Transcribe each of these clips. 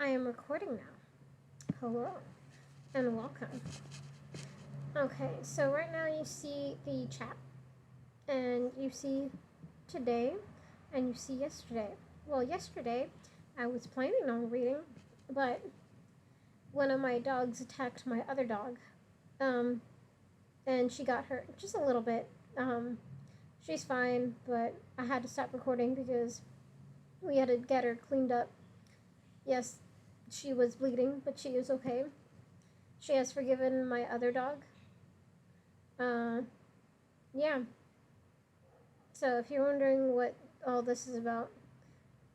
I am recording now. Hello and welcome. Okay, so right now you see the chat and you see today and you see yesterday. Well, yesterday I was planning on reading, but one of my dogs attacked my other dog. And she got hurt just a little bit. She's fine, but I had to stop recording because we had to get her cleaned up. Yes, she was bleeding, but she is okay. She has forgiven my other dog. Yeah. So if you're wondering what all this is about,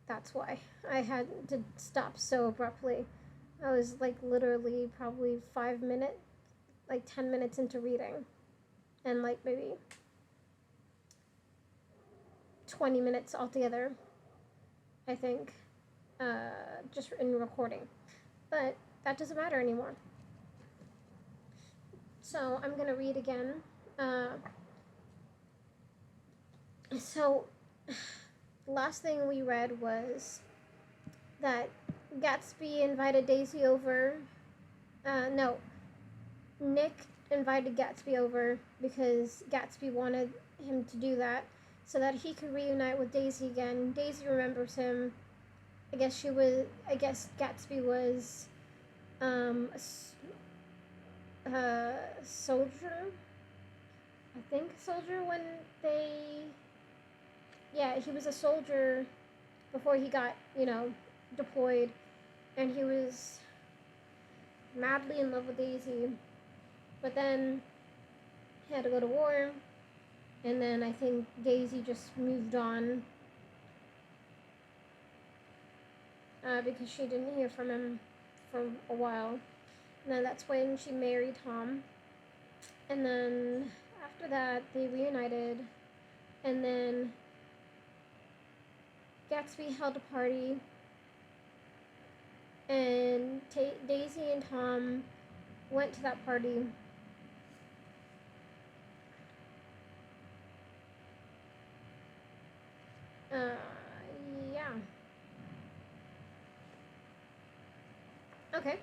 that's why I had to stop so abruptly. I was like literally probably 5 minutes, like 10 minutes into reading, and like maybe 20 minutes altogether, I think, just in recording. But that doesn't matter anymore. So I'm gonna read again. So the last thing we read was that Gatsby invited Daisy over. No, Nick invited Gatsby over because Gatsby wanted him to do that so that he could reunite with Daisy again. Daisy remembers him. I guess Gatsby was a soldier. I think a soldier when they. Yeah, he was a soldier before he got, deployed, and he was madly in love with Daisy, but then he had to go to war, and then I think Daisy just moved on because she didn't hear from him for a while, and then that's when she married Tom, and then after that they reunited, and then Gatsby held a party, and Daisy and Tom went to that party. Yeah. Okay.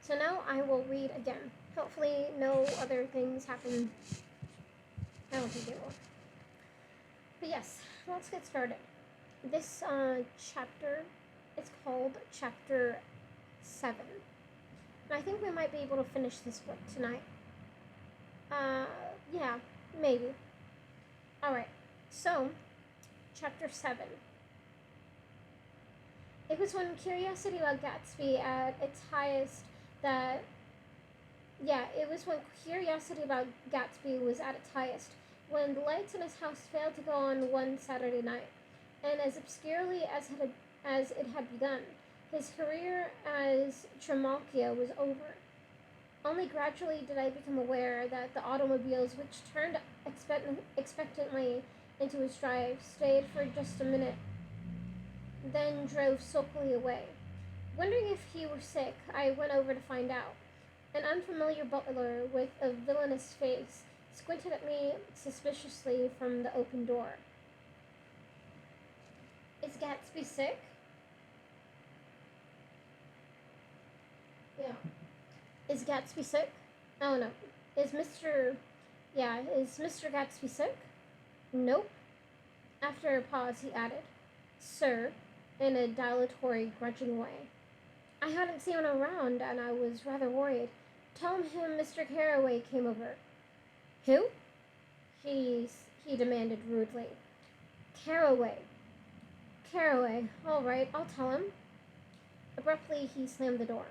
So now I will read again. Hopefully no other things happen. I don't think they will. But yes, let's get started. This chapter is called Chapter 7. And I think we might be able to finish this book tonight. Yeah, maybe. Alright, so, Chapter 7. It was when curiosity about Gatsby at its highest that... Yeah, it was when curiosity about Gatsby was at its highest, when the lights in his house failed to go on one Saturday night, and as obscurely as it had begun, his career as Trimalchio was over. Only gradually did I become aware that the automobiles, which turned expectantly into his drive, stayed for just a minute, then drove sulkily away. Wondering if he were sick, I went over to find out. An unfamiliar butler with a villainous face squinted at me suspiciously from the open door. Is Gatsby sick? Yeah. Is Gatsby sick? Oh no. Is Mr. Gatsby sick? Nope. After a pause, he added, Sir, in a dilatory, grudging way. I hadn't seen him around, and I was rather worried. Tell him Mr. Carraway came over. Who? He demanded rudely. Carraway. Carraway. All right, I'll tell him. Abruptly, he slammed the door.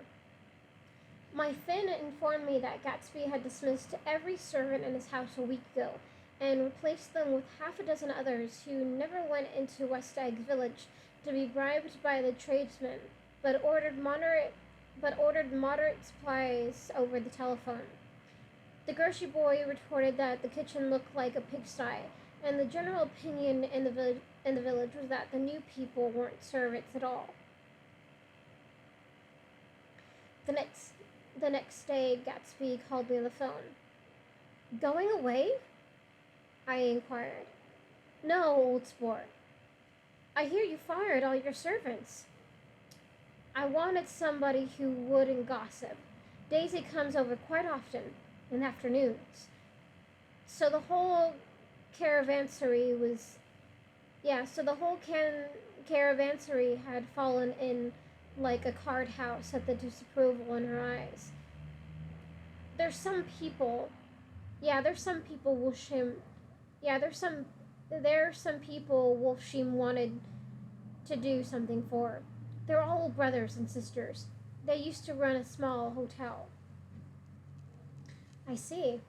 My Finn informed me that Gatsby had dismissed every servant in his house a week ago and replaced them with half a dozen others who never went into West Egg Village to be bribed by the tradesmen, but ordered moderate supplies over the telephone. The grocery boy retorted that the kitchen looked like a pigsty, and the general opinion in the village was that the new people weren't servants at all. The next day, Gatsby called me on the phone. Going away? I inquired. No, old sport. I hear you fired all your servants. I wanted somebody who wouldn't gossip. Daisy comes over quite often in the afternoons. So the whole caravansary was so the whole caravansary had fallen in like a card house at the disapproval in her eyes. There's some people there's some people Wolfsham there's some people Wolfsham wanted to do something for. They're all brothers and sisters. They used to run a small hotel. I see.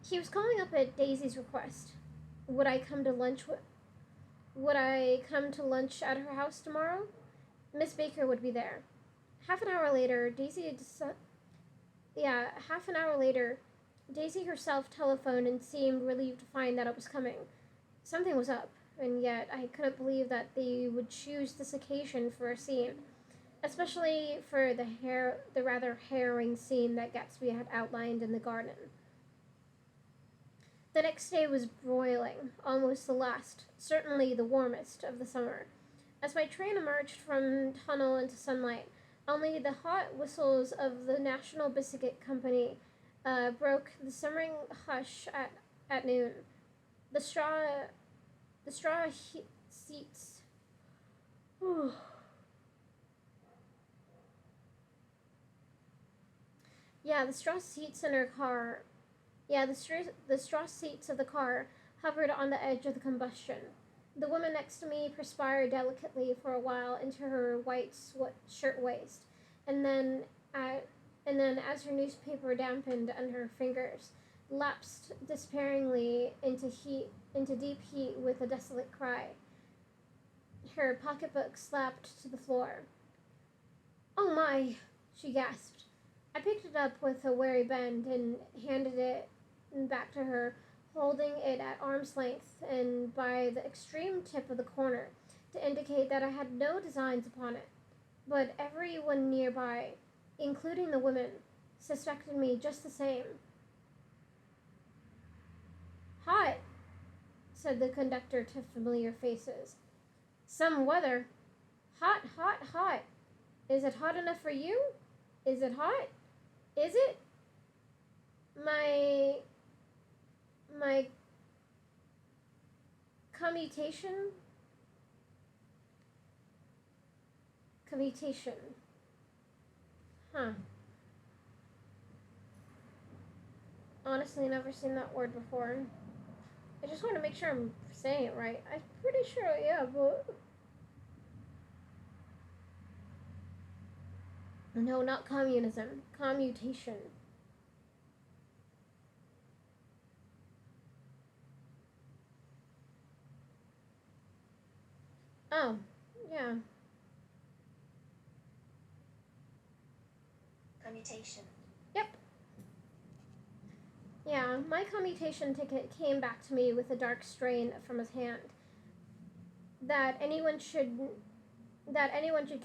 He was calling up at Daisy's request. Would I come to lunch would I come to lunch at her house tomorrow? Miss Baker would be there. Half an hour later, half an hour later, Daisy herself telephoned and seemed relieved to find that it was coming. Something was up, and yet I couldn't believe that they would choose this occasion for a scene, especially for the rather harrowing scene that Gatsby had outlined in the garden. The next day was broiling, almost the last, certainly the warmest, of the summer. As my train emerged from tunnel into sunlight, only the hot whistles of the National Biscuit Company broke the simmering hush at noon. The straw seats. The straw seats in her car. The straw seats of the car hovered on the edge of the combustion. The woman next to me perspired delicately for a while into her white shirtwaist, and then, as her newspaper dampened under her fingers, lapsed despairingly into deep heat with a desolate cry. Her pocketbook slapped to the floor. "Oh my!" she gasped. I picked it up with a wary bend and handed it back to her, holding it at arm's length and by the extreme tip of the corner to indicate that I had no designs upon it. But everyone nearby, including the women, suspected me just the same. "Hot," said the conductor to familiar faces. "Some weather. Hot, hot, hot. Is it hot enough for you? Is it hot? Is it? My commutation? Commutation. Huh. Honestly, never seen that word before. I just want to make sure I'm saying it right. I'm pretty sure I am, but... No, not communism. Commutation. Oh, yeah. Commutation. Yep. Yeah, my commutation ticket came back to me with a dark strain from his hand. That anyone should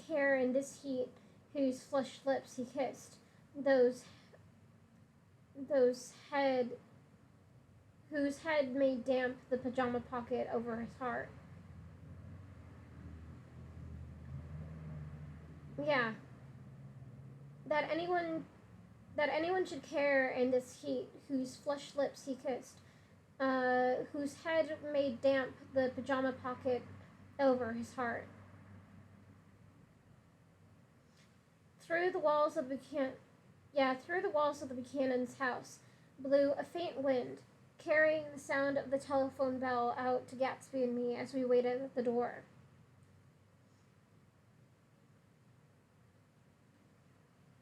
care in this heat whose flushed lips he kissed, those head whose head made damp the pajama pocket over his heart. Yeah. That anyone should care in this heat whose flushed lips he kissed, whose head made damp the pajama pocket over his heart. Through the walls of the Buchanan's house blew a faint wind, carrying the sound of the telephone bell out to Gatsby and me as we waited at the door.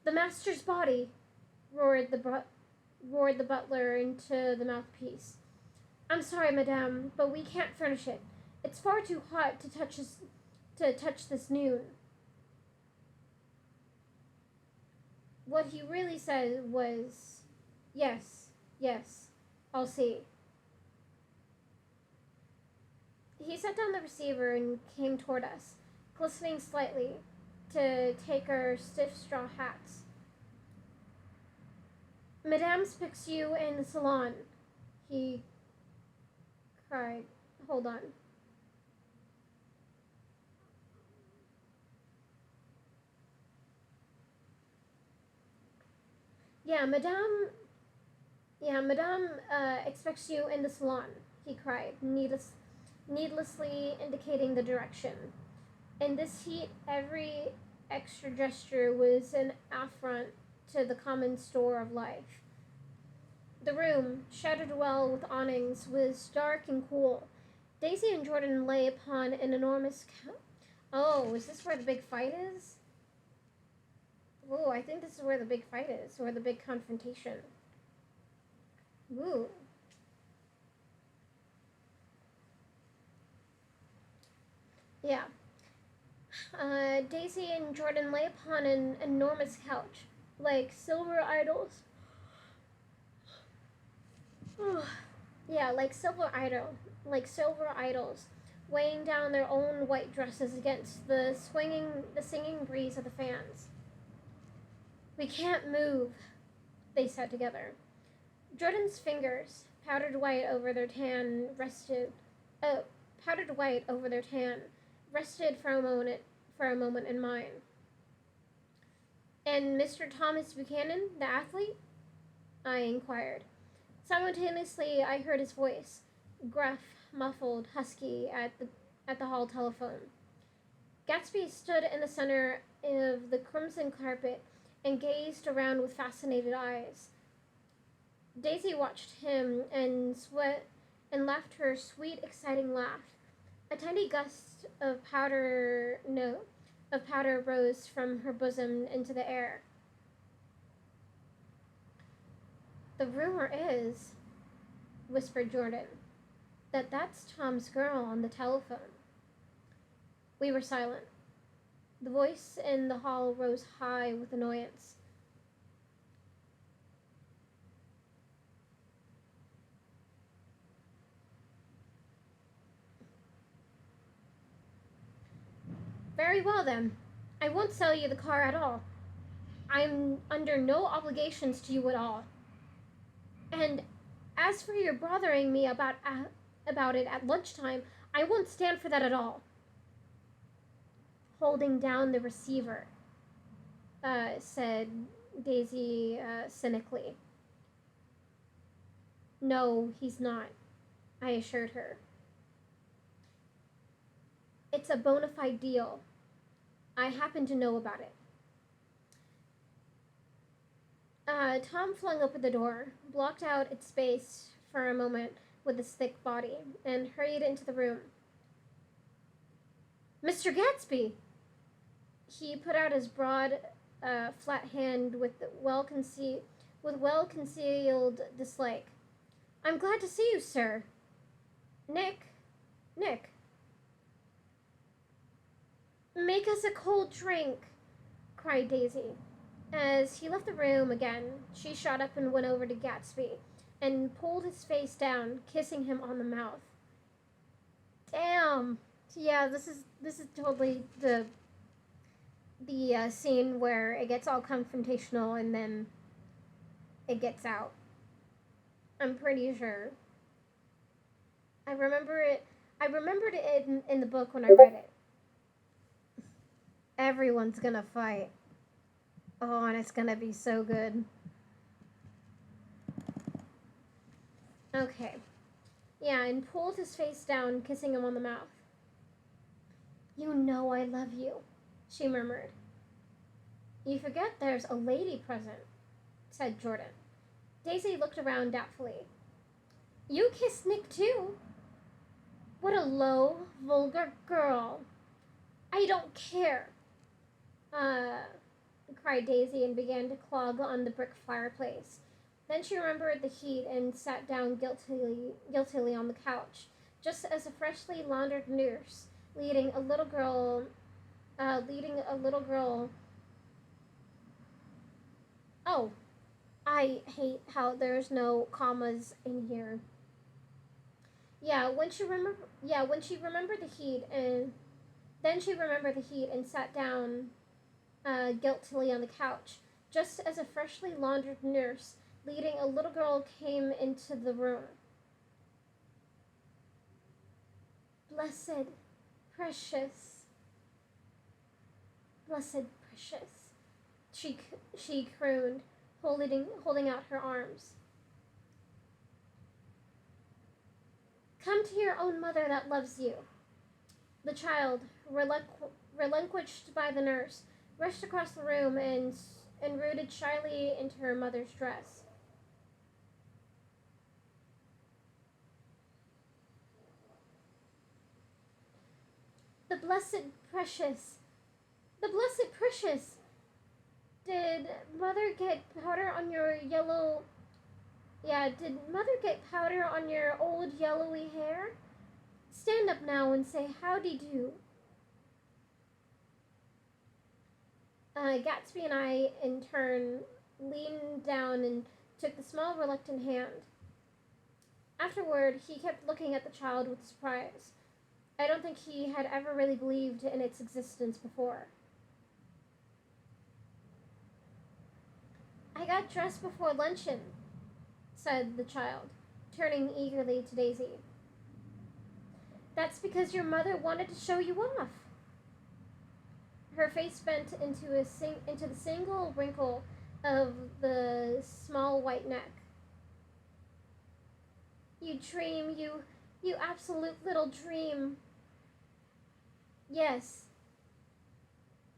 "The master's body!" roared the butler into the mouthpiece. "I'm sorry, madame, but we can't furnish it. It's far too hot to touch this noon." What he really said was, "Yes, yes, I'll see." He set down the receiver and came toward us, glistening slightly, to take our stiff straw hats. "Madame speaks you in the salon," he cried. "Hold on." Yeah, Madame expects you in the salon, he cried, needlessly indicating the direction. In this heat, every extra gesture was an affront to the common store of life. The room, shuttered well with awnings, was dark and cool. Daisy and Jordan lay upon an enormous Oh, is this where the big fight is? Oh, I think this is where the big fight is, or the big confrontation. Ooh. Yeah. Daisy and Jordan lay upon an enormous couch, like silver idols. Yeah, like silver idols, weighing down their own white dresses against the singing breeze of the fans. We can't move, they said together. Jordan's fingers, uh, powdered white over their tan, rested for a moment in mine. And Mr. Thomas Buchanan, the athlete? I inquired. Simultaneously, I heard his voice, gruff, muffled, husky, at the hall telephone. Gatsby stood in the center of the crimson carpet and gazed around with fascinated eyes. Daisy watched him and laughed her sweet, exciting laugh. A tiny gust of powder rose from her bosom into the air. The rumor is, whispered Jordan, that that's Tom's girl on the telephone. We were silent. The voice in the hall rose high with annoyance. Very well, then. I won't sell you the car at all. I'm under no obligations to you at all. And as for your bothering me about it at lunchtime, I won't stand for that at all. Holding down the receiver, said Daisy cynically. No, he's not, I assured her. It's a bona fide deal. I happen to know about it. Tom flung open the door, blocked out its space for a moment with his thick body, and hurried into the room. Mr. Gatsby! He put out his broad, flat hand with well concealed dislike. I'm glad to see you, sir. Nick, make us a cold drink, cried Daisy. As he left the room again, she shot up and went over to Gatsby and pulled his face down, kissing him on the mouth. Damn. Yeah, this is totally the scene where it gets all confrontational and then it gets out. I'm pretty sure. I remember it. I remembered it in the book when I read it. Everyone's gonna fight. Oh, and it's gonna be so good. Okay. Yeah, and pulled his face down, kissing him on the mouth. You know I love you, she murmured. You forget there's a lady present, said Jordan. Daisy looked around doubtfully. You kissed Nick too. What a low, vulgar girl. I don't care. Cried Daisy and began to clog on the brick fireplace. Then she remembered the heat and sat down guiltily on the couch, just as a freshly laundered nurse leading a little girl. Oh, I hate how there's no commas in here. When she remembered the heat and then she remembered the heat and sat down guiltily on the couch, just as a freshly laundered nurse leading a little girl came into the room. Blessed, precious, blessed, precious, she crooned, holding out her arms. Come to your own mother that loves you. The child, relinquished by the nurse, rushed across the room and rooted shyly into her mother's dress. The blessed precious, the blessed precious. Did mother get powder on your yellow? Yeah, did mother get powder on your old yellowy hair? Stand up now and say howdy do. Gatsby and I, in turn, leaned down and took the small, reluctant hand. Afterward, he kept looking at the child with surprise. I don't think he had ever really believed in its existence before. I got dressed before luncheon, said the child, turning eagerly to Daisy. That's because your mother wanted to show you off. Her face bent into the single wrinkle of the small white neck. You dream, you absolute little dream. Yes,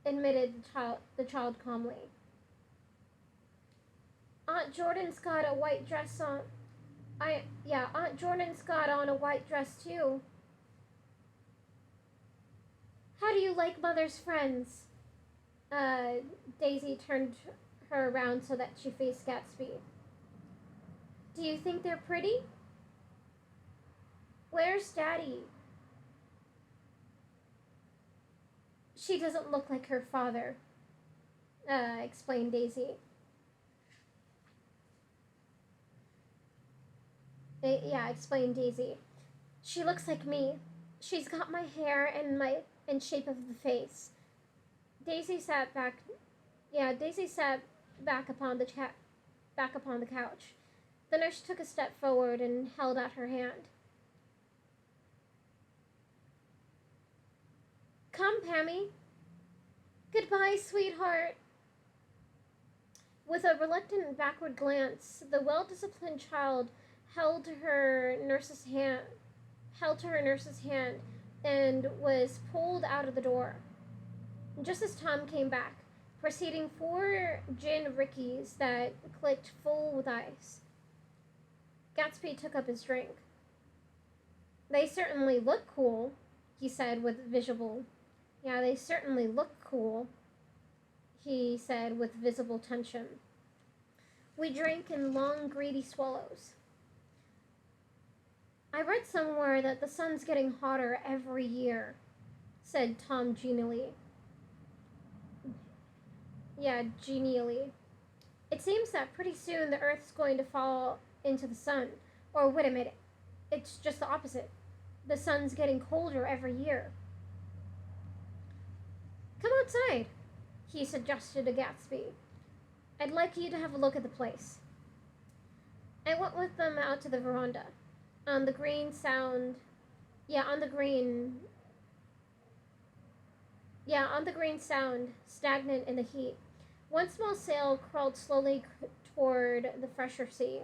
admitted the child calmly. Aunt Jordan's got a white dress on. Aunt Jordan's got on a white dress too. How do you like Mother's friends? Daisy turned her around so that she faced Gatsby. Do you think they're pretty? Where's Daddy? She doesn't look like her father, explained Daisy. Explained Daisy. She looks like me. She's got my hair and shape of the face. Daisy sat back upon the couch. The nurse took a step forward and held out her hand. Come, Pammy. Goodbye, sweetheart. With a reluctant backward glance, the well-disciplined child held to her nurse's hand and was pulled out of the door. Just as Tom came back, preceding 4 gin rickeys that clicked full with ice. Gatsby took up his drink. They certainly look cool, he said with visible. Yeah, they certainly look cool, he said with visible tension. We drank in long, greedy swallows. I read somewhere that the sun's getting hotter every year, said Tom genially. Yeah, genially. It seems that pretty soon the Earth's going to fall into the sun. Or wait a minute, it's just the opposite. The sun's getting colder every year. Come outside, he suggested to Gatsby. I'd like you to have a look at the place. I went with them out to the veranda. On the green, stagnant in the heat. One small sail crawled slowly toward the fresher sea.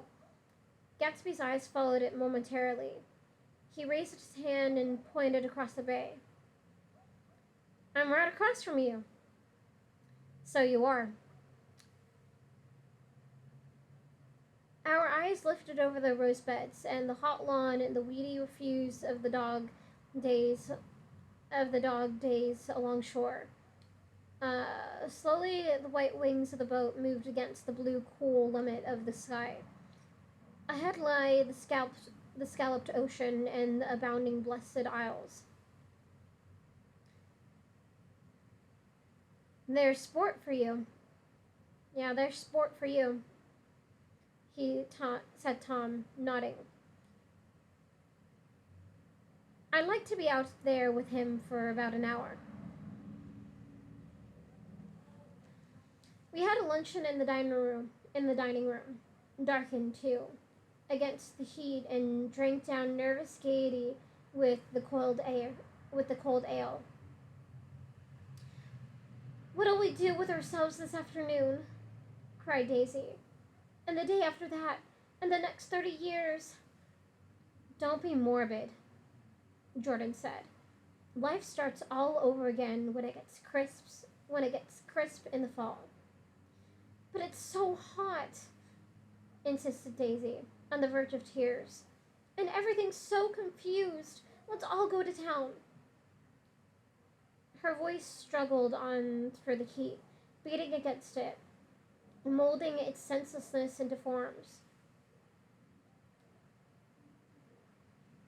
Gatsby's eyes followed it momentarily. He raised his hand and pointed across the bay. I'm right across from you. So you are. Our eyes lifted over the rose beds and the hot lawn and the weedy refuse of the dog days along shore. Slowly, the white wings of the boat moved against the blue, cool limit of the sky. Ahead lay the scalloped ocean and the abounding blessed isles. There's sport for you. Yeah, there's sport for you, said Tom, nodding. I'd like to be out there with him for about an hour. We had a luncheon in the dining room, darkened too, against the heat, and drank down nervous gaiety with the cold ale. What'll we do with ourselves this afternoon? Cried Daisy. And the day after that, and the next 30 years. Don't be morbid, Jordan said. Life starts all over again when it gets crisp in the fall. But it's so hot, insisted Daisy, on the verge of tears. And everything's so confused. Let's all go to town. Her voice struggled on through the heat, beating against it, molding its senselessness into forms.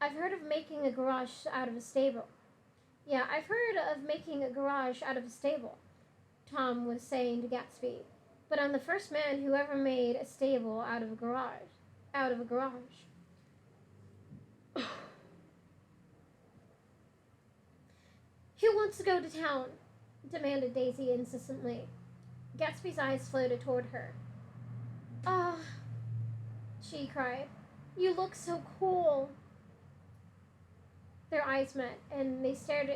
I've heard of making a garage out of a stable. Yeah, I've heard of making a garage out of a stable, Tom was saying to Gatsby. But I'm the first man who ever made a stable out of a garage. Out of a garage. Who wants to go to town? Demanded Daisy insistently. Gatsby's eyes floated toward her. Ah, she cried. You look so cool. Their eyes met, and they stared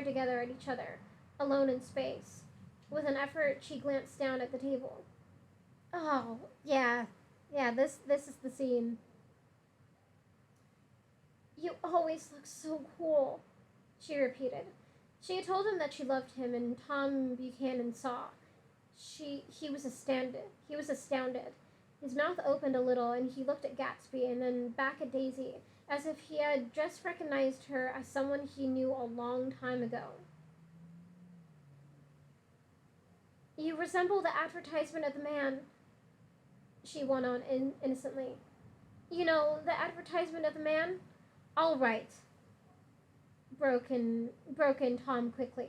together at each other, alone in space. With an effort, she glanced down at the table. Oh, yeah, this is the scene. You always look so cool, she repeated. She had told him that she loved him, and Tom Buchanan saw. He was astounded. His mouth opened a little, and he looked at Gatsby and then back at Daisy, as if he had just recognized her as someone he knew a long time ago. You resemble the advertisement of the man, she went on innocently. You know, the advertisement of the man? All right, broke in Tom quickly.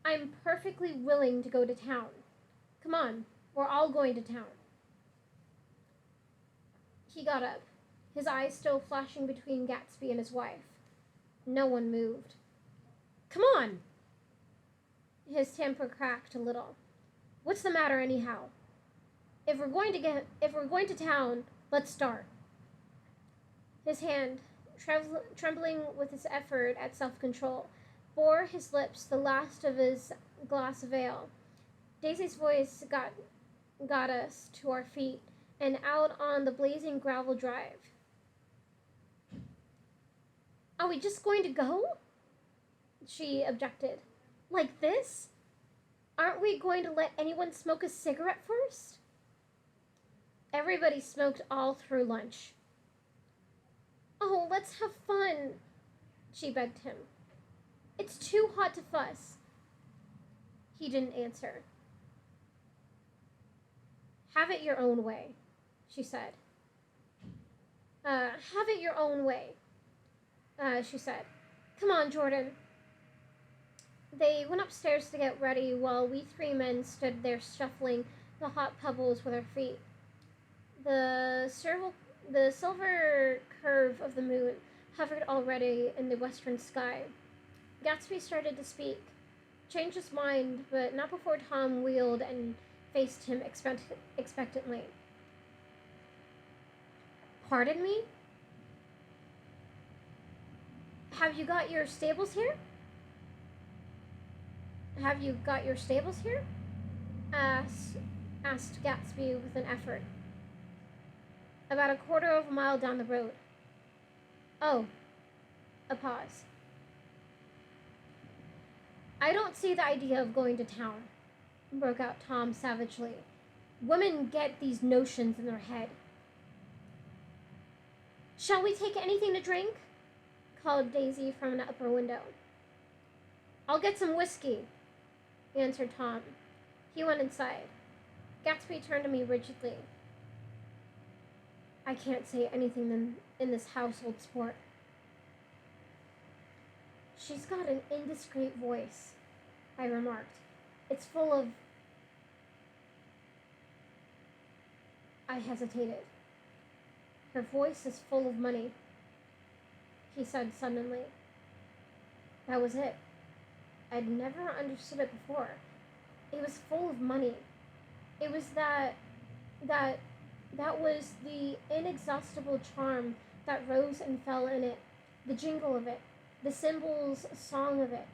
I'm perfectly willing to go to town. Come on, we're all going to town. He got up, his eyes still flashing between Gatsby and his wife. No one moved. Come on! His temper cracked a little. What's the matter anyhow? If we're going to town, let's start. His hand, trembling with his effort at self-control, bore his lips the last of his glass of ale. Daisy's voice got us to our feet and out on the blazing gravel drive. Are we just going to go? She objected. Like this? Aren't we going to let anyone smoke a cigarette first? Everybody smoked all through lunch. Oh, let's have fun, she begged him. It's too hot to fuss. He didn't answer. Have it your own way, she said. Have it your own way, she said. Come on, Jordan. They went upstairs to get ready while we three men stood there shuffling the hot pebbles with our feet. The silver curve of the moon hovered already in the western sky. Gatsby started to speak, changed his mind, but not before Tom wheeled and faced him expectantly. Pardon me? Have you got your stables here? Asked Gatsby with an effort. About a quarter of a mile down the road. Oh. A pause. I don't see the idea of going to town, broke out Tom savagely. Women get these notions in their head. Shall we take anything to drink? Called Daisy from an upper window. I'll get some whiskey, answered Tom. He went inside. Gatsby turned to me rigidly. I can't say anything in this household sport. She's got an indiscreet voice, I remarked. It's full of... I hesitated. Her voice is full of money, he said suddenly. That was it. I'd never understood it before. It was full of money. It was that was the inexhaustible charm that rose and fell in it, the jingle of it, the cymbals' song of it.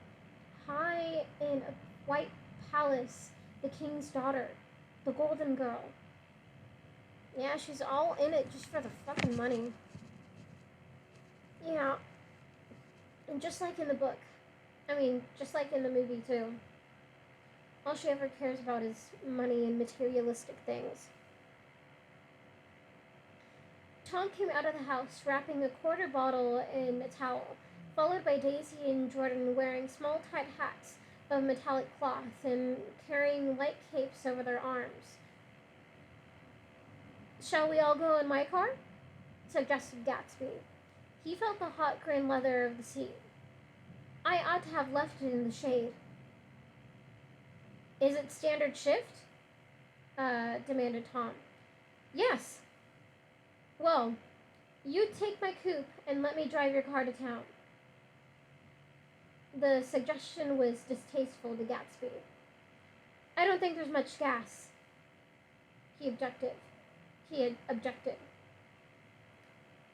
High in a white palace, the king's daughter, the golden girl. Yeah, she's all in it just for the fucking money. Yeah, and just like in the book. I mean, just like in the movie, too. All she ever cares about is money and materialistic things. Tom came out of the house wrapping a quarter bottle in a towel, followed by Daisy and Jordan wearing small tight hats of metallic cloth and carrying light capes over their arms. "Shall we all go in my car?" suggested Gatsby. He felt the hot green leather of the seat. "I ought to have left it in the shade." "Is it standard shift?" demanded Tom. "Yes." "Well, you take my coupe and let me drive your car to town." The suggestion was distasteful to Gatsby. "I don't think there's much gas," he objected.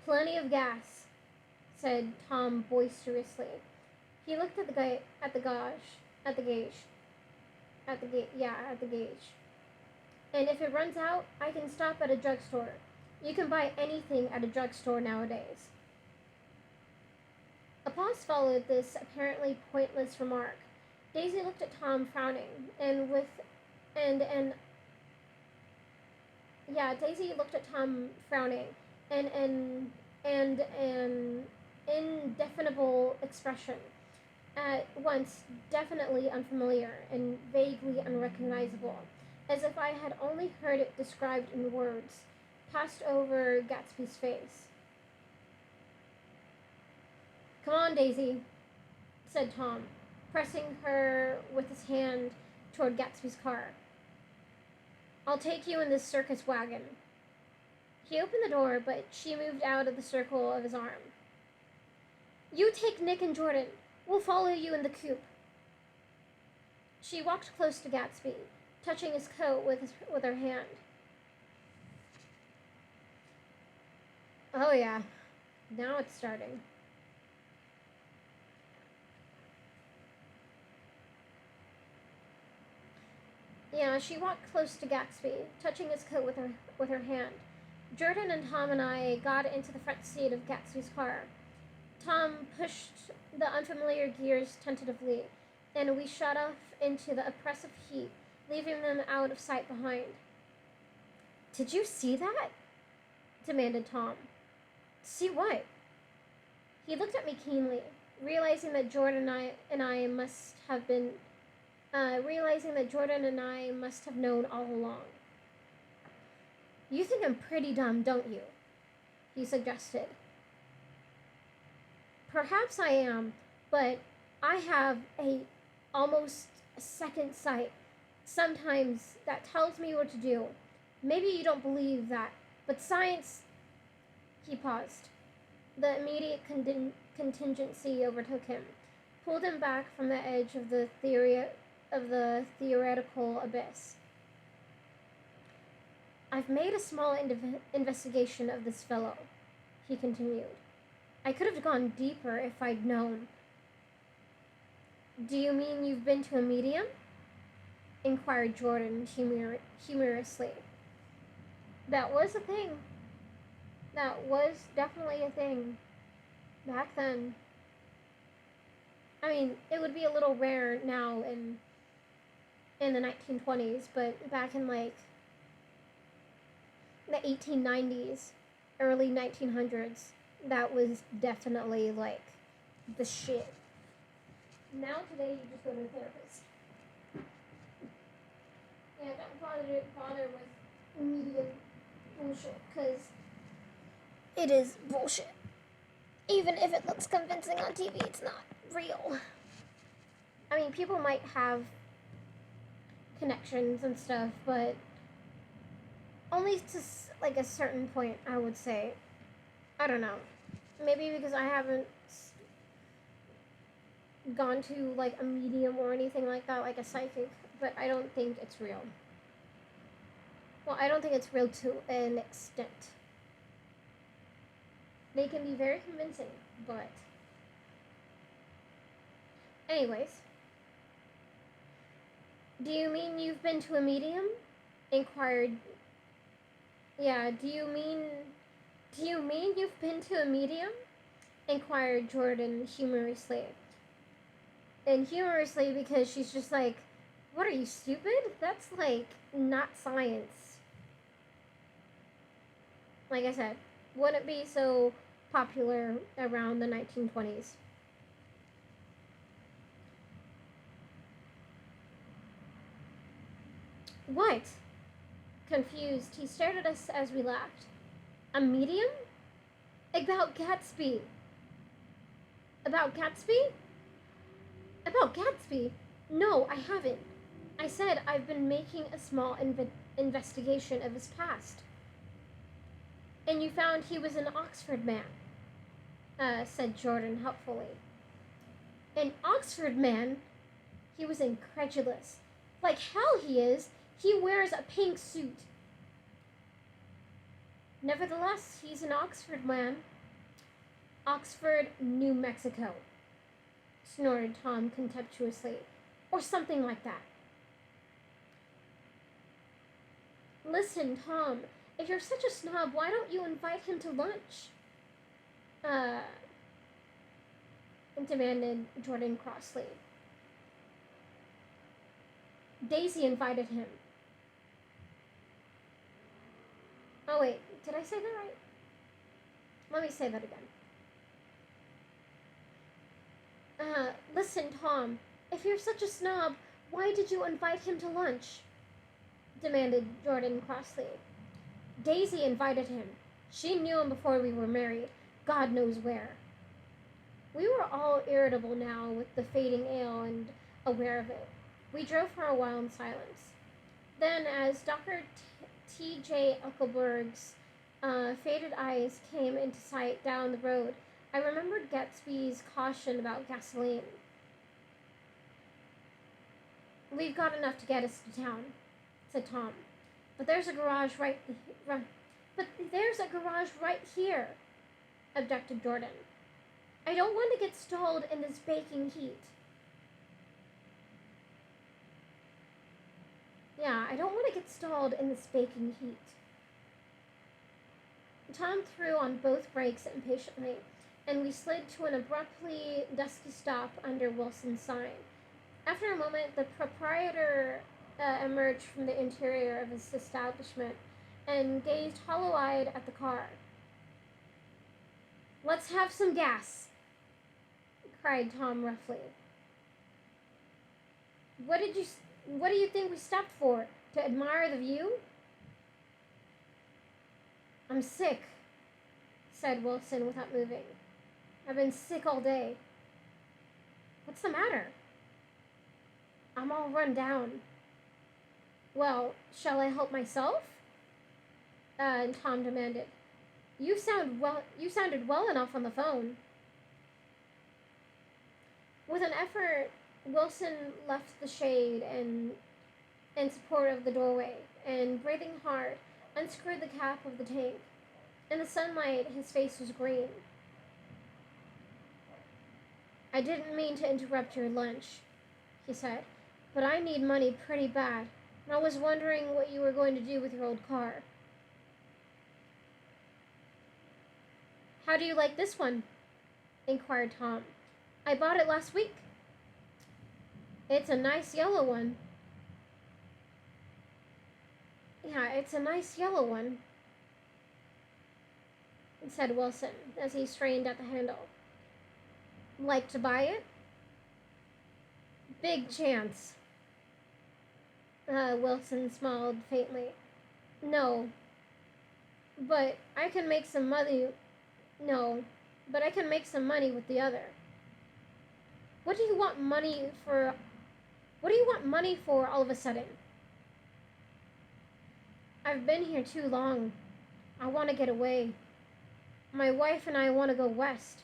"Plenty of gas," said Tom boisterously. He looked at the gauge. "And if it runs out, I can stop at a drugstore. You can buy anything at a drugstore nowadays." A pause followed this apparently pointless remark. Daisy looked at Tom frowning, Daisy looked at Tom frowning, and an indefinable expression, at once definitely unfamiliar and vaguely unrecognizable, as if I had only heard it described in words, passed over Gatsby's face. "Come on, Daisy," said Tom, pressing her with his hand toward Gatsby's car. "I'll take you in this circus wagon." He opened the door, but she moved out of the circle of his arm. "You take Nick and Jordan. We'll follow you in the coupe." She walked close to Gatsby, touching his coat with her hand. Oh yeah, now it's starting. Yeah, she walked close to Gatsby, touching his coat with her hand. Jordan and Tom and I got into the front seat of Gatsby's car. Tom pushed the unfamiliar gears tentatively, and we shot off into the oppressive heat, leaving them out of sight behind. "Did you see that?" demanded Tom. "See what?" He looked at me keenly, realizing that Jordan and I must have known all along. "You think I'm pretty dumb, don't you?" he suggested. "Perhaps I am, but I have almost a second sight. Sometimes that tells me what to do. Maybe you don't believe that, but science..." He paused. The immediate contingency overtook him, pulled him back from the edge of the theoretical abyss. "I've made a small investigation of this fellow," he continued. "I could have gone deeper if I'd known." "Do you mean you've been to a medium?" inquired Jordan humorously. That was a thing. That was definitely a thing back then. I mean, it would be a little rare now in the 1920s, but back in like the 1890s, early 1900s, that was definitely like the shit. Now today you just go to a therapist. Yeah, don't bother with media bullshit, because it is bullshit. Even if it looks convincing on TV, it's not real. I mean, people might have connections and stuff, but only to like a certain point, I would say. I don't know. Maybe because I haven't gone to like a medium or anything like that, like a psychic, but I don't think it's real. Well, I don't think it's real to an extent. They can be very convincing, but anyways. "Do you mean you've been to a medium?" inquired Yeah, do you mean you've been to a medium? Inquired Jordan humorously. And humorously because she's just like, what are you, stupid? That's like not science. Like I said, wouldn't be so popular around the 1920s. What? Confused, he stared at us as we laughed. A medium? About Gatsby. About Gatsby? About Gatsby? No, I haven't. I said I've been making a small investigation of his past. And you found he was an Oxford man, said Jordan helpfully. An Oxford man? He was incredulous. Like hell he is. He wears a pink suit. Nevertheless, he's an Oxford man. Oxford, New Mexico, snorted Tom contemptuously. Or something like that. Listen, Tom, if you're such a snob, why don't you invite him to lunch? Uh, demanded Jordan crossly. Daisy invited him. Oh, wait, did I say that right? Let me say that again. Listen, Tom, if you're such a snob, why did you invite him to lunch? Demanded Jordan crossly. Daisy invited him. She knew him before we were married, God knows where. We were all irritable now with the fading ale and aware of it. We drove for a while in silence. Then, as Dr. T.J. Uckelberg's faded eyes came into sight down the road, I remembered Gatsby's caution about gasoline. We've got enough to get us to town, said Tom. But there's a garage right here, objected Jordan. I don't want to get stalled in this baking heat. Yeah, I don't want to get stalled in this baking heat. Tom threw on both brakes impatiently, and we slid to an abruptly dusky stop under Wilson's sign. After a moment, the proprietor emerged from the interior of his establishment and gazed hollow-eyed at the car. Let's have some gas, cried Tom roughly. What do you think we stopped for? To admire the view? I'm sick, said Wilson without moving. I've been sick all day. What's the matter? I'm all run down. Well, shall I help myself? Tom demanded. You sounded well enough on the phone. With an effort, Wilson left the shade and in support of the doorway, and breathing hard, unscrewed the cap of the tank. In the sunlight, his face was green. I didn't mean to interrupt your lunch, he said, but I need money pretty bad, and I was wondering what you were going to do with your old car. How do you like this one? Inquired Tom. I bought it last week. It's a nice yellow one. Yeah, it's a nice yellow one, said Wilson as he strained at the handle. Like to buy it? Big chance. Wilson smiled faintly. No, but I can make some money. No, but I can make some money with the other. What do you want money for? What do you want money for all of a sudden? I've been here too long. I want to get away. My wife and I want to go west.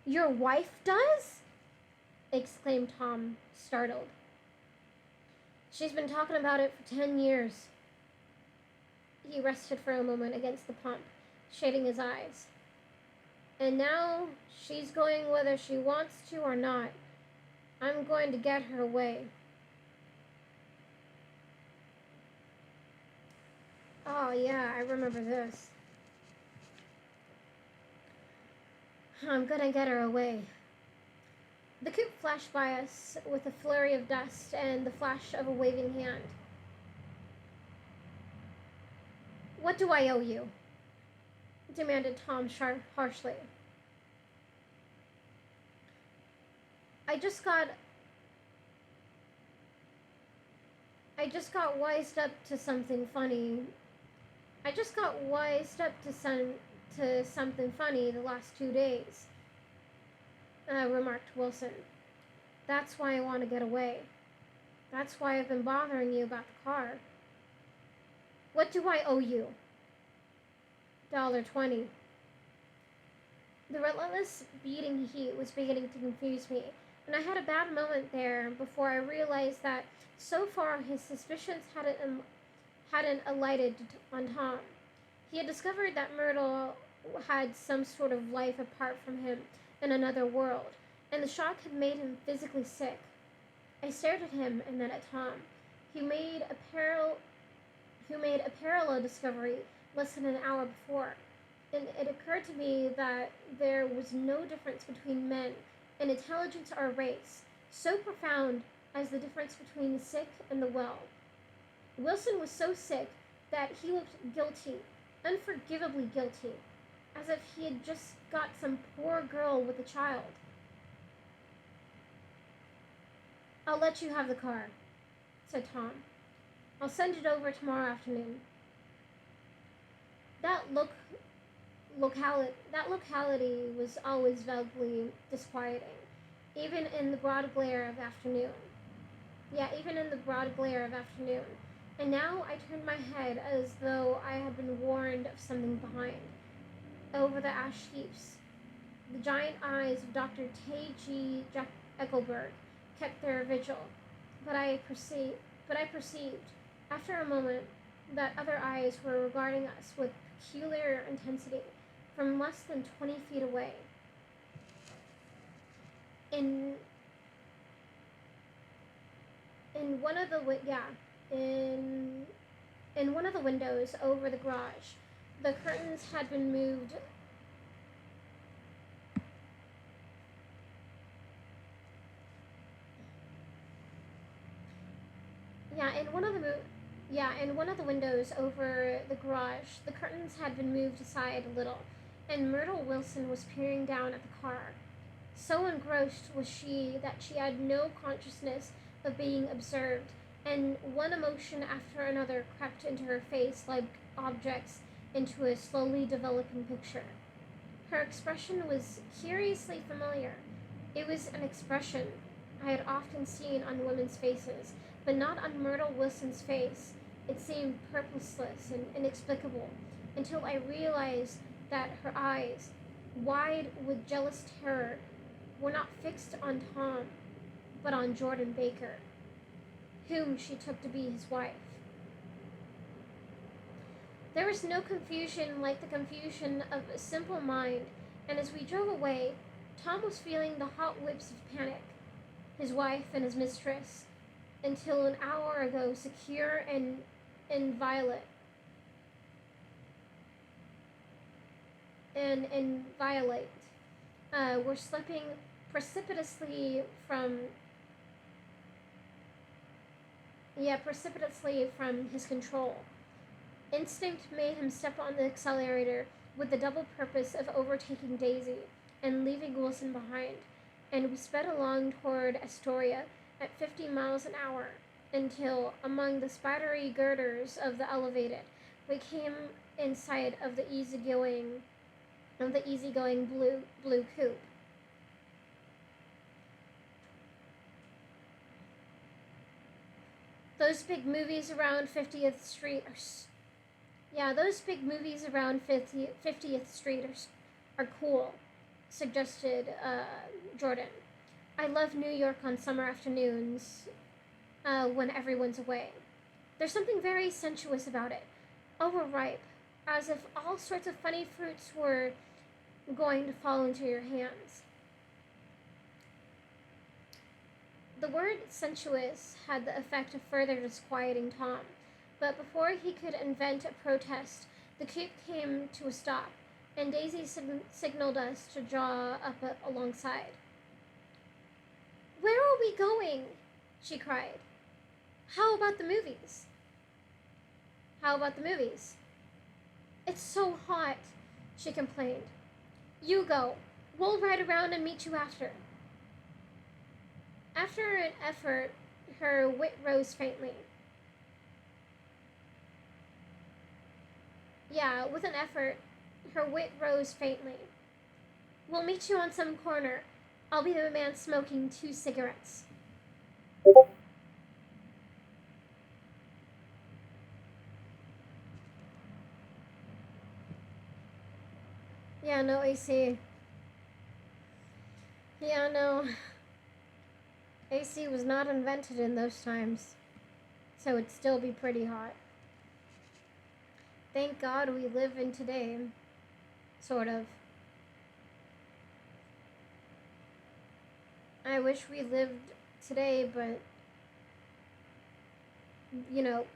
Your wife does? Exclaimed Tom, startled. She's been talking about it for 10 years. He rested for a moment against the pump, shading his eyes. And now she's going whether she wants to or not. I'm going to get her away. Oh, yeah, I remember this. I'm gonna get her away. The coupe flashed by us with a flurry of dust and the flash of a waving hand. What do I owe you? Demanded Tom harshly. I just got wised up to something funny. I just got wised up to something funny the last 2 days, remarked Wilson. That's why I want to get away. That's why I've been bothering you about the car. What do I owe you? $1.20. The relentless beating heat was beginning to confuse me, and I had a bad moment there before I realized that so far his suspicions hadn't alighted on Tom. He had discovered that Myrtle had some sort of life apart from him in another world, and the shock had made him physically sick. I stared at him and then at Tom, who made a parallel discovery less than an hour before. And it occurred to me that there was no difference between men in intelligence or race so profound as the difference between the sick and the well. Wilson was so sick that he looked guilty, unforgivably guilty, as if he had just got some poor girl with a child. I'll let you have the car, said Tom. I'll send it over tomorrow afternoon. That locality was always vaguely disquieting, even in the broad glare of afternoon. And now I turned my head as though I had been warned of something behind. Over the ash heaps, the giant eyes of Dr. T. G. Eckelberg kept their vigil, but I perceived, after a moment, that other eyes were regarding us with peculiar intensity from less than 20 feet away. In one of the windows over the garage, the curtains had been moved. In one of the windows over the garage, the curtains had been moved aside a little, and Myrtle Wilson was peering down at the car. So engrossed was she that she had no consciousness of being observed, and one emotion after another crept into her face like objects into a slowly developing picture. Her expression was curiously familiar. It was an expression I had often seen on women's faces, but not on Myrtle Wilson's face. It seemed purposeless and inexplicable until I realized that her eyes, wide with jealous terror, were not fixed on Tom, but on Jordan Baker, whom she took to be his wife. There was no confusion like the confusion of a simple mind, and as we drove away, Tom was feeling the hot whips of panic. His wife and his mistress, until an hour ago secure and inviolate, were slipping precipitously from his control. Instinct made him step on the accelerator with the double purpose of overtaking Daisy and leaving Wilson behind, and we sped along toward Astoria at 50 miles an hour until, among the spidery girders of the elevated, we came in sight of the easygoing blue coupe. Those big movies around 50th Street are cool, suggested Jordan. I love New York on summer afternoons when everyone's away. There's something very sensuous about it, overripe, as if all sorts of funny fruits were going to fall into your hands. The word sensuous had the effect of further disquieting Tom, But before he could invent a protest, the coupe came to a stop, and Daisy signaled us to draw up alongside. "Where are we going?" she cried. "How about the movies?" "How about the movies?" "It's so hot," she complained. "You go. We'll ride around and meet you after." After an effort, her wit rose faintly. Yeah, with an effort, her wit rose faintly. "We'll meet you on some corner. I'll be the man smoking 2 cigarettes." Yeah, no AC. Yeah, no. AC was not invented in those times, so it'd still be pretty hot. Thank God we live in today. Sort of. I wish we lived today, but, you know,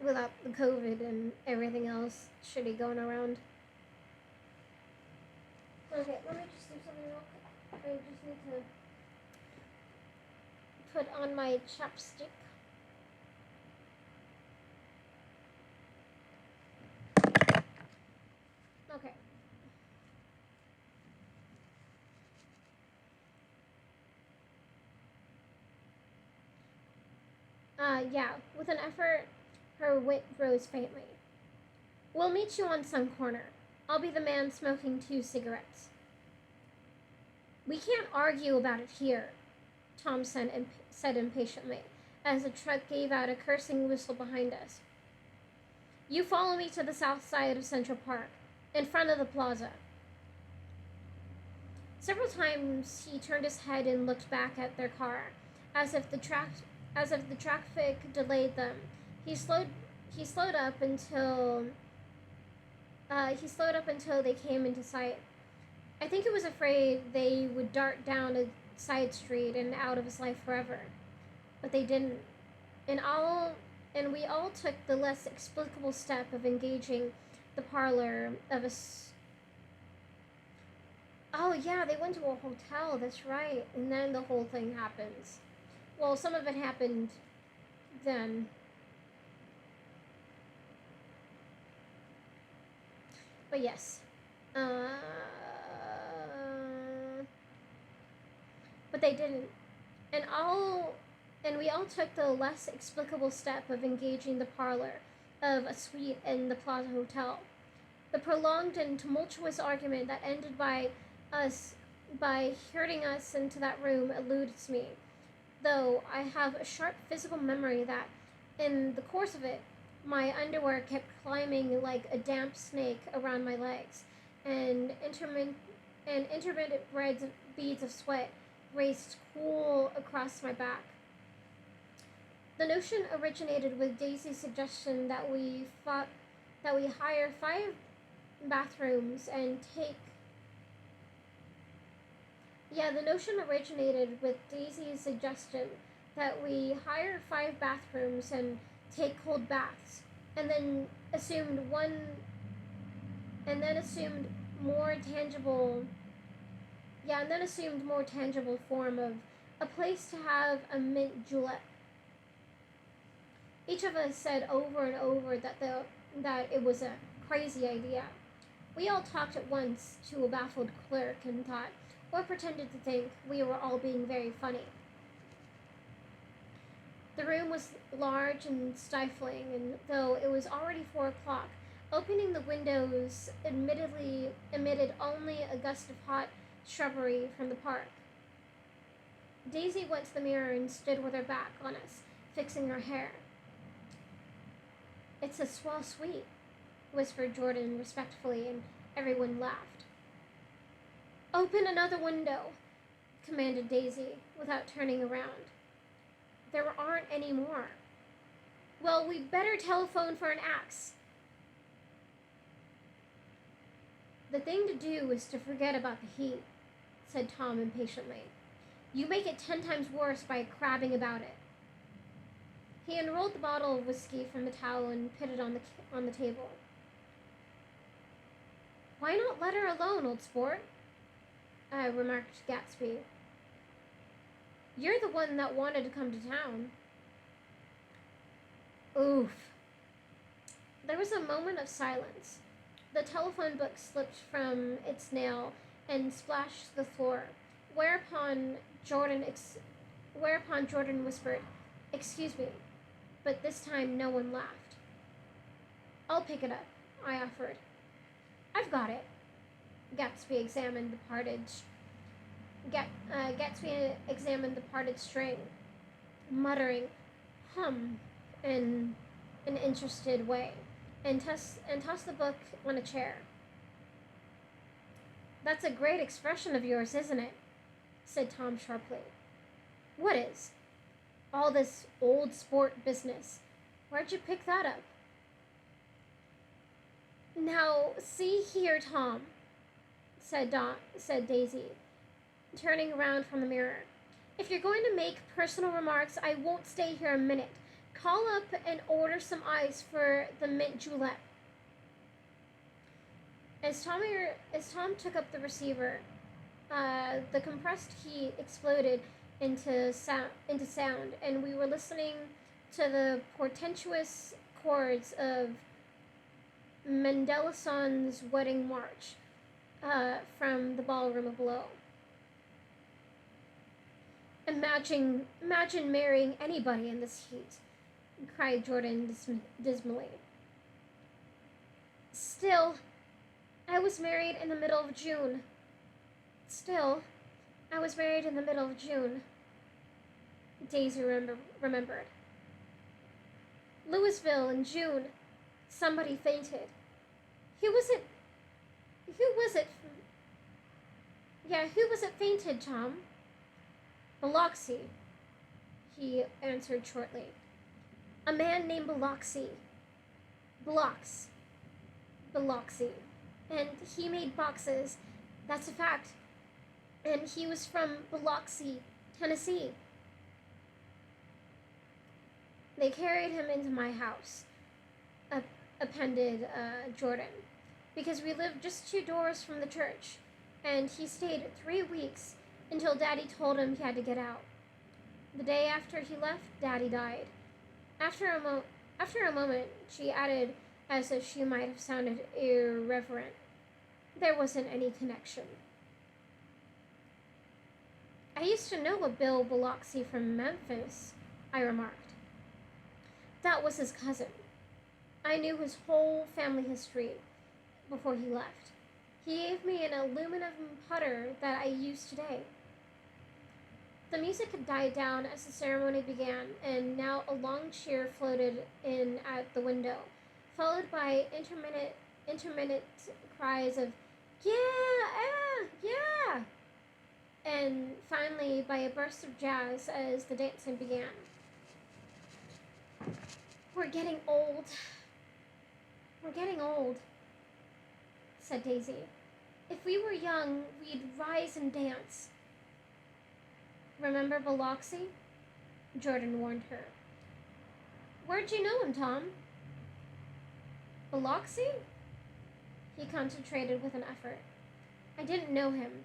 without the COVID and everything else shitty going around. Okay, let me just do something real quick. I just need to put on my chapstick. Okay. Yeah, with an effort, her wit rose faintly. "We'll meet you on some corner. I'll be the man smoking 2 cigarettes." "We can't argue about it here," Tom said impatiently, as the truck gave out a cursing whistle behind us. "You follow me to the south side of Central Park, in front of the plaza." Several times he turned his head and looked back at their car, as if the traffic delayed them. He slowed up until they came into sight. I think he was afraid they would dart down a side street and out of his life forever. But they didn't. And we all took the less explicable step of engaging the parlor of a. Oh, yeah, they went to a hotel, that's right. And then the whole thing happens. Well, some of it happened then. But yes. But they didn't. And we all took the less explicable step of engaging the parlor of a suite in the Plaza Hotel. The prolonged and tumultuous argument that ended by herding us into that room eludes me, though I have a sharp physical memory that, in the course of it, my underwear kept climbing like a damp snake around my legs, and intermittent beads of sweat raced cool across my back. The notion originated with Daisy's suggestion that we hire 5 bathrooms and take. Yeah, the notion originated with Daisy's suggestion that we hire 5 bathrooms and take cold baths, and then assumed more tangible. Yeah, and then assumed more tangible form of a place to have a mint julep. Each of us said over and over that it was a crazy idea. We all talked at once to a baffled clerk and thought, or pretended to think, we were all being very funny. The room was large and stifling, and though it was already 4 o'clock, opening the windows admittedly emitted only a gust of hot shrubbery from the park. Daisy went to the mirror and stood with her back on us, fixing her hair. "It's a swell suite," whispered Jordan respectfully, and everyone laughed. "Open another window," commanded Daisy, without turning around. "There aren't any more." "Well, we'd better telephone for an axe." "The thing to do is to forget about the heat," said Tom impatiently. "You make it 10 times worse by crabbing about it." He unrolled the bottle of whiskey from the towel and put it on the table. Why not let her alone, old sport? Remarked Gatsby. You're the one that wanted to come to town. Oof. There was a moment of silence. The telephone book slipped from its nail and splashed to the floor, whereupon Jordan whispered, "Excuse me," but this time no one laughed. "I'll pick it up," I offered. "I've got it." Gatsby examined the parted string, muttering "hum" in an interested way, and tossed the book on a chair. "That's a great expression of yours, isn't it?" said Tom sharply. "What is?" "All this old sport business. Where'd you pick that up?" "Now, see here, Tom," said Daisy, turning around from the mirror. "If you're going to make personal remarks, I won't stay here a minute. Call up and order some ice for the mint julep." As Tom took up the receiver, the compressed heat exploded into sound, and we were listening to the portentous chords of Mendelssohn's Wedding March from the ballroom below. Imagine marrying anybody in this heat," cried Jordan dismally. "Still, I was married in the middle of June. Daisy remembered. "Louisville in June. Somebody fainted. Who was it? Yeah, who was it fainted, Tom?" "Biloxi," he answered shortly. "A man named Biloxi. Biloxi. And he made boxes. That's a fact. And he was from Biloxi, Tennessee. They carried him into my house," appended Jordan, "because we lived just 2 doors from the church, and he stayed 3 weeks until Daddy told him he had to get out. The day after he left, Daddy died." After a moment, she added, as if she might have sounded irreverent, "There wasn't any connection." "I used to know a Bill Biloxi from Memphis," I remarked. "That was his cousin. I knew his whole family history before he left. He gave me an aluminum putter that I use today." The music had died down as the ceremony began, and now a long cheer floated in at the window, followed by intermittent cries of "Yeah, yeah," and finally by a burst of jazz as the dancing began. We're getting old, said Daisy. "If we were young, we'd rise and dance." "Remember Biloxi?" Jordan warned her. "Where'd you know him, Tom?" "Biloxi?" He concentrated with an effort. "I didn't know him.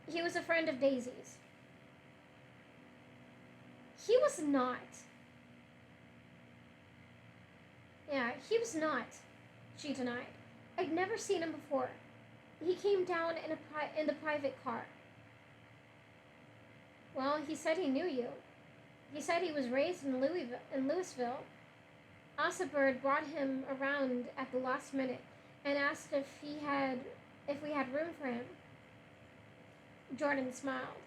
He was a friend of Daisy's." "He was not." "Yeah, he was not," she denied. "I'd never seen him before. He came down in the private car." "Well, he said he knew you. He said he was raised in Louisville. Ossibird brought him around at the last minute and asked if we had room for him." Jordan smiled.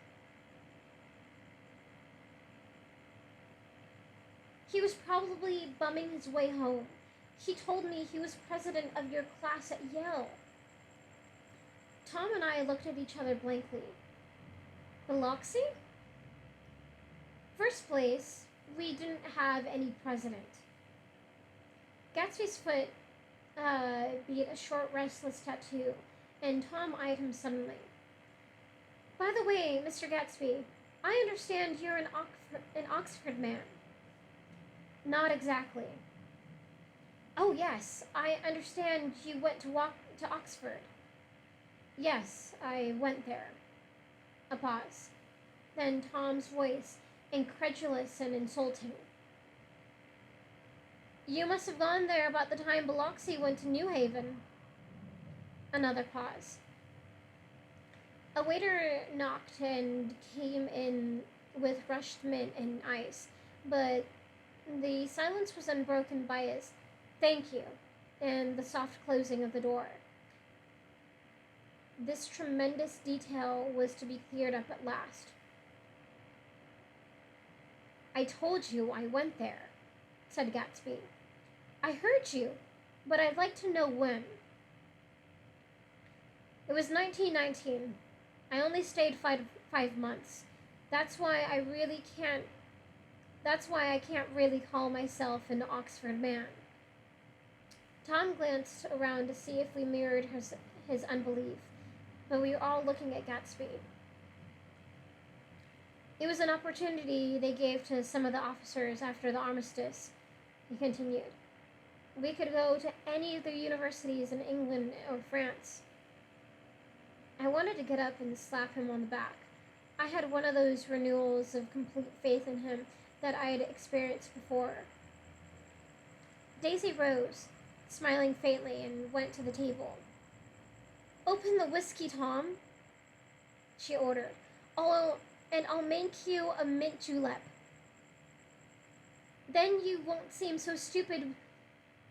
"He was probably bumming his way home. He told me he was president of your class at Yale." Tom and I looked at each other blankly. "Biloxi?" "First place, we didn't have any president." Gatsby's foot beat a short, restless tattoo, and Tom eyed him suddenly. "By the way, Mr. Gatsby, I understand you're an Oxford man." Not exactly. Oh, yes, I understand you went to walk to Oxford. Yes, I went there. A pause. Then Tom's voice, incredulous and insulting. You must have gone there about the time Biloxi went to New Haven. Another pause. A waiter knocked and came in with rushed mint and ice, but the silence was unbroken by his "thank you" and the soft closing of the door. This tremendous detail was to be cleared up at last. I told you I went there, said Gatsby. I heard you, but I'd like to know when. It was 1919. I only stayed five months. That's why I can't really call myself an Oxford man. Tom glanced around to see if we mirrored his unbelief, but we were all looking at Gatsby. It was an opportunity they gave to some of the officers after the armistice, he continued. We could go to any of the universities in England or France. I wanted to get up and slap him on the back. I had one of those renewals of complete faith in him that I had experienced before. Daisy rose, smiling faintly, and went to the table. Open the whiskey, Tom, she ordered. I'll make you a mint julep. Then you won't seem so stupid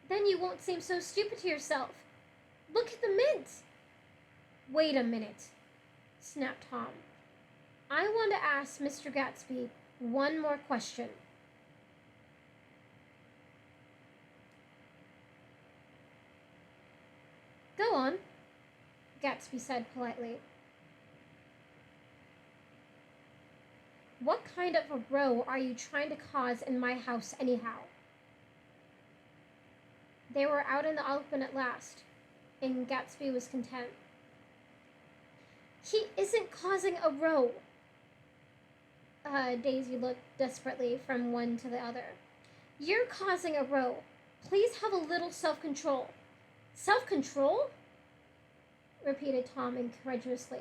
to yourself. Look at the mint. Wait a minute, snapped Tom. I want to ask Mr. Gatsby one more question. Go on, Gatsby said politely. What kind of a row are you trying to cause in my house anyhow? They were out in the open at last, and Gatsby was content. He isn't causing a row. Daisy looked desperately from one to the other. You're causing a row. Please have a little self-control. Self-control? Repeated Tom incredulously.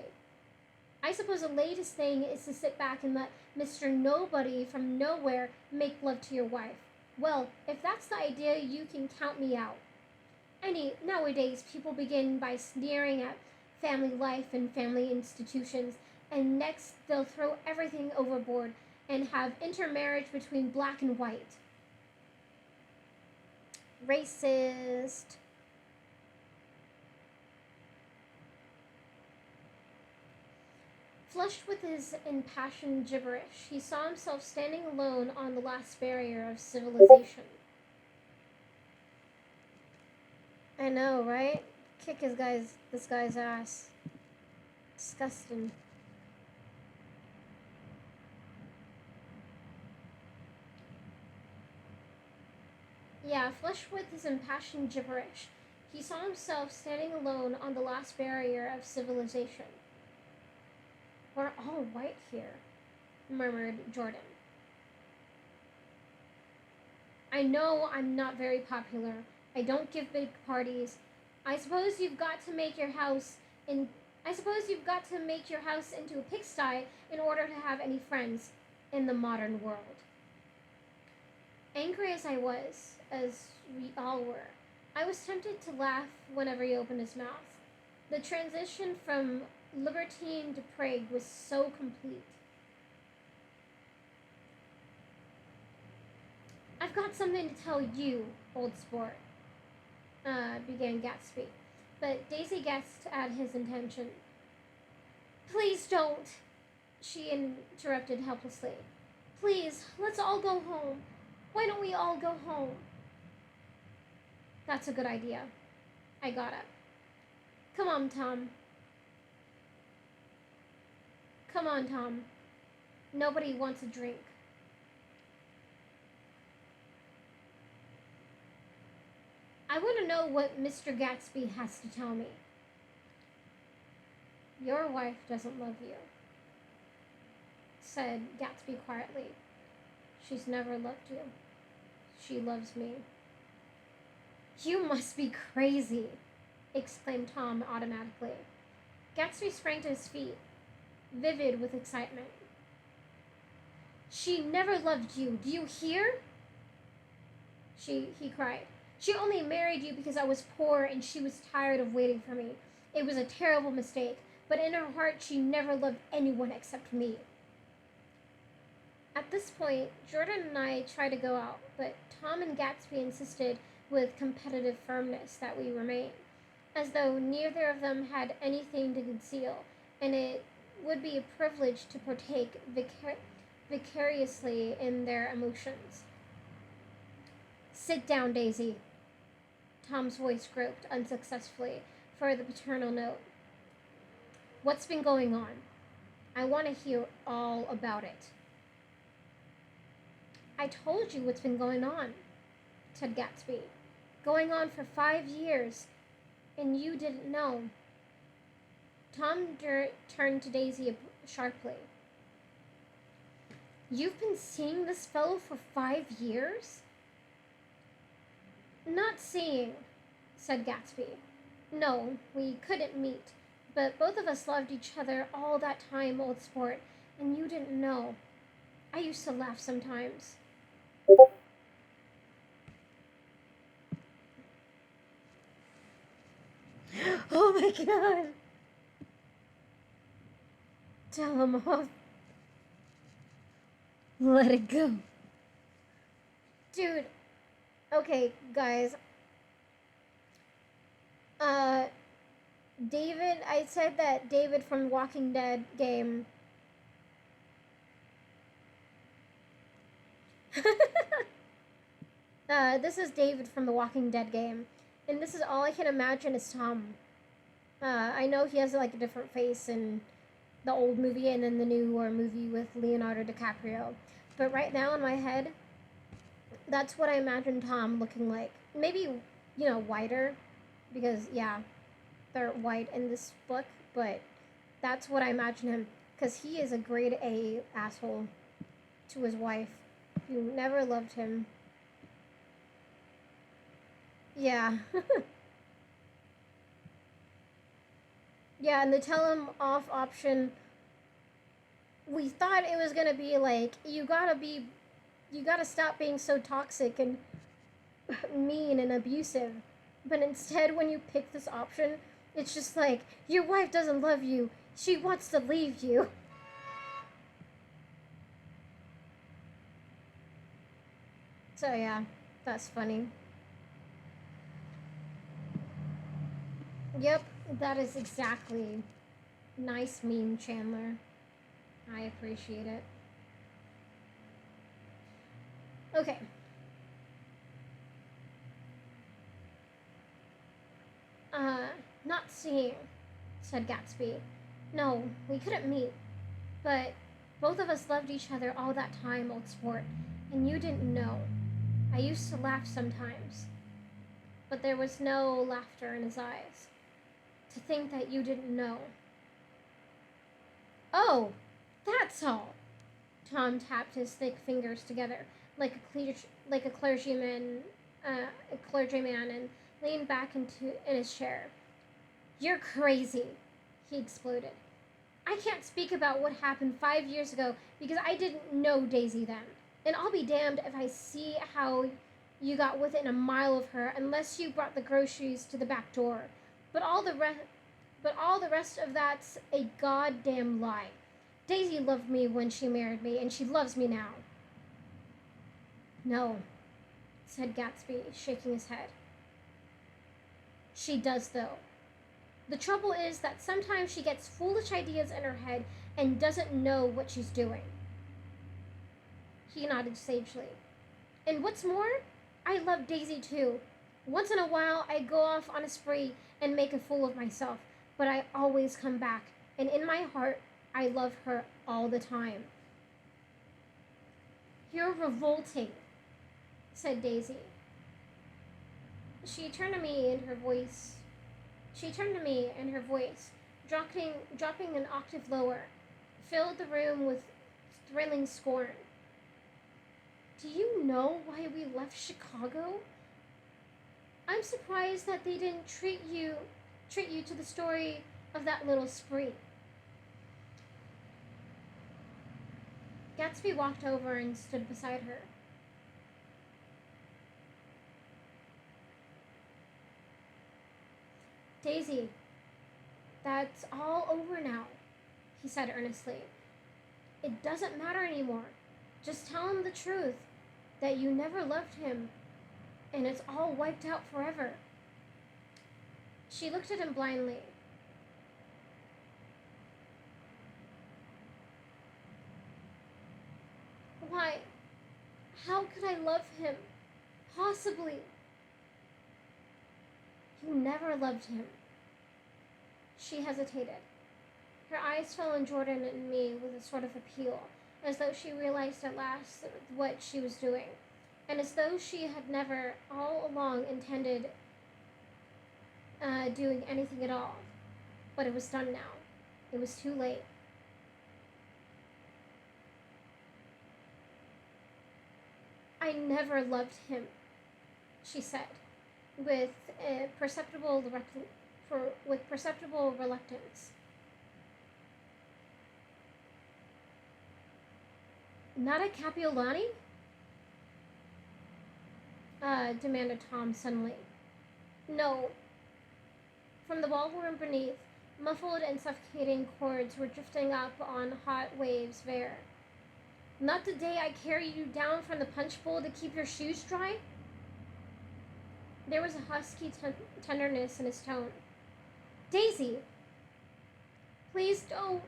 I suppose the latest thing is to sit back and let Mr. Nobody from nowhere make love to your wife. Well, if that's the idea, you can count me out. Nowadays, people begin by sneering at family life and family institutions, and next they'll throw everything overboard and have intermarriage between black and white. Racist. Flushed with his impassioned gibberish, he saw himself standing alone on the last barrier of civilization. I know, right? Kick this guy's ass. Disgusting. Yeah, flushed with his impassioned gibberish, he saw himself standing alone on the last barrier of civilization. We're all white here, murmured Jordan. I know I'm not very popular. I don't give big parties. I suppose you've got to make your house into a pigsty in order to have any friends in the modern world. Angry as I was, as we all were, I was tempted to laugh whenever he opened his mouth. The transition from libertine to prig was so complete. I've got something to tell you, old sport, began Gatsby, but Daisy guessed at his intention. Please don't, she interrupted helplessly. Please, let's all go home. Why don't we all go home? That's a good idea. I got up. Come on, Tom. Come on, Tom. Nobody wants a drink. I want to know what Mr. Gatsby has to tell me. Your wife doesn't love you, said Gatsby quietly. She's never loved you. she loves me. You must be crazy, exclaimed Tom automatically. Gatsby sprang to his feet, vivid with excitement. She never loved you, do you hear? He cried. She only married you because I was poor and she was tired of waiting for me. It was a terrible mistake, but in her heart she never loved anyone except me. At this point, Jordan and I tried to go out, but Tom and Gatsby insisted with competitive firmness that we remain, as though neither of them had anything to conceal, and it would be a privilege to partake vicariously in their emotions. Sit down, Daisy. Tom's voice groped unsuccessfully for the paternal note. What's been going on? I want to hear all about it. I told you what's been going on, said Gatsby. Going on for 5 years, and you didn't know. Tom turned to Daisy sharply. You've been seeing this fellow for 5 years? Not seeing, said Gatsby. No, we couldn't meet, but both of us loved each other all that time, old sport, and you didn't know. I used to laugh sometimes. Oh my god! Tell him off. Let it go. Dude, okay, guys. David, I said that David from Walking Dead game. This is David from the Walking Dead game, and this is all I can imagine is Tom. I know he has like a different face in the old movie and in the newer movie with Leonardo DiCaprio, but right now in my head, that's what I imagine Tom looking like. Maybe, whiter, because yeah, they're white in this book, but that's what I imagine him, because he is a grade A asshole to his wife, who never loved him. Yeah. Yeah, and the tell him off option, we thought it was gonna be like, you gotta stop being so toxic and mean and abusive. But instead, when you pick this option, it's just like, your wife doesn't love you. She wants to leave you. So yeah, that's funny. Yep, that is exactly. Nice meme, Chandler. I appreciate it. Okay. Not seeing, said Gatsby. No, we couldn't meet. But both of us loved each other all that time, old sport, and you didn't know. I used to laugh sometimes, but there was no laughter in his eyes. To think that you didn't know. Oh, that's all. Tom tapped his thick fingers together like a clergyman, and leaned back in his chair. You're crazy, he exploded. I can't speak about what happened 5 years ago because I didn't know Daisy then. And I'll be damned if I see how you got within a mile of her unless you brought the groceries to the back door. But all the rest of that's a goddamn lie. Daisy loved me when she married me, and she loves me now. No, said Gatsby, shaking his head. She does, though. The trouble is that sometimes she gets foolish ideas in her head and doesn't know what she's doing. He nodded sagely. And what's more, I love Daisy too. Once in a while, I go off on a spree and make a fool of myself, but I always come back, and in my heart, I love her all the time. You're revolting, said Daisy. She turned to me, and her voice, dropping an octave lower, filled the room with thrilling scorn. Do you know why we left Chicago? I'm surprised that they didn't treat you to the story of that little spree. Gatsby walked over and stood beside her. Daisy, that's all over now, he said earnestly. It doesn't matter anymore. Just tell him the truth, that you never loved him, and it's all wiped out forever. She looked at him blindly. Why? How could I love him? Possibly. You never loved him. She hesitated. Her eyes fell on Jordan and me with a sort of appeal, as though she realized at last what she was doing, and as though she had never all along intended doing anything at all. But it was done now. It was too late. I never loved him, she said, with perceptible reluctance. Not a Capiolani? Demanded Tom suddenly. No. From the ballroom beneath, muffled and suffocating chords were drifting up on hot waves of air. Not the day I carried you down from the punch bowl to keep your shoes dry? There was a husky tenderness in his tone. Daisy! Please don't.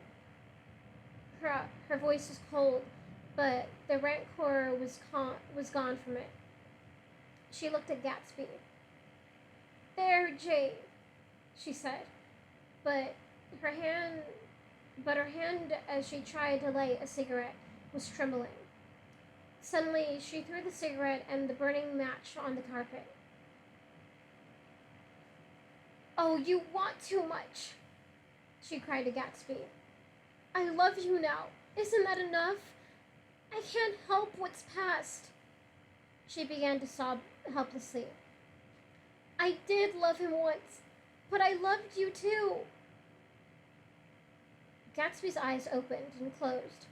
Her voice was cold, but the rancor was gone from it. She looked at Gatsby. There, Jay, she said, but her hand, as she tried to light a cigarette, was trembling. Suddenly, she threw the cigarette and the burning match on the carpet. Oh, you want too much, she cried to Gatsby. I love you now. Isn't that enough? I can't help what's past. She began to sob helplessly. I did love him once, but I loved you too. Gatsby's eyes opened and closed.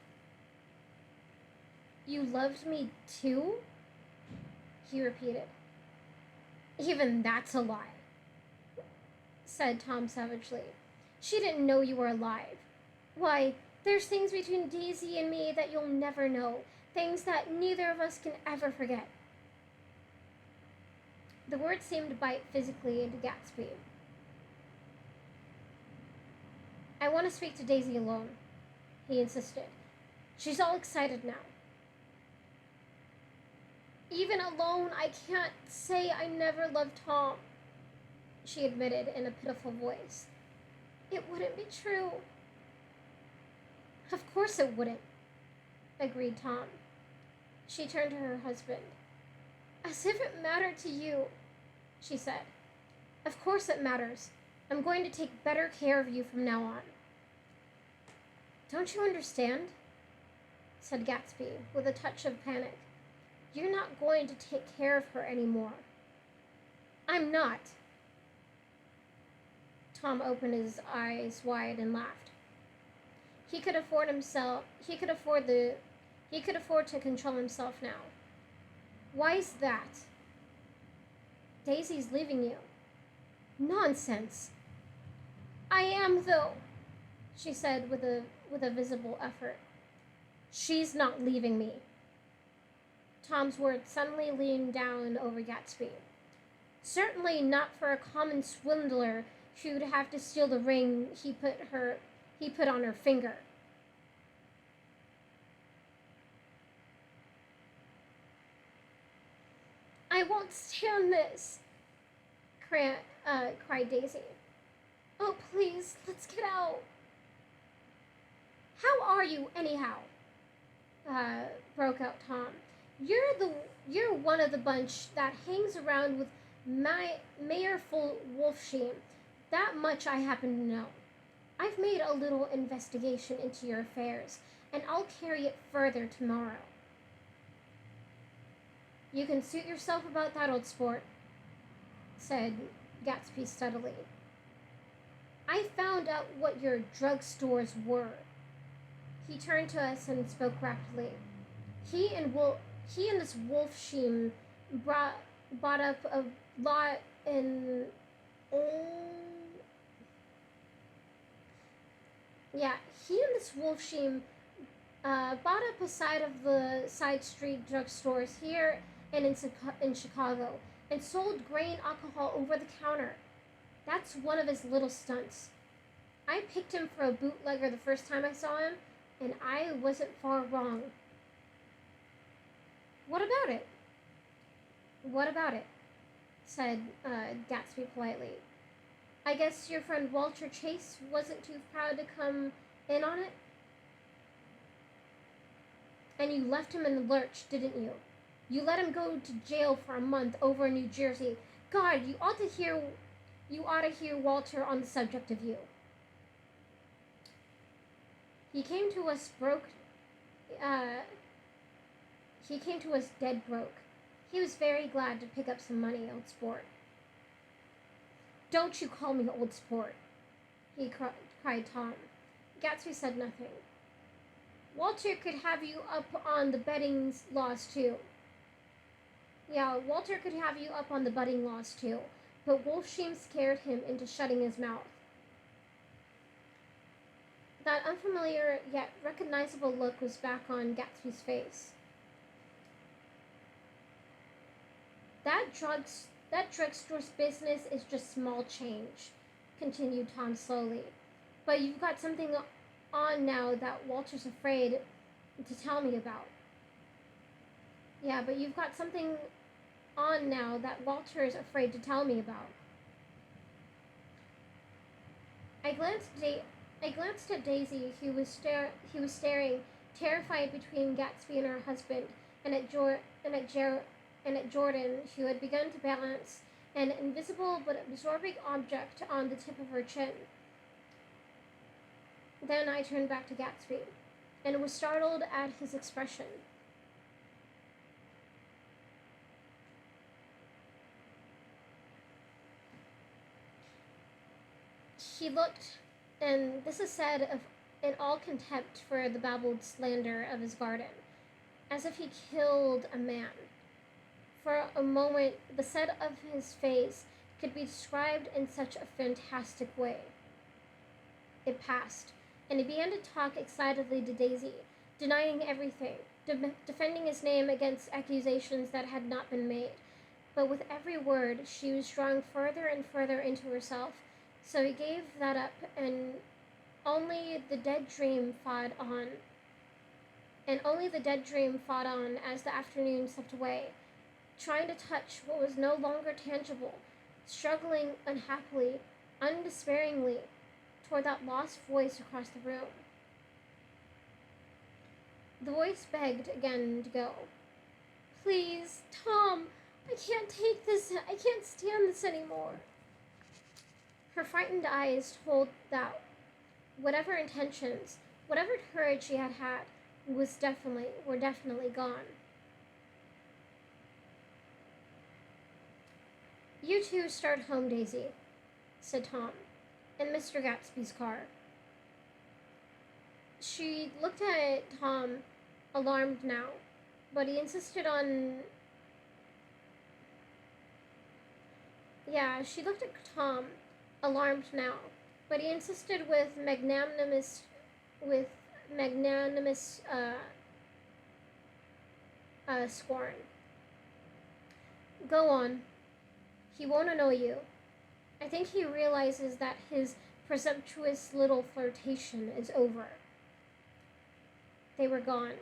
You loved me too? He repeated. Even that's a lie, said Tom savagely. She didn't know you were alive. Why, there's things between Daisy and me that you'll never know, things that neither of us can ever forget. The words seemed to bite physically into Gatsby. I want to speak to Daisy alone, he insisted. She's all excited now. Even alone, I can't say I never loved Tom, she admitted in a pitiful voice. It wouldn't be true. Of course it wouldn't, agreed Tom. She turned to her husband. As if it mattered to you, she said. Of course it matters. I'm going to take better care of you from now on. Don't you understand? Said Gatsby with a touch of panic. You're not going to take care of her anymore. I'm not. Tom opened his eyes wide and laughed. He could afford to control himself now. Why is that? Daisy's leaving you. Nonsense. I am, though, she said with a visible effort. She's not leaving me. Tom's words suddenly leaned down over Gatsby. Certainly not for a common swindler who'd have to steal the ring he put on her finger. I won't stand this, cried Daisy. Oh, please, let's get out. How are you, anyhow? Broke out Tom. You're one of the bunch that hangs around with Mayor Wolfsheim. That much I happen to know. I've made a little investigation into your affairs, and I'll carry it further tomorrow. You can suit yourself about that, old sport, said Gatsby steadily. I found out what your drugstores were. He turned to us and spoke rapidly. He and this Wolfsheim brought bought up a lot in. Uh, yeah, he and this Wolfsheim bought up a side of the side street drugstores here and in Chicago and sold grain alcohol over the counter. That's one of his little stunts. I picked him for a bootlegger the first time I saw him, and I wasn't far wrong. What about it? What about it? Said Gatsby politely. I guess your friend Walter Chase wasn't too proud to come in on it? And you left him in the lurch, didn't you? You let him go to jail for a month over in New Jersey. God, you ought to hear Walter on the subject of you. He came to us dead broke. He was very glad to pick up some money, old sport. Don't you call me old sport, he cried Tom. Gatsby said nothing. Walter could have you up on the betting laws too. Yeah, Walter could have you up on the betting laws too, but Wolfsheim scared him into shutting his mouth. That unfamiliar yet recognizable look was back on Gatsby's face. That drugstore's business is just small change, continued Tom slowly. But you've got something on now that Walter's afraid to tell me about. Yeah, but you've got something on now that Walter's afraid to tell me about. I glanced at Daisy, who was staring, terrified, between Gatsby and her husband, and at Jordan, who had begun to balance an invisible but absorbing object on the tip of her chin. Then I turned back to Gatsby, and was startled at his expression. He looked, and this is said of in all contempt for the babbled slander of his garden, as if he killed a man. For a moment, the set of his face could be described in such a fantastic way. It passed, and he began to talk excitedly to Daisy, denying everything, defending his name against accusations that had not been made. But with every word, she was drawing further and further into herself, so he gave that up, and only the dead dream fought on. And only the dead dream fought on as the afternoon slipped away, trying to touch what was no longer tangible, struggling unhappily, undespairingly, toward that lost voice across the room. The voice begged again to go. Please, Tom, I can't take this. I can't stand this anymore. Her frightened eyes told that whatever intentions, whatever courage she had had, were definitely gone. You two start home, Daisy, said Tom, in Mr. Gatsby's car. She looked at Tom, alarmed now, but he insisted on... Yeah, she looked at Tom, alarmed now, but he insisted with magnanimous scorn. Go on. He won't annoy you. I think he realizes that his presumptuous little flirtation is over. They were gone,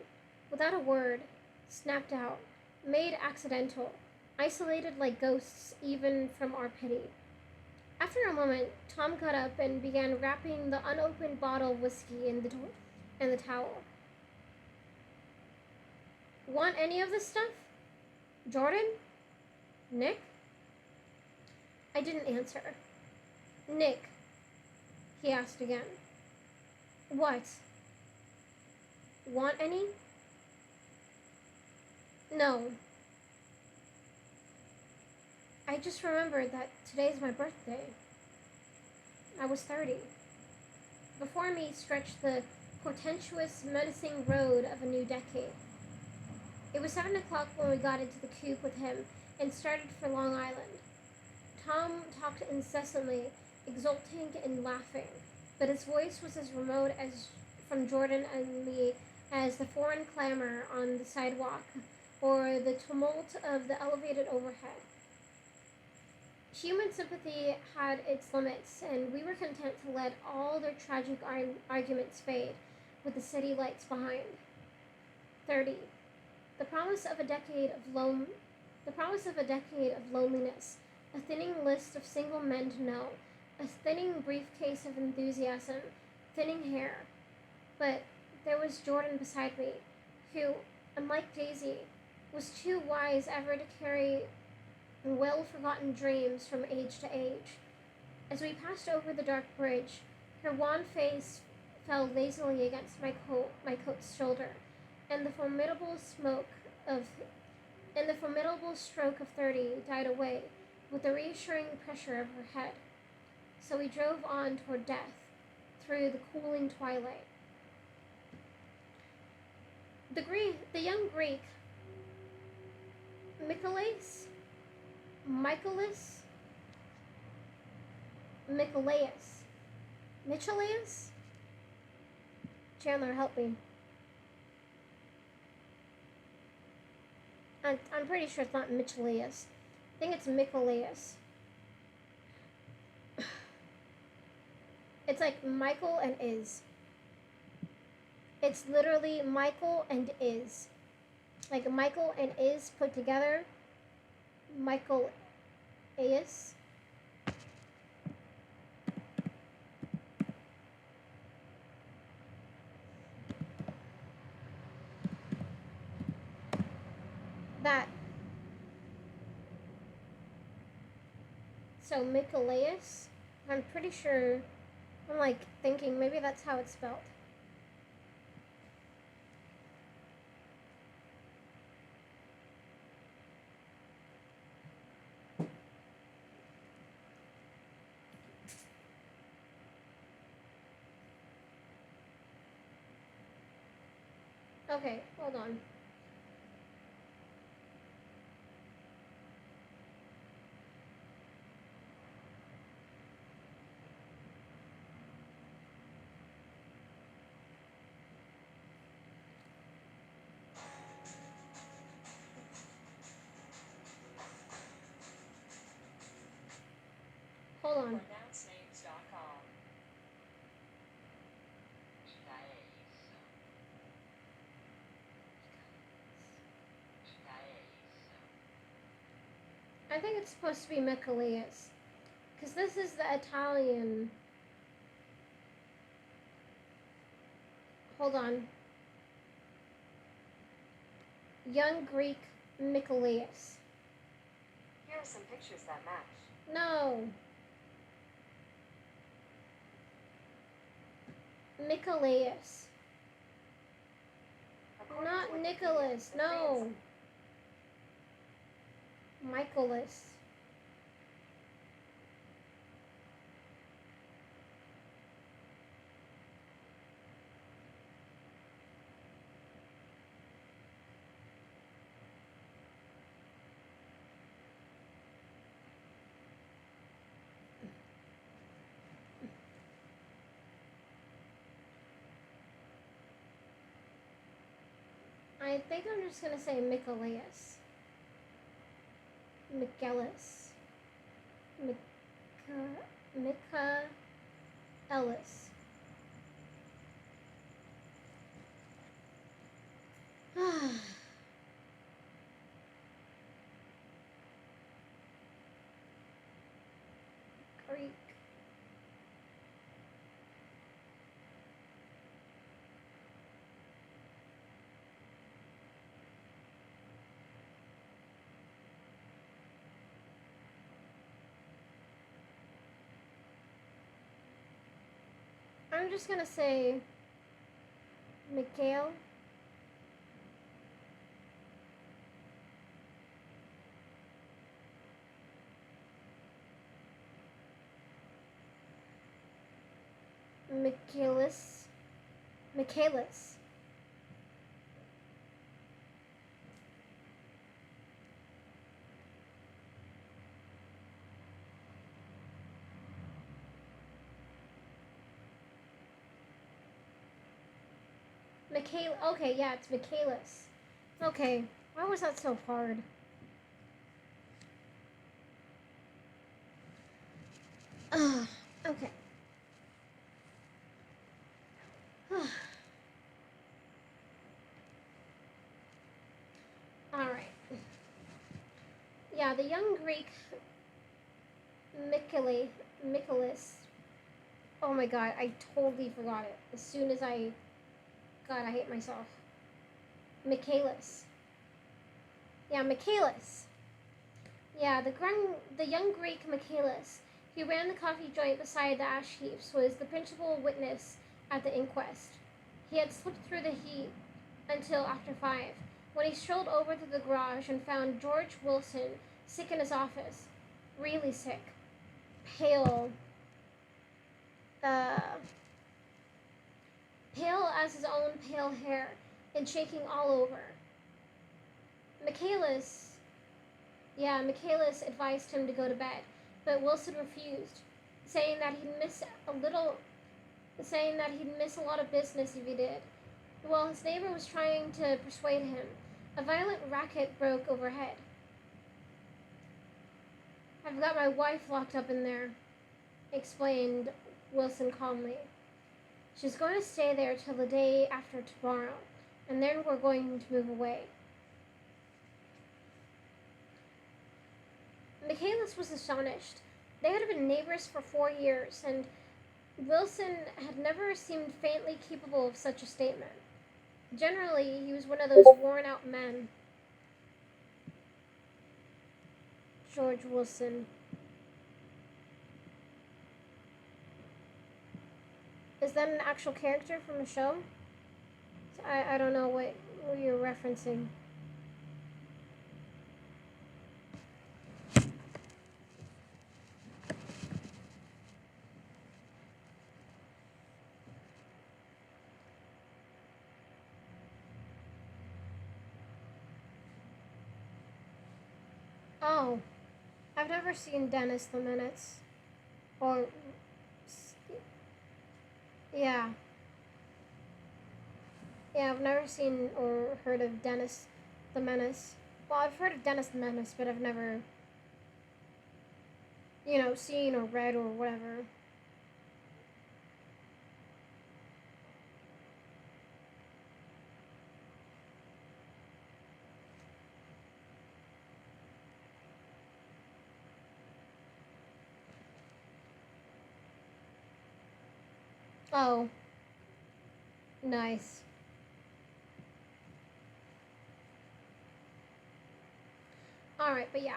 without a word, snapped out, made accidental, isolated like ghosts even from our pity. After a moment, Tom got up and began wrapping the unopened bottle of whiskey in the towel. Want any of this stuff? Jordan? Nick? I didn't answer. Nick, he asked again. What? Want any? No. I just remembered that today's my birthday. I was 30. Before me stretched the portentous, menacing road of a new decade. It was 7 o'clock when we got into the coupe with him and started for Long Island. Tom talked incessantly, exulting and laughing, but his voice was as remote as from Jordan and me as the foreign clamor on the sidewalk or the tumult of the elevated overhead. Human sympathy had its limits, and we were content to let all their tragic arguments fade with the city lights behind. 30. The promise of a decade of loneliness, a thinning list of single men to know, a thinning briefcase of enthusiasm, thinning hair. But there was Jordan beside me, who, unlike Daisy, was too wise ever to carry well-forgotten dreams from age to age. As we passed over the dark bridge, her wan face fell lazily against my coat's shoulder, and the formidable stroke of 30 died away with the reassuring pressure of her head. So we drove on toward death through the cooling twilight. The young Greek, Michelaus? Chandler, help me. I'm pretty sure it's not Michelaus. I think it's Michelaus. It's like Michael and is. It's literally Michael and is. Like Michael and is put together. Michael Aeus. That. So Michelaus, I'm pretty sure, I'm like thinking maybe that's how it's spelled. Okay, hold on. Hold on. I think it's supposed to be Michelaus, because this is the Italian. Hold on. Young Greek Michelaus. Here are some pictures that match. No. Michelaus. Not Nicholas. No. Michaelis. I think I'm just gonna say Michelaus. Michaelis. Ellis. Greek. I'm just gonna say Mikhail. Michaelis. Michaelis. Okay, yeah, it's Michaelis. Okay, why was that so hard? Okay. Alright. Yeah, the young Greek Michaelis. Oh my god, I totally forgot it. As soon as I... God, I hate myself. Michaelis. Yeah, Michaelis. Yeah, the young Greek Michaelis, who ran the coffee joint beside the ash heaps, was the principal witness at the inquest. He had slipped through the heat until after 5, when he strolled over to the garage and found George Wilson sick in his office. Really sick. Pale. Pale as his own pale hair, and shaking all over. Michaelis advised him to go to bed, but Wilson refused, saying that he'd miss a lot of business if he did. While his neighbor was trying to persuade him, a violent racket broke overhead. "I've got my wife locked up in there," explained Wilson calmly. "She's going to stay there till the day after tomorrow, and then we're going to move away." Michaelis was astonished. They had been neighbors for 4 years, and Wilson had never seemed faintly capable of such a statement. Generally, he was one of those worn-out men. George Wilson. Is that an actual character from the show? I don't know what you're referencing. Oh, I've never seen Dennis the Menace. Or, yeah. Yeah, I've never seen or heard of Dennis the Menace. Well, I've heard of Dennis the Menace, but I've never, seen or read or whatever. Oh, nice. Alright, but yeah.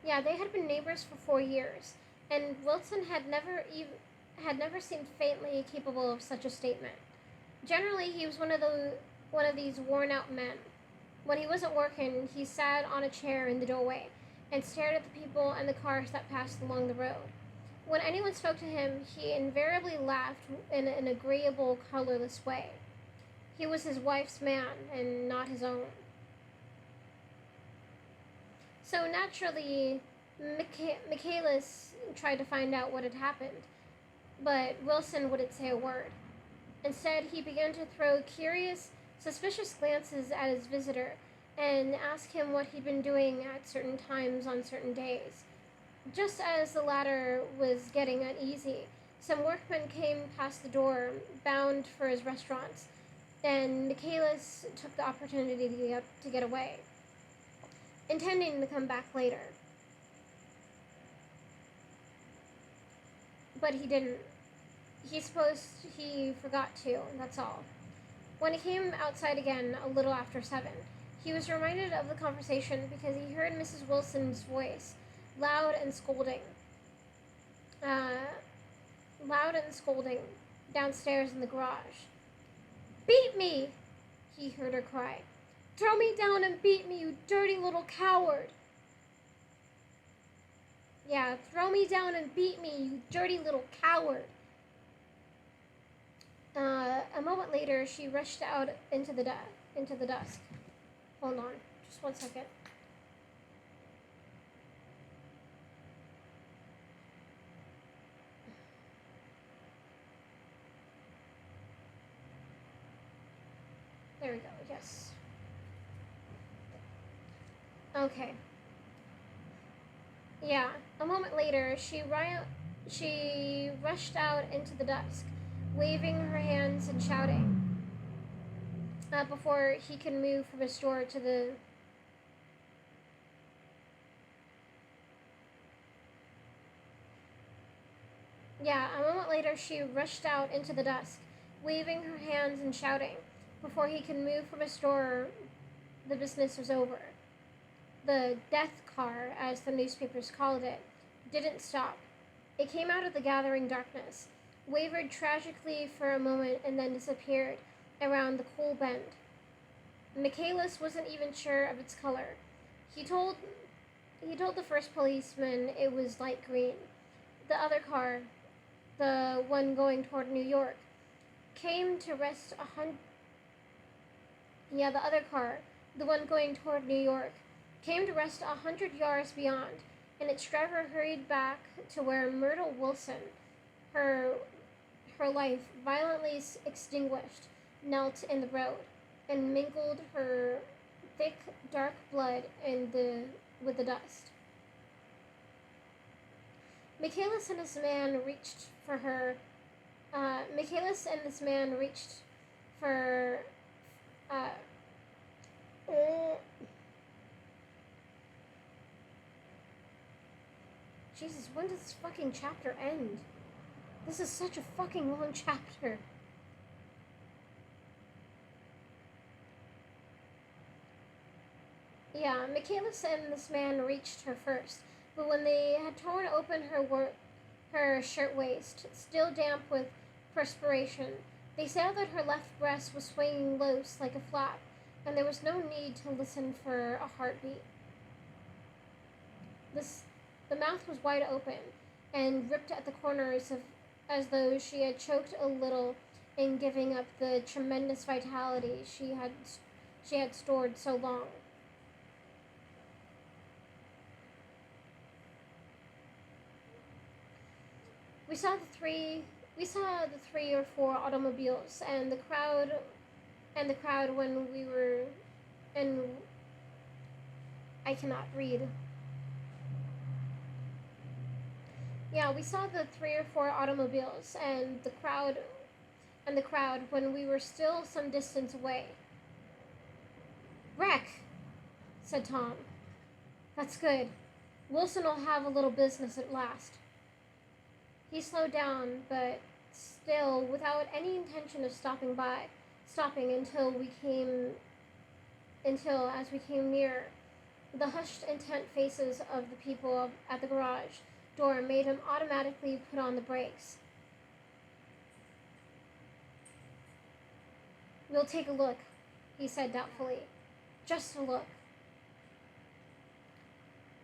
Yeah, they had been neighbors for 4 years, and Wilson had never seemed faintly capable of such a statement. Generally, he was one of these worn-out men. When he wasn't working, he sat on a chair in the doorway and stared at the people and the cars that passed along the road. When anyone spoke to him, he invariably laughed in an agreeable, colorless way. He was his wife's man and not his own. So naturally, Michaelis tried to find out what had happened, but Wilson wouldn't say a word. Instead, he began to throw curious, suspicious glances at his visitor and ask him what he'd been doing at certain times on certain days. Just as the latter was getting uneasy, some workmen came past the door, bound for his restaurants, and Michaelis took the opportunity to get away, intending to come back later. But he didn't. He forgot to, that's all. When he came outside again a little after 7, he was reminded of the conversation because he heard Mrs. Wilson's voice, loud and scolding, downstairs in the garage. "Beat me!" he heard her cry. "Throw me down and beat me, you dirty little coward!" Yeah, throw me down and beat me, you dirty little coward. A moment later, she rushed out into the dusk. Hold on, just 1 second. There we go. Yes. Okay. Yeah. A moment later, she rushed out into the dusk, waving her hands and shouting. Before he could move from his door to the. Yeah, a moment later, she rushed out into the dusk, waving her hands and shouting. Before he could move from his door, the business was over. The death car, as the newspapers called it, didn't stop. It came out of the gathering darkness, wavered tragically for a moment, and then disappeared around the coal bend. Michaelis wasn't even sure of its color. He told the first policeman it was light green. The other car, the one going toward New York, came to rest the other car, the one going toward New York, came to rest 100 yards beyond, and its driver hurried back to where Myrtle Wilson, her life violently extinguished, knelt in the road, and mingled her thick, dark blood with the dust. Michaelis and this man reached for her. Michaelis and this man reached for. Jesus, when does this fucking chapter end? This is such a fucking long chapter. Yeah, Michaelis and this man reached her first, but when they had torn open her shirtwaist, still damp with perspiration, they saw that her left breast was swinging loose like a flap, and there was no need to listen for a heartbeat. The mouth was wide open and ripped at the corners as though she had choked a little in giving up the tremendous vitality she had stored so long. We saw the three or four automobiles and the crowd when we were and I cannot read. Yeah, we saw the 3 or 4 automobiles and the crowd when we were still some distance away. Wreck, said Tom. That's good. Wilson will have a little business at last. He slowed down, but still without any intention of stopping until as we came near, the hushed, intent faces of the people at the garage door made him automatically put on the brakes. We'll take a look, he said doubtfully. Just a look.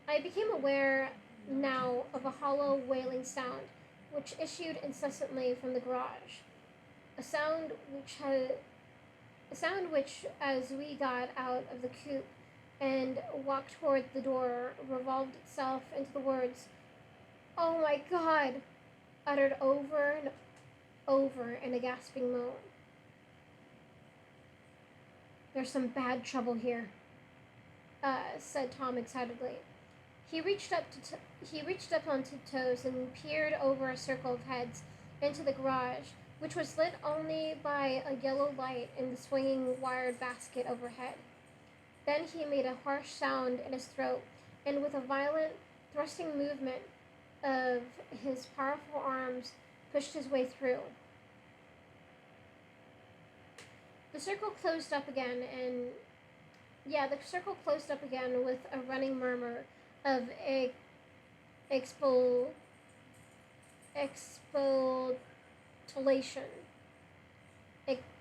I became aware now of a hollow, wailing sound, which issued incessantly from the garage. A sound which, as we got out of the coupe and walked toward the door, revolved itself into the words, "Oh my God," uttered over and over in a gasping moan. There's some bad trouble here, said Tom excitedly. He reached up on tiptoes and peered over a circle of heads into the garage, which was lit only by a yellow light in the swinging wired basket overhead. Then he made a harsh sound in his throat, and with a violent, thrusting movement of his powerful arms, pushed his way through. The circle closed up again, with a running murmur of expostulation.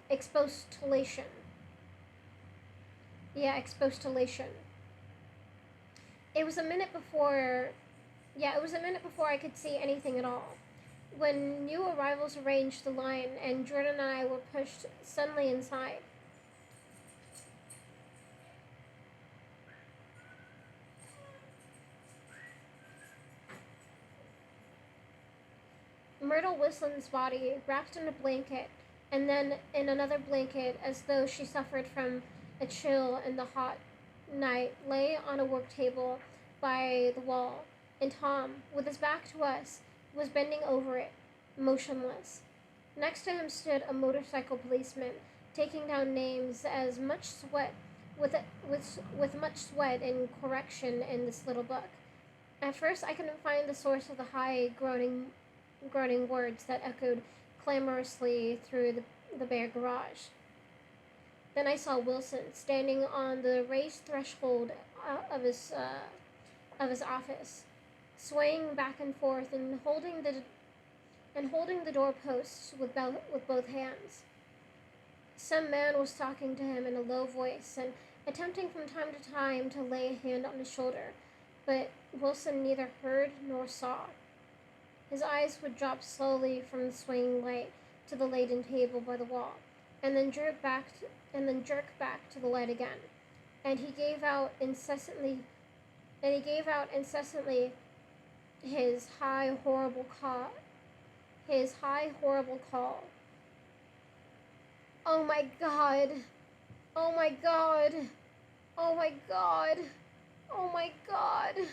Expostulation. Yeah, expostulation. It was a minute before Yeah, it was a minute before I could see anything at all. When new arrivals arranged the line and Jordan and I were pushed suddenly inside. Myrtle Whistlin's body, wrapped in a blanket, and then in another blanket as though she suffered from a chill in the hot night, lay on a work table by the wall, and Tom, with his back to us, was bending over it, motionless. Next to him stood a motorcycle policeman, taking down names as much sweat with much sweat and correction in this little book. At first I couldn't find the source of the high groaning words that echoed clamorously through the bare garage. Then I saw Wilson standing on the raised threshold of his office, swaying back and forth and holding the doorposts with both hands. Some man was talking to him in a low voice and attempting from time to time to lay a hand on his shoulder, but Wilson neither heard nor saw. His eyes would drop slowly from the swinging light to the laden table by the wall, and then jerk back to the light again. And he gave out incessantly his high horrible call. Oh my God! Oh my God! Oh my God! Oh my God!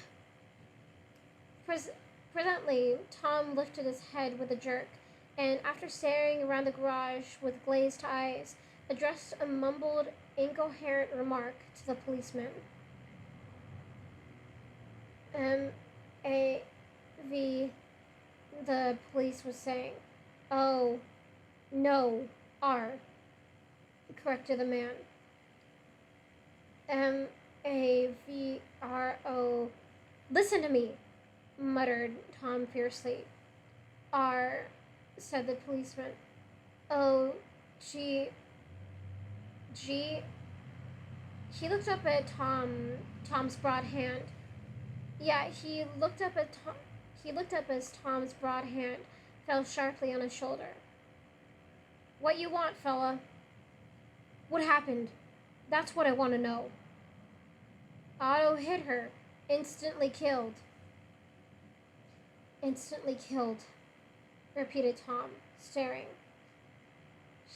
Presently, Tom lifted his head with a jerk, and after staring around the garage with glazed eyes, addressed a mumbled, incoherent remark to the policeman. The police was saying. Oh, no, R, corrected the man. M-A-V-R-O. Listen to me, muttered Tom fiercely. R, said the policeman. Oh, G. He looked up at Tom's broad hand. Yeah, he looked up as Tom's broad hand fell sharply on his shoulder. What you want, fella? What happened? That's what I want to know. Otto hit her. Instantly killed. Instantly killed, repeated Tom, staring.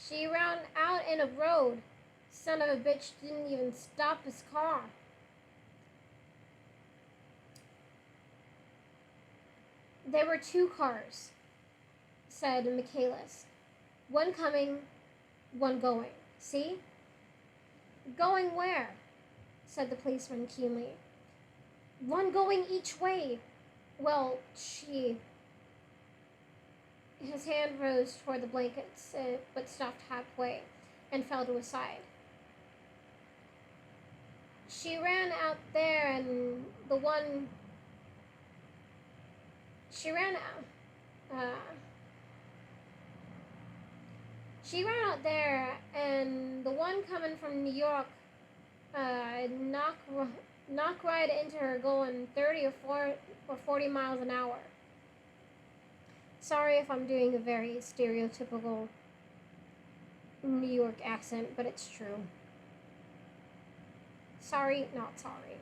She ran out in a road. Son of a bitch didn't even stop his car. There were two cars, said Michaelis. One coming, one going. See? Going where? Said the policeman keenly. One going each way. Well, His hand rose toward the blankets, but stopped halfway and fell to his side. She ran out there and the one... She ran out there and the one coming from New York knock right into her going 30 or 40 miles an hour. Sorry if I'm doing a very stereotypical New York accent, but it's true. Sorry, not sorry.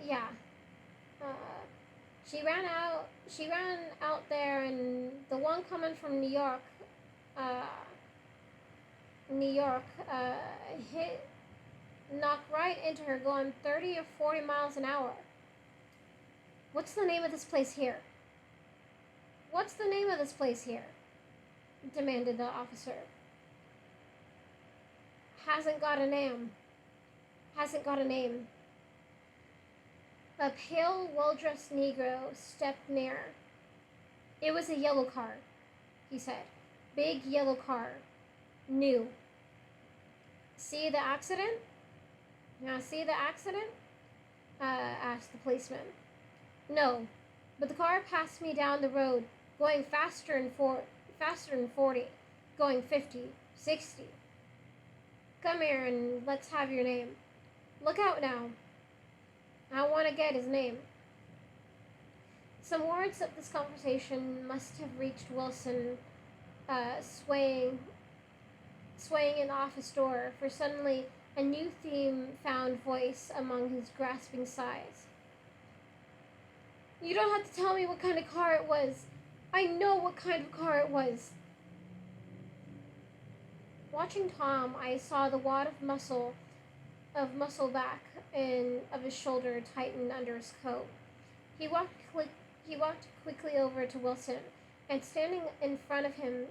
Yeah. She ran out there and the one coming from New York, knocked right into her going 30 or 40 miles an hour. What's the name of this place here? What's the name of this place here? Demanded the officer. Hasn't got a name. A pale, well-dressed Negro stepped near. It was a yellow car, he said. Big yellow car. New. See the accident? Asked the policeman. No, but the car passed me down the road, going faster than 40, going 50, 60. Come here and let's have your name. Look out now. I want to get his name. Some words of this conversation must have reached Wilson, swaying in the office door, for suddenly a new theme found voice among his grasping sighs. You don't have to tell me what kind of car it was. I know what kind of car it was. Watching Tom, I saw the wad of muscle back of his shoulder tighten under his coat. He walked quickly over to Wilson, and standing in front of him,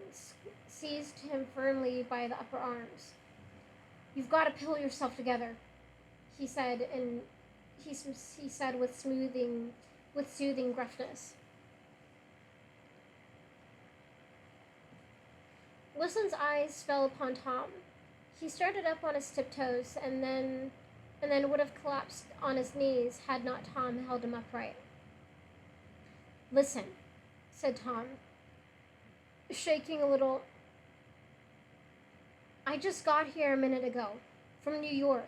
seized him firmly by the upper arms. You've got to pull yourself together, he said, and he said with soothing gruffness. Wilson's eyes fell upon Tom. He started up on his tiptoes and then would have collapsed on his knees had not Tom held him upright. Listen, said Tom, shaking a little. I just got here a minute ago, from New York.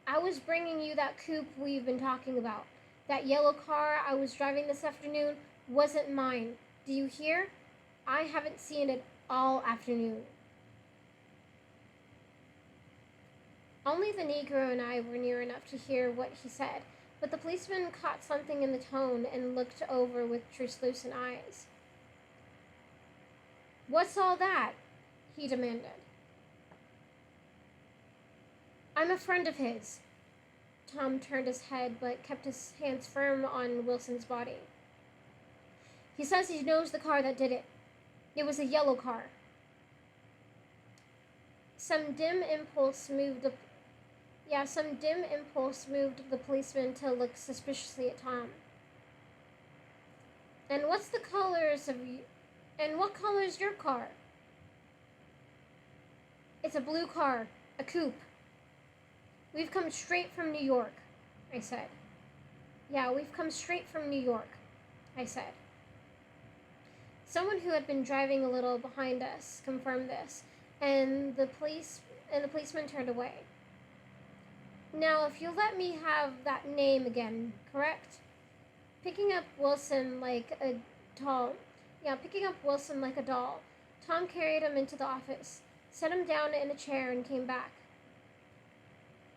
I was bringing you that coupe we've been talking about. That yellow car I was driving this afternoon wasn't mine. Do you hear? I haven't seen it all afternoon. Only the Negro and I were near enough to hear what he said, but the policeman caught something in the tone and looked over with translucent eyes. What's all that? He demanded. I'm a friend of his. Tom turned his head but kept his hands firm on Wilson's body. He says he knows the car that did it. It was a yellow car. Some dim impulse moved the policeman to look suspiciously at Tom. And what color's your car? It's a blue car, a coupe. We've come straight from New York, I said. Yeah, we've come straight from New York, I said. Someone who had been driving a little behind us confirmed this, and the policeman turned away. Now, if you'll let me have that name again, correct? Picking up Wilson like a doll, Tom carried him into the office, set him down in a chair, and came back.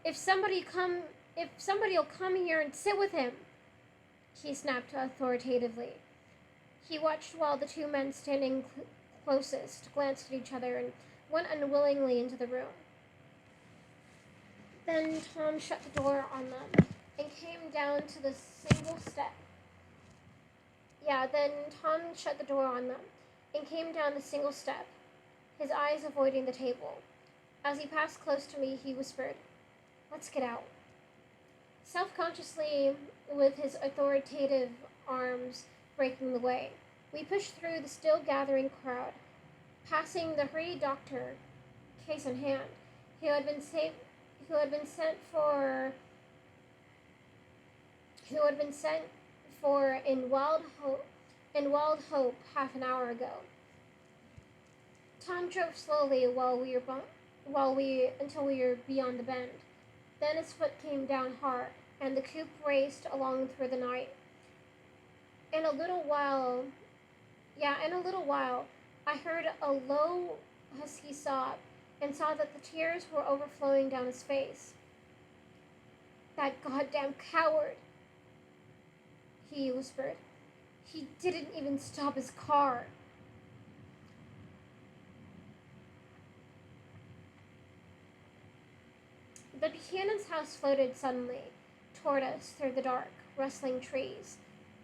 If somebody'll come here and sit with him, he snapped authoritatively. He watched while the two men standing closest glanced at each other and went unwillingly into the room. Then Tom shut the door on them and came down to the single step. His eyes avoiding the table. As he passed close to me, he whispered, Let's get out. Self-consciously, with his authoritative arms breaking the way, we pushed through the still gathering crowd, passing the hurried doctor, case in hand, who had been sent for in wild hope half an hour ago. Tom drove slowly until we were beyond the bend. Then his foot came down hard, and the coupe raced along through the night. In a little while, I heard a low, husky sob and saw that the tears were overflowing down his face. That goddamn coward, he whispered. He didn't even stop his car. The Buchanan's house floated suddenly toward us through the dark, rustling trees.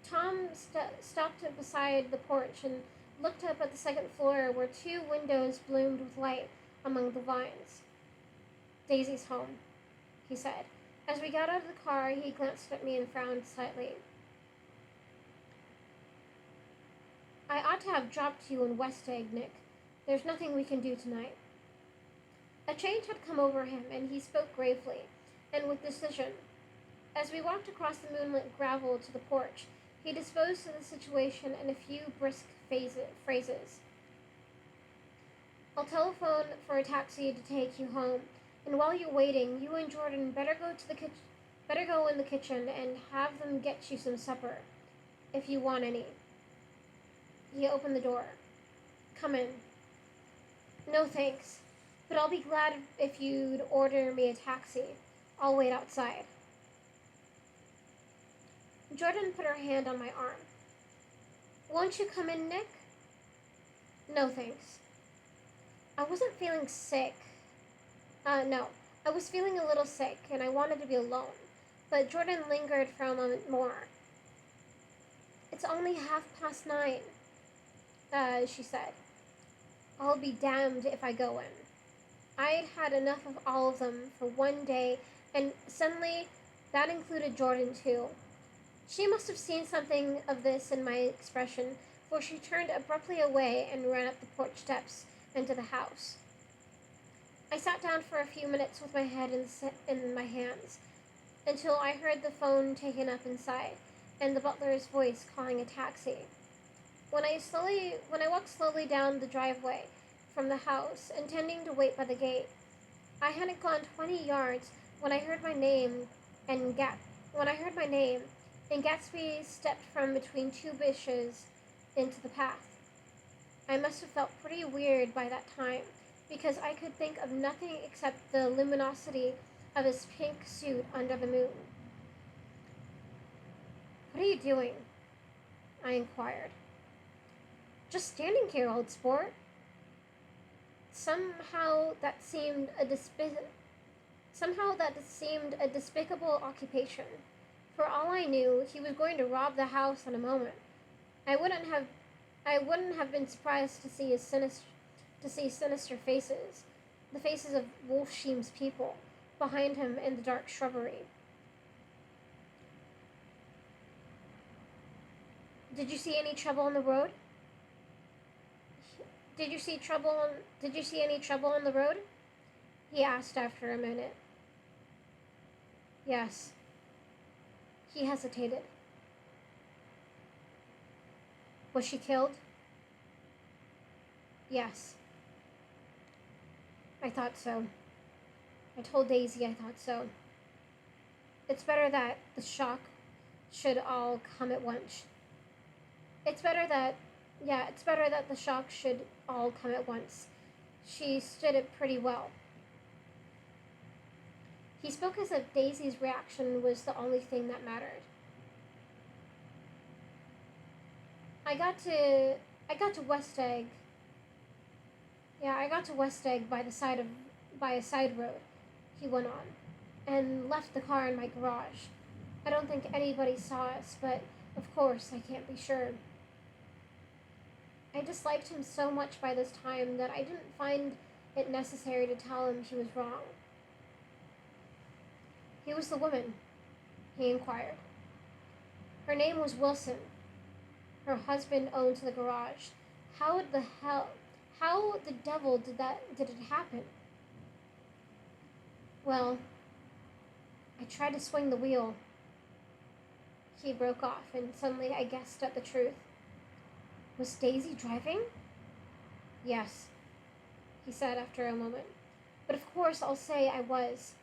Tom stopped beside the porch and looked up at the second floor where two windows bloomed with light among the vines. Daisy's home, he said. As we got out of the car, he glanced at me and frowned slightly. I ought to have dropped you in West Egg, Nick. There's nothing we can do tonight. A change had come over him, and he spoke gravely, and with decision. As we walked across the moonlit gravel to the porch, he disposed of the situation in a few brisk phrases. I'll telephone for a taxi to take you home, And while you're waiting, you and Jordan better go in the kitchen and have them get you some supper, if you want any. He opened the door. Come in. No thanks, but I'll be glad if you'd order me a taxi. I'll wait outside. Jordan put her hand on my arm. Won't you come in, Nick? No thanks. I wasn't feeling sick. No. I was feeling a little sick, and I wanted to be alone. But Jordan lingered for a moment more. It's only 9:30, she said. I'll be damned if I go in. I'd had enough of all of them for one day, and suddenly that included Jordan too. She must have seen something of this in my expression, for she turned abruptly away and ran up the porch steps into the house. I sat down for a few minutes with my head in my hands, until I heard the phone taken up inside, and the butler's voice calling a taxi. When I walked slowly down the driveway from the house, intending to wait by the gate, I hadn't gone 20 yards when I heard my name, and Gatsby stepped from between two bushes into the path. I must have felt pretty weird by that time, because I could think of nothing except the luminosity of his pink suit under the moon. What are you doing? I inquired. Just standing here, old sport. Somehow that seemed a despicable occupation. For all I knew, he was going to rob the house in a moment. I wouldn't have been surprised to see sinister faces, the faces of Wolfsheim's people, behind him in the dark shrubbery. Did you see any trouble on the road? Did you see any trouble on the road? He asked after a minute. Yes. He hesitated. Was she killed? Yes. I thought so. I told Daisy I thought so. It's better that the shock should all come at once. It's better that the shock should all come at once. She stood it pretty well. He spoke as if Daisy's reaction was the only thing that mattered. I got to West Egg. Yeah, I got to West Egg by a side road, he went on, and left the car in my garage. I don't think anybody saw us, but of course I can't be sure. I disliked him so much by this time that I didn't find it necessary to tell him he was wrong. Who was the woman? He inquired. Her name was Wilson. Her husband owned the garage. How the devil did it happen? Well, I tried to swing the wheel. He broke off, and suddenly I guessed at the truth. Was Daisy driving? Yes, he said after a moment. But of course I'll say I was.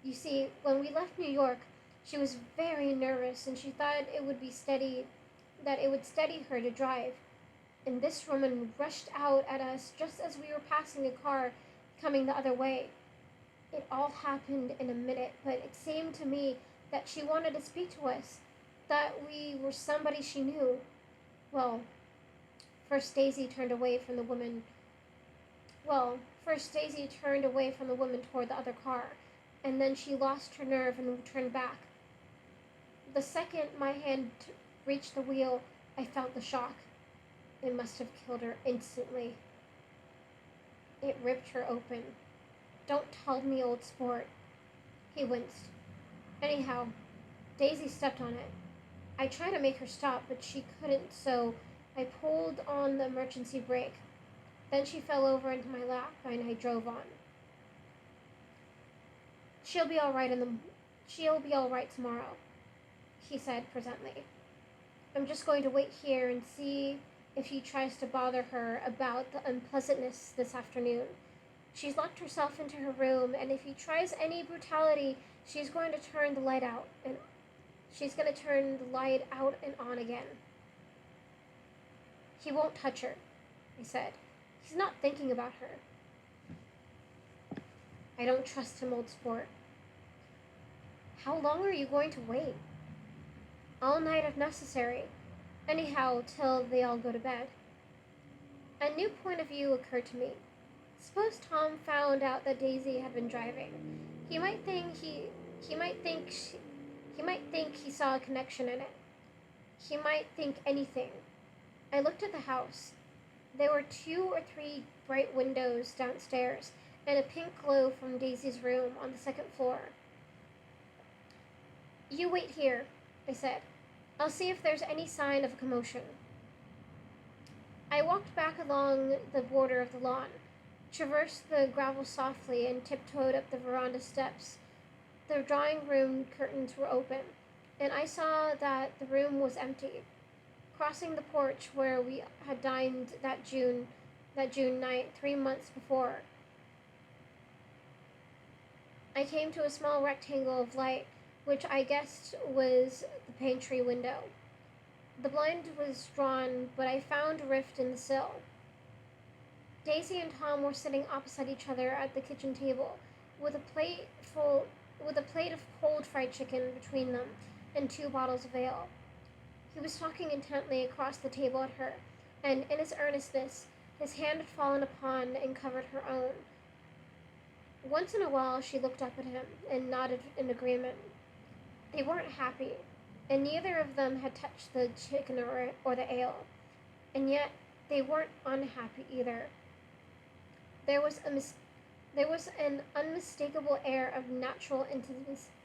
You see, when we left New York, she was very nervous, and she thought it would steady her to drive. And this woman rushed out at us just as we were passing a car coming the other way. It all happened in a minute, but it seemed to me that she wanted to speak to us, that we were somebody she knew. Well, first Daisy turned away from the woman toward the other car, and then she lost her nerve and turned back. The second my hand reached the wheel, I felt the shock. It must have killed her instantly. It ripped her open. Don't tell me, old sport. He winced. Anyhow, Daisy stepped on it. I tried to make her stop, but she couldn't, so I pulled on the emergency brake. Then she fell over into my lap, and I drove on. She'll be all right tomorrow, he said presently. I'm just going to wait here and see if he tries to bother her about the unpleasantness this afternoon. She's locked herself into her room, and if he tries any brutality, she's going to turn the light out, and she's going to turn the light out and on again. He won't touch her, I said. He's not thinking about her. I don't trust him, old sport. How long are you going to wait? All night if necessary. Anyhow, till they all go to bed. A new point of view occurred to me. Suppose Tom found out that Daisy had been driving. He might think he saw a connection in it. He might think anything. I looked at the house. There were 2 or 3 bright windows downstairs, and a pink glow from Daisy's room on the 2nd floor. You wait here, I said. I'll see if there's any sign of a commotion. I walked back along the border of the lawn, traversed the gravel softly, and tiptoed up the veranda steps. The drawing room curtains were open, and I saw that the room was empty. Crossing the porch where we had dined that June night 3 months before, I came to a small rectangle of light, which I guessed was the pantry window. The blind was drawn, but I found a rift in the sill. Daisy and Tom were sitting opposite each other at the kitchen table, with a plate of cold fried chicken between them and 2 bottles of ale. He was talking intently across the table at her, and in his earnestness, his hand had fallen upon and covered her own. Once in a while, she looked up at him and nodded in agreement. They weren't happy, and neither of them had touched the chicken or the ale, and yet they weren't unhappy either. There was an unmistakable air of natural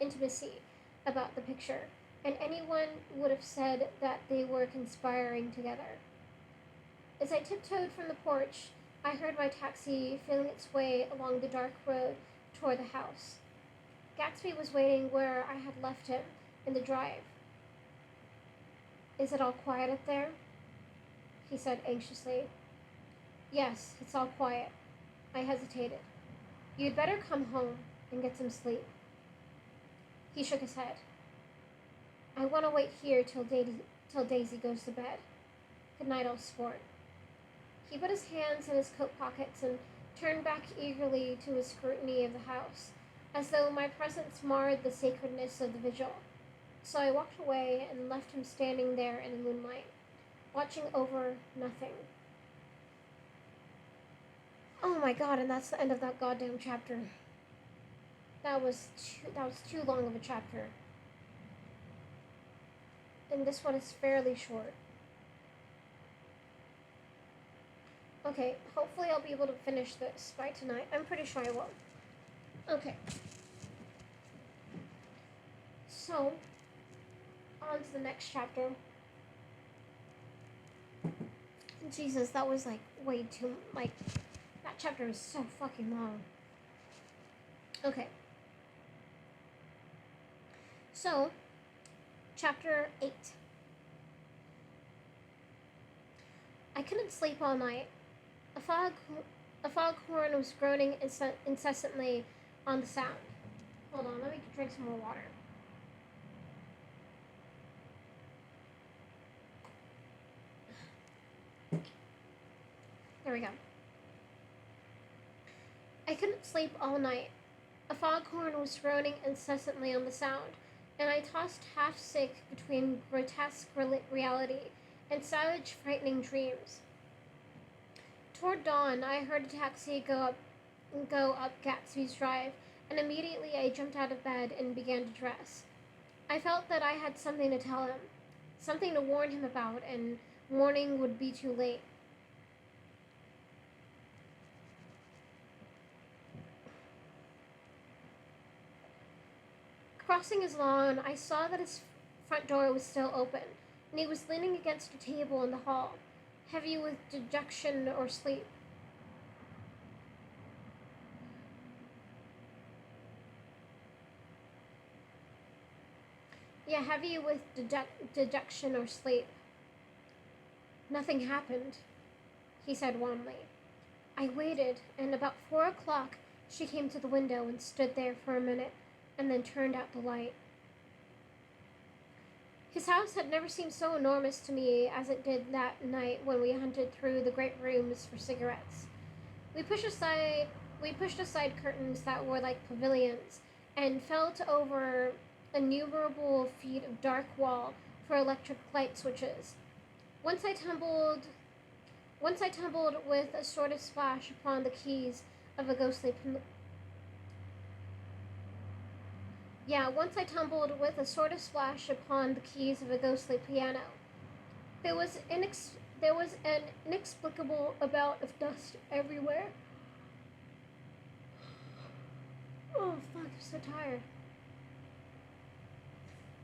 intimacy about the picture, and anyone would have said that they were conspiring together. As I tiptoed from the porch, I heard my taxi feeling its way along the dark road toward the house. Gatsby was waiting where I had left him, in the drive. Is it all quiet up there? He said anxiously. Yes, it's all quiet. I hesitated. You'd better come home and get some sleep. He shook his head. I want to wait here till Daisy goes to bed. Good night, old sport. He put his hands in his coat pockets and turned back eagerly to his scrutiny of the house, as though my presence marred the sacredness of the vigil. So I walked away and left him standing there in the moonlight, watching over nothing. Oh my god, and that's the end of that goddamn chapter. That was too long of a chapter. And this one is fairly short. Okay, hopefully I'll be able to finish this by tonight. I'm pretty sure I will. Okay. So, on to the next chapter. Jesus, that was way too, that chapter is so fucking long. Okay. So, chapter 8. I couldn't sleep all night. A foghorn was groaning incessantly on the sound. Hold on, let me drink some more water. There we go. I couldn't sleep all night. A foghorn was groaning incessantly on the sound, and I tossed half sick between grotesque reality and savage, frightening dreams. Toward dawn, I heard a taxi go up Gatsby's drive, and immediately I jumped out of bed and began to dress. I felt that I had something to tell him, something to warn him about, and morning would be too late. Crossing his lawn, I saw that his front door was still open, and he was leaning against a table in the hall, heavy with dejection or sleep. Yeah, heavy with dejection or sleep. Nothing happened, he said wanly. I waited, and about 4 o'clock she came to the window and stood there for a minute, and then turned out the light. His house had never seemed so enormous to me as it did that night when we hunted through the great rooms for cigarettes. We pushed aside we pushed aside curtains that were like pavilions and felt over innumerable feet of dark wall for electric light switches. Once I tumbled once I tumbled with a sort of splash upon the keys of a ghostly once I tumbled with a sort of splash upon the keys of a ghostly piano. There was an inexplicable amount of dust everywhere. Oh fuck, I'm so tired.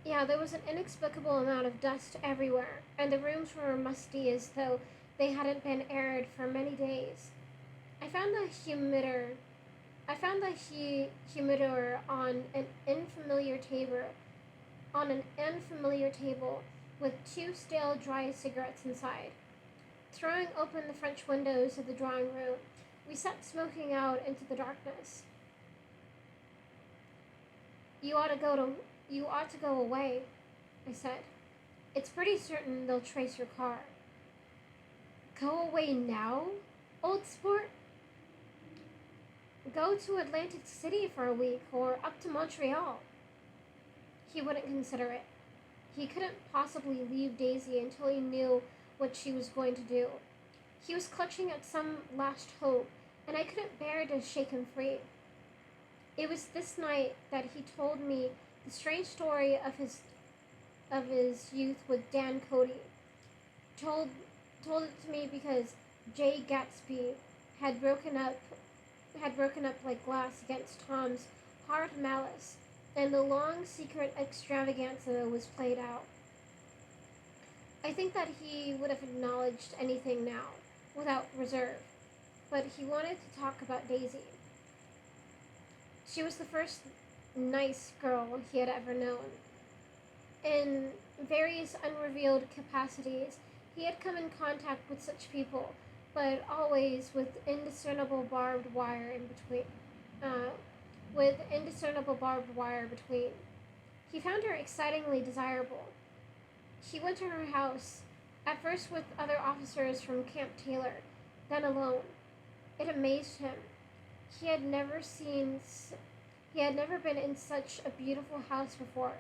Yeah, there was an inexplicable amount of dust everywhere, and the rooms were musty as though they hadn't been aired for many days. I found the humidor on an unfamiliar table with two stale dry cigarettes inside. Throwing open the French windows of the drawing room, we sat smoking out into the darkness. You ought to go away, I said. It's pretty certain they'll trace your car. Go away now, old sport? Go to Atlantic City for a week, or up to Montreal. He wouldn't consider it. He couldn't possibly leave Daisy until he knew what she was going to do. He was clutching at some last hope, and I couldn't bear to shake him free. It was this night that he told me the strange story of his youth with Dan Cody. Told it to me because Jay Gatsby had broken up like glass against Tom's hard malice, and the long secret extravaganza was played out. I think that he would have acknowledged anything now, without reserve, but he wanted to talk about Daisy. She was the first nice girl he had ever known. In various unrevealed capacities, he had come in contact with such people, but always with indiscernible barbed wire in between. He found her excitingly desirable. He went to her house, at first with other officers from Camp Taylor, then alone. It amazed him. He had never been in such a beautiful house before,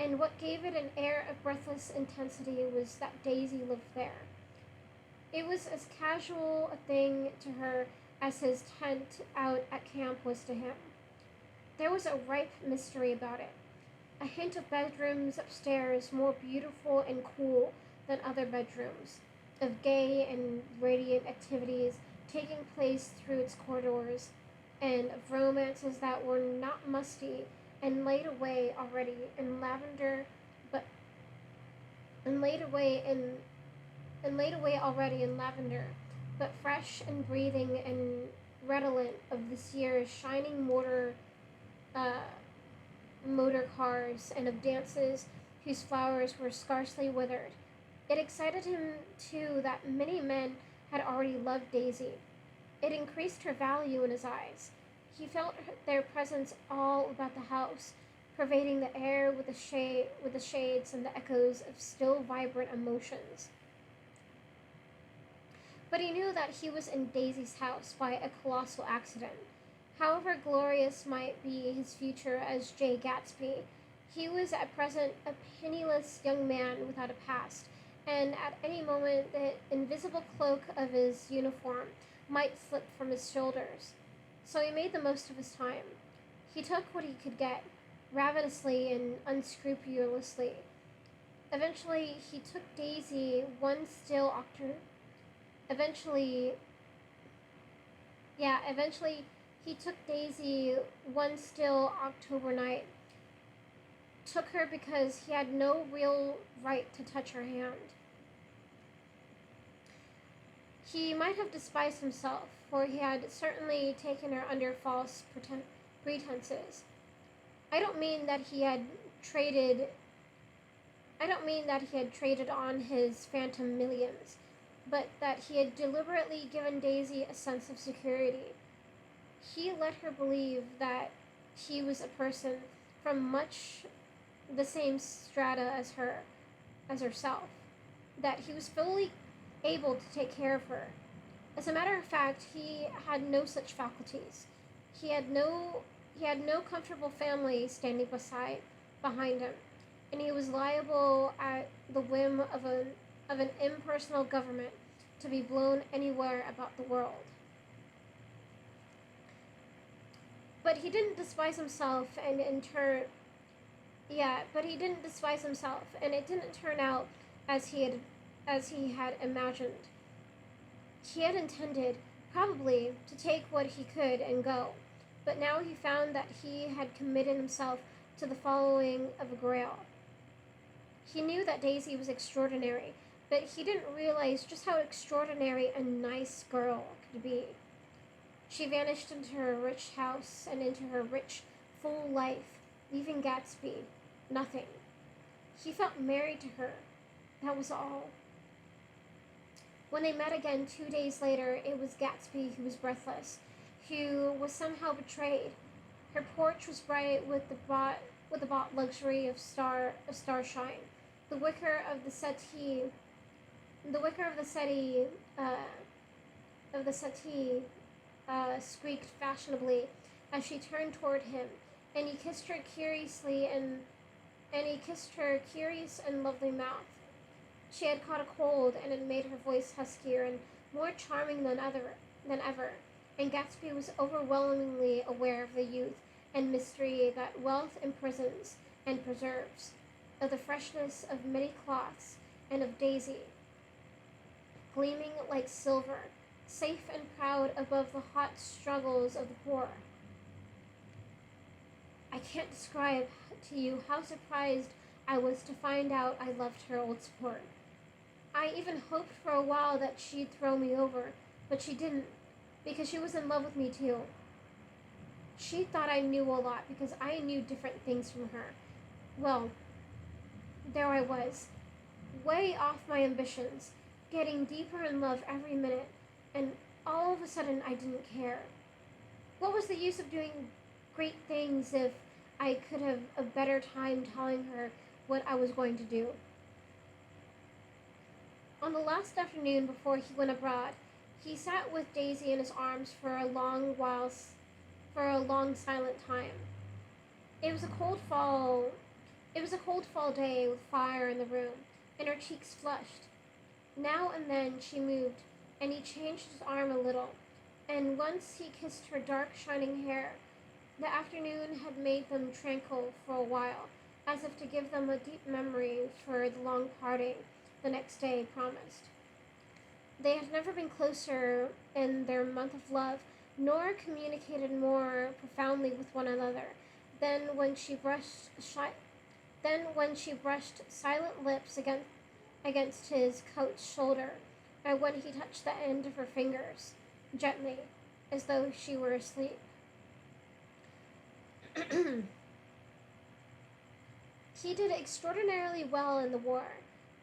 and what gave it an air of breathless intensity was that Daisy lived there. It was as casual a thing to her as his tent out at camp was to him. There was a ripe mystery about it, a hint of bedrooms upstairs more beautiful and cool than other bedrooms, of gay and radiant activities taking place through its corridors, and of romances that were not musty and laid away already in lavender, but fresh and breathing and redolent of this year's shining motor cars and of dances whose flowers were scarcely withered. It excited him, too, that many men had already loved Daisy. It increased her value in his eyes. He felt their presence all about the house, pervading the air with the shades and the echoes of still vibrant emotions. But he knew that he was in Daisy's house by a colossal accident. However glorious might be his future as Jay Gatsby, he was at present a penniless young man without a past, and at any moment the invisible cloak of his uniform might slip from his shoulders. So he made the most of his time. He took what he could get, ravenously and unscrupulously. Eventually, he took Daisy one still October night. Took her because he had no real right to touch her hand. He might have despised himself, for he had certainly taken her under false pretenses. I don't mean that he had traded on his phantom millions, but that he had deliberately given Daisy a sense of security. He let her believe that he was a person from much the same strata as herself, that he was fully able to take care of her. As a matter of fact, he had no such faculties. He had no he had no comfortable family standing behind him, and he was liable at the whim of an impersonal government to be blown anywhere about the world. But he didn't despise himself, and in turn, yeah, but he didn't despise himself, and it didn't turn out as he had imagined. He had intended, probably, to take what he could and go, but now he found that he had committed himself to the following of a grail. He knew that Daisy was extraordinary, but he didn't realize just how extraordinary a nice girl could be. She vanished into her rich house and into her rich, full life, leaving Gatsby nothing. He felt married to her. That was all. When they met again 2 days later, it was Gatsby who was breathless, who was somehow betrayed. Her porch was bright with the bought luxury of starshine. The wicker of the settee, the wicker of the settee, squeaked fashionably as she turned toward him, and he kissed her curious and lovely mouth. She had caught a cold, and it made her voice huskier and more charming than ever, and Gatsby was overwhelmingly aware of the youth and mystery that wealth imprisons and preserves, of the freshness of many cloths, and of Daisy, gleaming like silver, safe and proud above the hot struggles of the poor. I can't describe to you how surprised I was to find out I loved her old sport. I even hoped for a while that she'd throw me over, but she didn't, because she was in love with me too. She thought I knew a lot because I knew different things from her. Well, there I was, way off my ambitions, getting deeper in love every minute, and all of a sudden I didn't care. What was the use of doing great things if I could have a better time telling her what I was going to do? On the last afternoon before he went abroad, he sat with Daisy in his arms for a long silent time. It was a cold fall day with fire in the room, and her cheeks flushed. Now and then she moved, and he changed his arm a little, and once he kissed her dark shining hair. The afternoon had made them tranquil for a while, as if to give them a deep memory for the long parting the next day promised. They had never been closer in their month of love, nor communicated more profoundly with one another than when she brushed silent lips against his coat's shoulder, or when he touched the end of her fingers, gently, as though she were asleep. He did extraordinarily well in the war.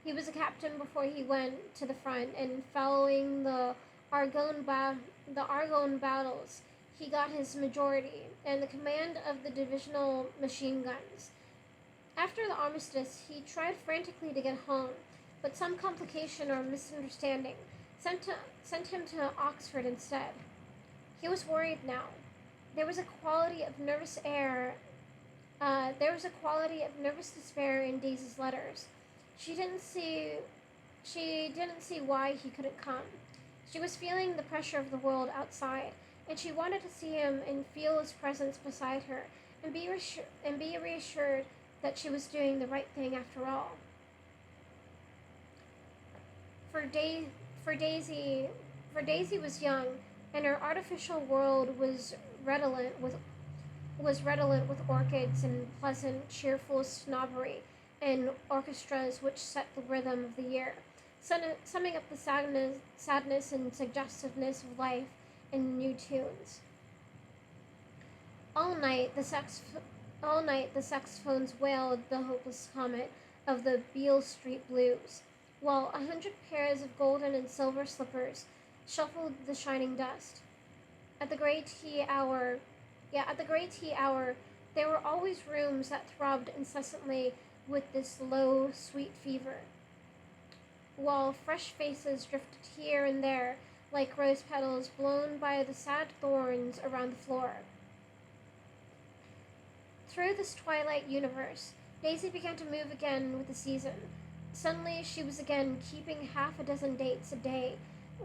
He was a captain before he went to the front, and following the Argonne battles, he got his majority and the command of the divisional machine guns. After the armistice, he tried frantically to get home, but some complication or misunderstanding sent him to Oxford instead. He was worried now. There was a quality of nervous despair in Daisy's letters. She didn't see why he couldn't come. She was feeling the pressure of the world outside, and she wanted to see him and feel his presence beside her, and be reassured that she was doing the right thing after all. For Daisy was young, and her artificial world was redolent with orchids and pleasant, cheerful snobbery and orchestras which set the rhythm of the year, summing up the sadness and suggestiveness of life in new tunes. All night the saxophones wailed the hopeless comet of the Beale Street blues. while 100 pairs of golden and silver slippers shuffled the shining dust. At the great tea hour, at the great tea hour, there were always rooms that throbbed incessantly with this low, sweet fever, while fresh faces drifted here and there like rose petals blown by the sad thorns around the floor. Through this twilight universe, Daisy began to move again with the season. Suddenly, she was again keeping half a dozen dates a day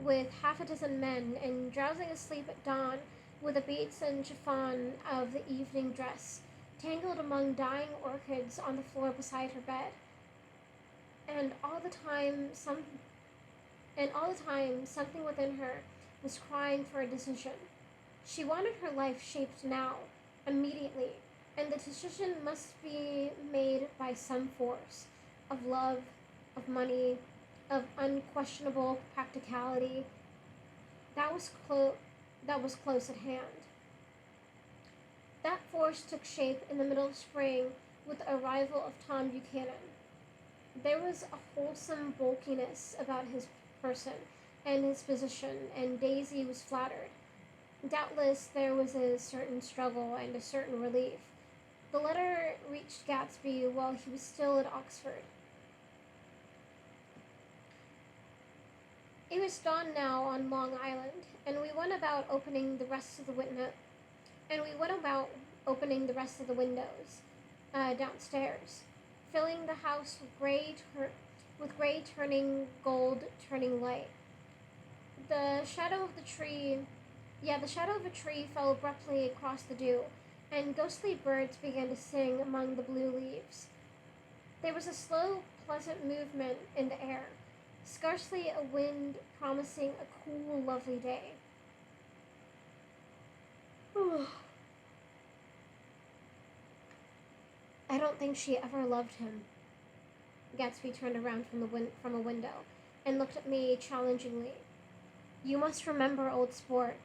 with half a dozen men and drowsing asleep at dawn with the beads and chiffon of the evening dress tangled among dying orchids on the floor beside her bed. And all the time, something within her was crying for a decision. She wanted her life shaped now, immediately, and the decision must be made by some force of love, of money, of unquestionable practicality that was close at hand. That force took shape in the middle of spring with the arrival of Tom Buchanan. There was a wholesome bulkiness about his person and his position, and Daisy was flattered. Doubtless there was a certain struggle and a certain relief. The letter reached Gatsby while he was still at Oxford. It was dawn now on Long Island, and we went about opening the rest of the windows downstairs, filling the house with gray turning gold turning light. The shadow of a tree fell abruptly across the dew, and ghostly birds began to sing among the blue leaves. There was a slow, pleasant movement in the air, scarcely a wind, promising a cool, lovely day. I don't think she ever loved him. Gatsby turned around from a window and looked at me challengingly. You must remember, old sport.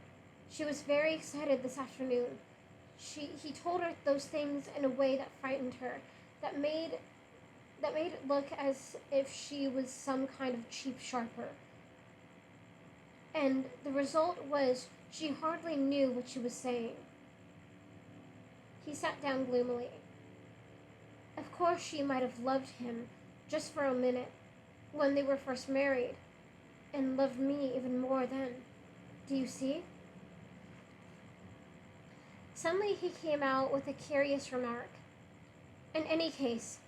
She was very excited this afternoon. He told her those things in a way that frightened her, that made it look as if she was some kind of cheap sharper. And the result was she hardly knew what she was saying. He sat down gloomily. Of course she might have loved him, just for a minute, when they were first married, and loved me even more then. Do you see? Suddenly he came out with a curious remark. In any case,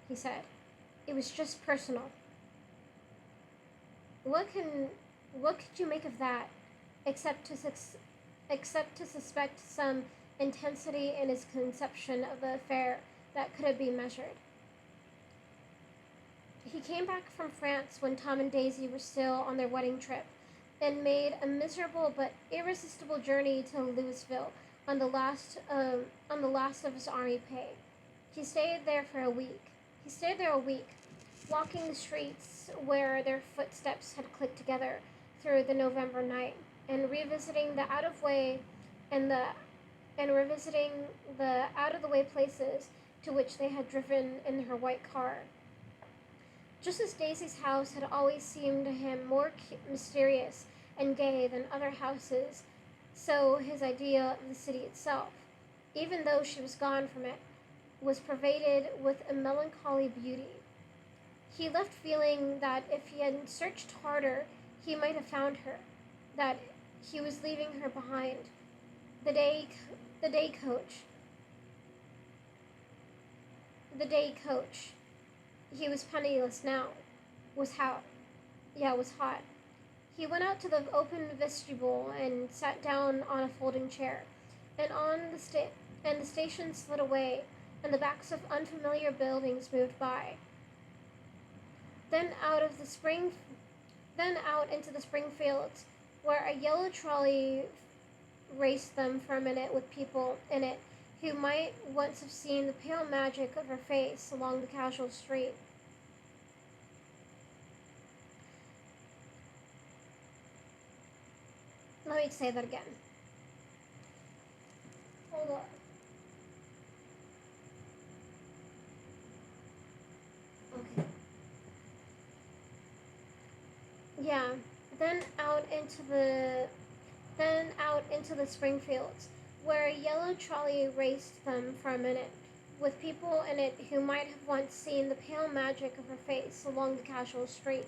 he said, it was just personal. What could you make of that, except to suspect some intensity in his conception of the affair that could have been measured? He came back from France when Tom and Daisy were still on their wedding trip, and made a miserable but irresistible journey to Louisville on the last of his army pay. He stayed there a week, walking the streets where their footsteps had clicked together through the November night, and revisiting the out of the way places to which they had driven in her white car. Just as Daisy's house had always seemed to him more mysterious and gay than other houses, so his idea of the city itself, even though she was gone from it, was pervaded with a melancholy beauty. He left feeling that if he had searched harder, he might have found her, that he was leaving her behind. The day coach, he was penniless now, was hot. He went out to the open vestibule and sat down on a folding chair, and the station slid away, and the backs of unfamiliar buildings moved by. Then out into the spring fields, where a yellow trolley raced them for a minute with people in it who might once have seen the pale magic of her face along the casual street. Let me say that again. Hold on. Okay. Yeah, then out into the spring fields, where a yellow trolley raced them for a minute, with people in it who might have once seen the pale magic of her face along the casual street.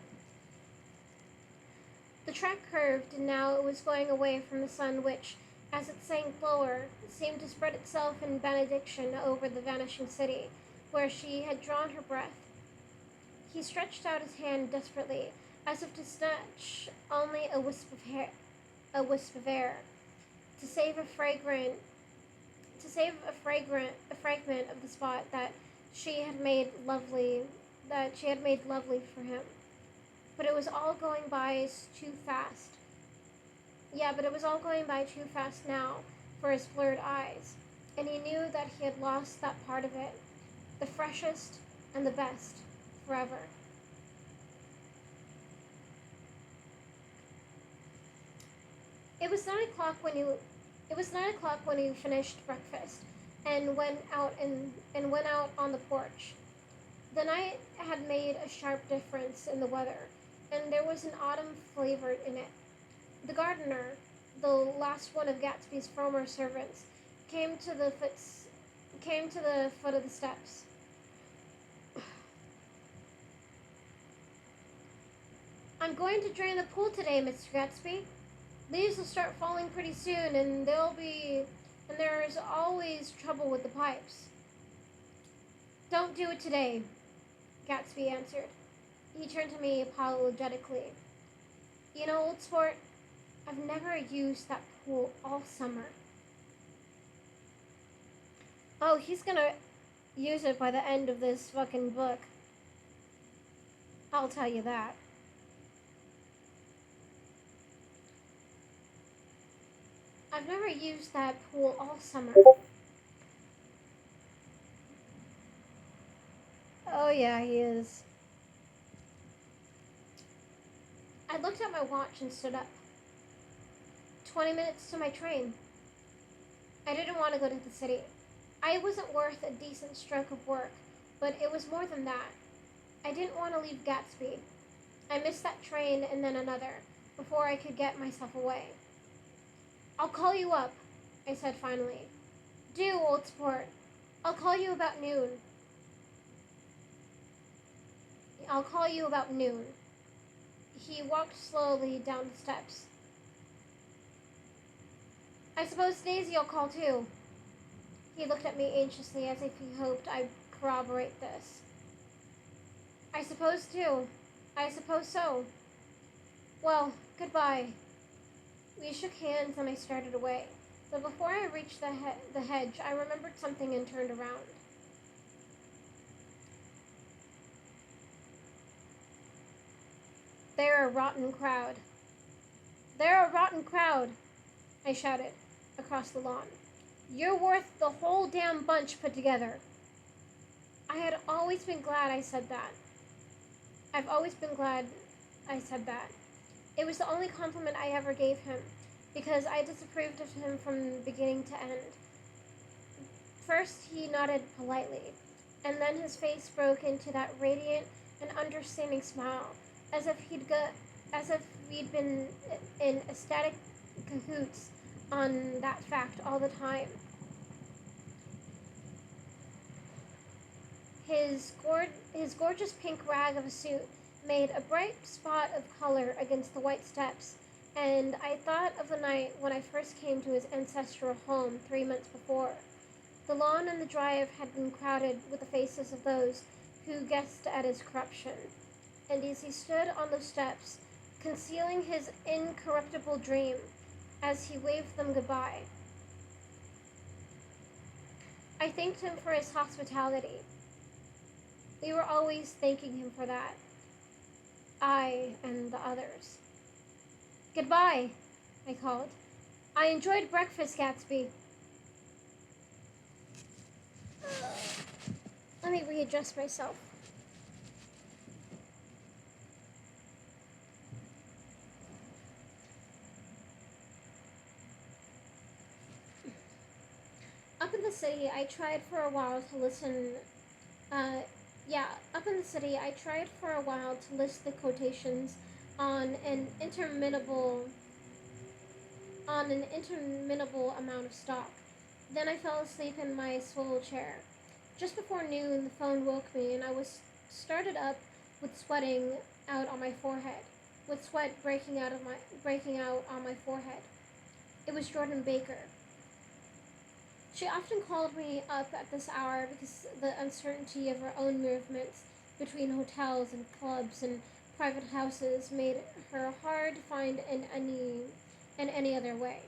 The track curved, and now it was going away from the sun, which, as it sank lower, seemed to spread itself in benediction over the vanishing city, where she had drawn her breath. He stretched out his hand desperately, as if to snatch only a wisp of air, to save a fragment of the spot that she had made lovely for him. But it was all going by too fast. Yeah, but it was all going by too fast now for his blurred eyes, and he knew that he had lost that part of it, the freshest and the best, forever. It was 9 o'clock when you It was 9 o'clock when he finished breakfast and went out on the porch. The night had made a sharp difference in the weather, and there was an autumn flavor in it. The gardener, the last one of Gatsby's former servants, came to the foot of the steps. I'm going to drain the pool today, Mr. Gatsby. Leaves will start falling pretty soon, and there's always trouble with the pipes. Don't do it today, Gatsby answered. He turned to me apologetically. You know, old sport, I've never used that pool all summer. Oh, he's gonna use it by the end of this fucking book. I'll tell you that. I've never used that pool all summer. Oh yeah, he is. I looked at my watch and stood up. 20 minutes to my train. I didn't want to go to the city. I wasn't worth a decent stroke of work, but it was more than that. I didn't want to leave Gatsby. I missed that train and then another, before I could get myself away. I'll call you up, I said finally. Do, old sport. I'll call you about noon. I'll call you about noon. He walked slowly down the steps. I suppose Daisy'll call too. He looked at me anxiously as if he hoped I'd corroborate this. I suppose too. I suppose so. Well, goodbye. We shook hands and I started away. But before I reached the hedge, I remembered something and turned around. They're a rotten crowd. They're a rotten crowd, I shouted across the lawn. You're worth the whole damn bunch put together. I had always been glad I said that. I've always been glad I said that. It was the only compliment I ever gave him, because I disapproved of him from beginning to end. First, he nodded politely, and then his face broke into that radiant and understanding smile, as if we'd been in ecstatic cahoots on that fact all the time. His gorgeous pink rag of a suit made a bright spot of color against the white steps, and I thought of the night when I first came to his ancestral home 3 months before. The lawn and the drive had been crowded with the faces of those who guessed at his corruption, and as he stood on those steps, concealing his incorruptible dream, as he waved them goodbye, I thanked him for his hospitality. We were always thanking him for that. I and the others. Goodbye, I called. I enjoyed breakfast, Gatsby. Let me readjust myself. Up in the city, I tried for a while to listen. Up in the city, I tried for a while to list the quotations on an interminable amount of stock. Then I fell asleep in my swivel chair. Just before noon, the phone woke me, and I was started up with sweating out on my forehead, with sweat breaking out on my forehead. It was Jordan Baker. She often called me up at this hour because the uncertainty of her own movements between hotels and clubs and private houses made her hard to find in any other way.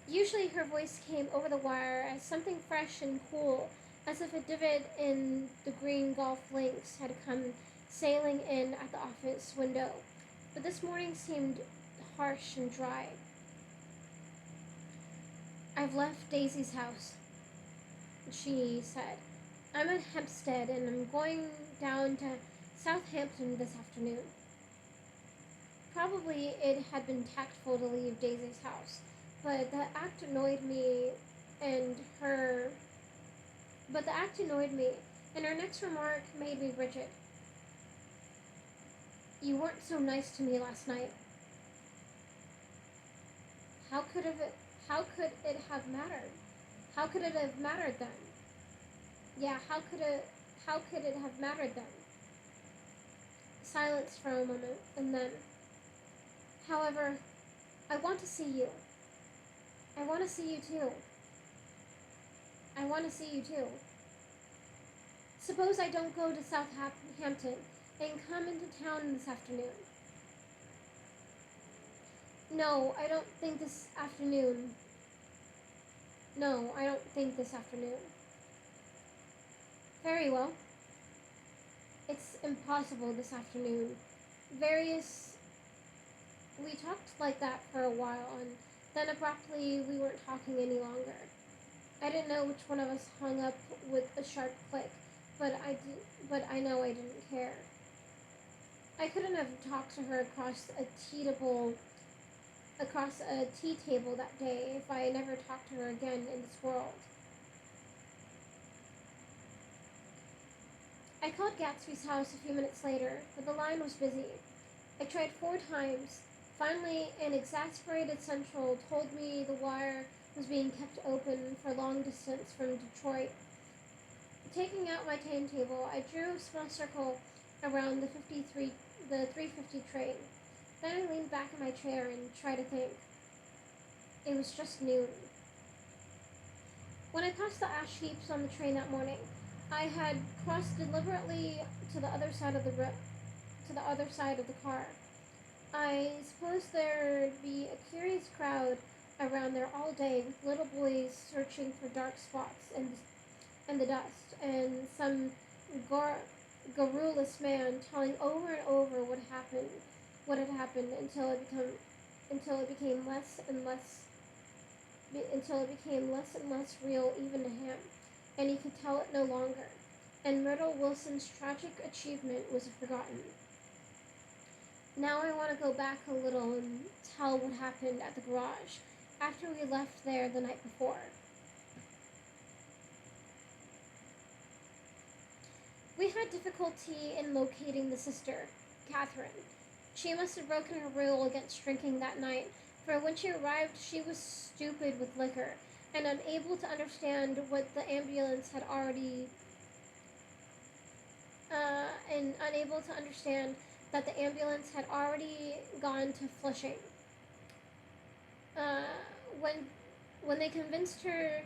Usually her voice came over the wire as something fresh and cool, as if a divot in the green golf links had come sailing in at the office window. But this morning seemed harsh and dry. "I've left Daisy's house," she said. "I'm at Hempstead and I'm going down to Southampton this afternoon." Probably it had been tactful to leave Daisy's house, but the act annoyed me and her next remark made me rigid. "You weren't so nice to me last night." How could it have mattered? How could it have mattered then? Yeah, how could it have mattered then? Silence for a moment, and then, "However, I want to see you. I want to see you too. I want to see you too. Suppose I don't go to Southampton and come into town this afternoon." No, I don't think this afternoon. No, I don't think this afternoon. Very well. It's impossible this afternoon. We talked like that for a while, and then abruptly we weren't talking any longer. I didn't know which one of us hung up with a sharp click, but I know I didn't care. I couldn't have talked to her across a tea table that day if I never talked to her again in this world. I called Gatsby's house a few minutes later, but the line was busy. I tried 4 times. Finally, an exasperated central told me the wire was being kept open for long distance from Detroit. Taking out my timetable, I drew a small circle around the 3:50 train. Then I leaned back in my chair and tried to think. It was just noon. When I passed the ash heaps on the train that morning, I had crossed deliberately to the other side of the car. I supposed there'd be a curious crowd around there all day, with little boys searching for dark spots in the dust, and some garrulous man telling over and over what had happened until it became less and less real even to him, and he could tell it no longer, and Myrtle Wilson's tragic achievement was forgotten. Now I want to go back a little and tell what happened at the garage after we left there the night before. We had difficulty in locating the sister, Catherine. She must have broken her rule against drinking that night, for when she arrived she was stupid with liquor and unable to understand what the ambulance had already that the ambulance had already gone to Flushing. Uh, when when they convinced her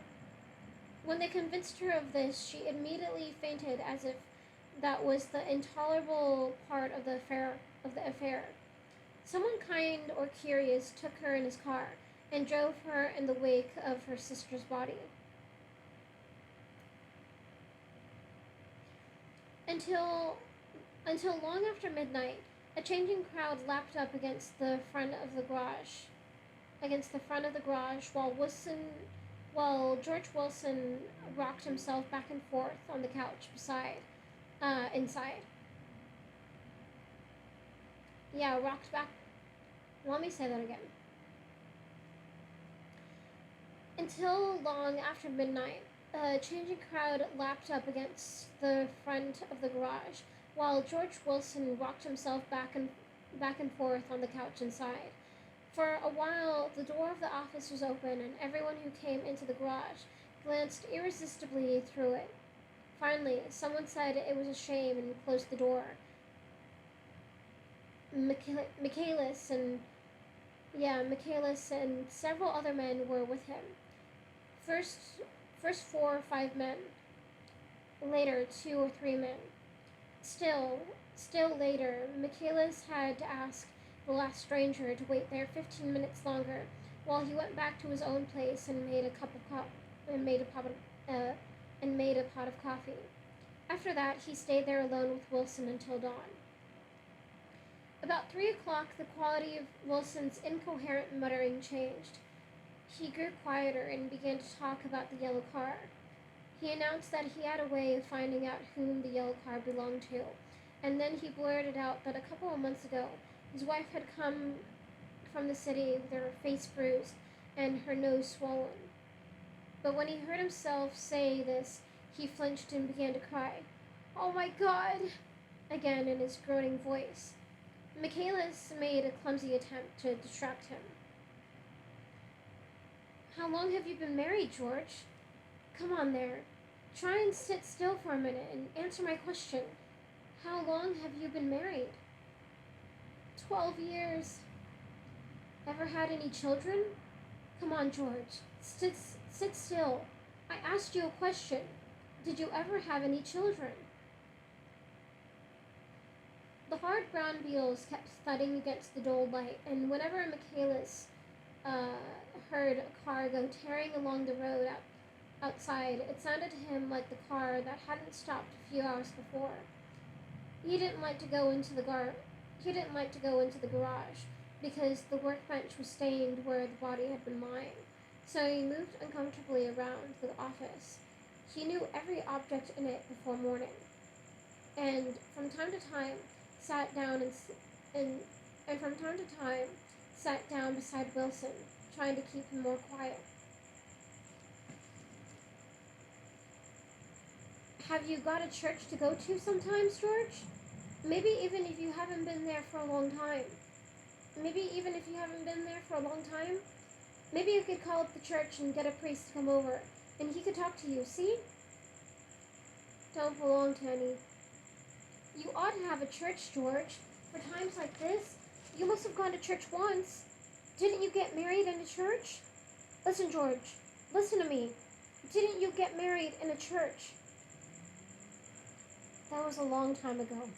of this, she immediately fainted, as if that was the intolerable part of the affair. Someone kind or curious took her in his car and drove her in the wake of her sister's body. Until long after midnight, a changing crowd lapped up against the front of the garage, while George Wilson rocked himself back and forth on the couch inside. Yeah, rocked back. Let me say that again. Until long after midnight, a changing crowd lapped up against the front of the garage, while George Wilson rocked himself back and forth on the couch inside. For a while, the door of the office was open, and everyone who came into the garage glanced irresistibly through it. Finally, someone said it was a shame and closed the door. Michaelis and Michaelis and several other men were with him. First, first 4 or 5 men. Later, 2 or 3 men. Still later, Michaelis had to ask the last stranger to wait there 15 minutes longer, while he went back to his own place and made a pot of coffee. After that, he stayed there alone with Wilson until dawn. About 3 o'clock, the quality of Wilson's incoherent muttering changed. He grew quieter and began to talk about the yellow car. He announced that he had a way of finding out whom the yellow car belonged to, and then he blurted out that a couple of months ago his wife had come from the city with her face bruised and her nose swollen. But when he heard himself say this, he flinched and began to cry, "Oh my God!" again in his groaning voice. Michaelis made a clumsy attempt to distract him. "How long have you been married, George? Come on there. Try and sit still for a minute and answer my question. How long have you been married?" 12 years. Ever had any children? Come on, George. Sit still. I asked you a question. Did you ever have any children? The hard brown beetles kept thudding against the dull light, and whenever Michaelis heard a car go tearing along the road outside, it sounded to him like the car that hadn't stopped a few hours before. He didn't like to go into the garage because the workbench was stained where the body had been lying. So he moved uncomfortably around the office. He knew every object in it before morning, and from time to time sat down beside Wilson, trying to keep him more quiet. Have you got a church to go to sometimes, George? Maybe even if you haven't been there for a long time. Maybe you could call up the church and get a priest to come over, and he could talk to you, see? Don't belong to any. You ought to have a church, George. For times like this, you must have gone to church once. Didn't you get married in a church? Listen, George. Listen to me. Didn't you get married in a church? That was a long time ago.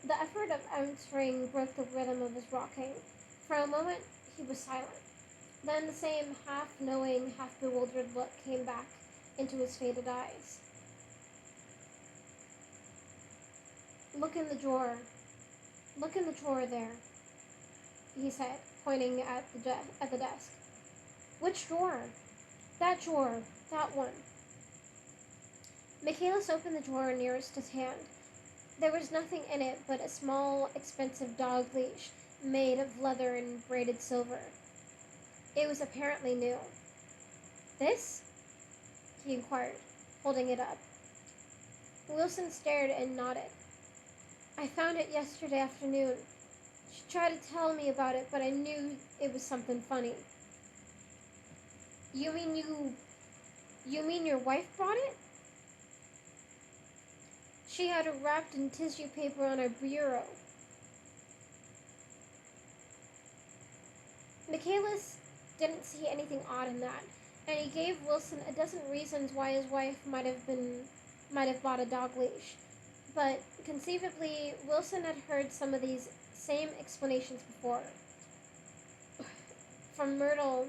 The effort of answering broke the rhythm of his rocking. For a moment, he was silent. Then the same half-knowing, half-bewildered look came back into his faded eyes. Look in the drawer. Look in the drawer there, he said, pointing at the desk. Which drawer? That drawer. That one. Michaelis opened the drawer nearest his hand. There was nothing in it but a small, expensive dog leash made of leather and braided silver. It was apparently new. This? He inquired, holding it up. Wilson stared and nodded. I found it yesterday afternoon. She tried to tell me about it, but I knew it was something funny. You mean your wife brought it? She had it wrapped in tissue paper on her bureau. Michaelis didn't see anything odd in that, and he gave Wilson a dozen reasons why his wife might have bought a dog leash. But conceivably, Wilson had heard some of these same explanations before. From Myrtle,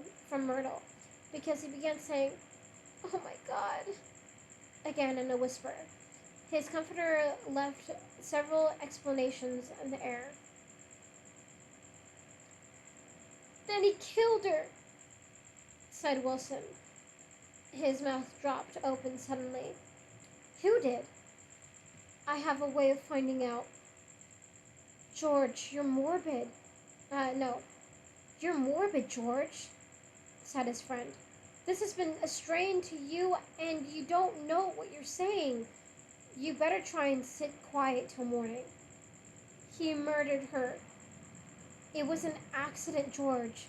because he began saying, "Oh my God," again in a whisper. His comforter left several explanations in the air. Then he killed her, said Wilson. His mouth dropped open suddenly. Who did? I have a way of finding out. George, you're morbid. No. You're morbid, George, said his friend. This has been a strain to you, and you don't know what you're saying. You better try and sit quiet till morning. He murdered her. It was an accident, George.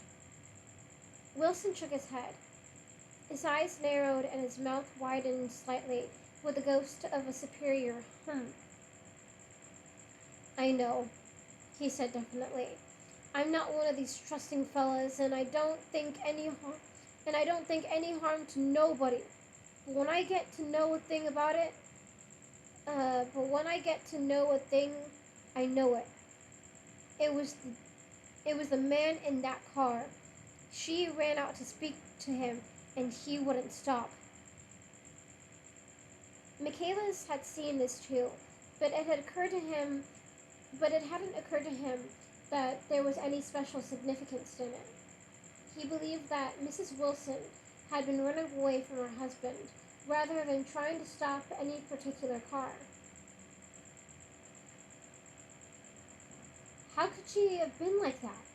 Wilson shook his head. His eyes narrowed and his mouth widened slightly with the ghost of a superior hum. I know, he said definitely. I'm not one of these trusting fellas, and I don't think any harm to nobody. But when I get to know a thing about it, I know it. It was the man in that car. She ran out to speak to him, and he wouldn't stop. Michaelis had seen this too, but it hadn't occurred to him that there was any special significance in it. He believed that Mrs. Wilson had been running away from her husband rather than trying to stop any particular car. How could she have been like that?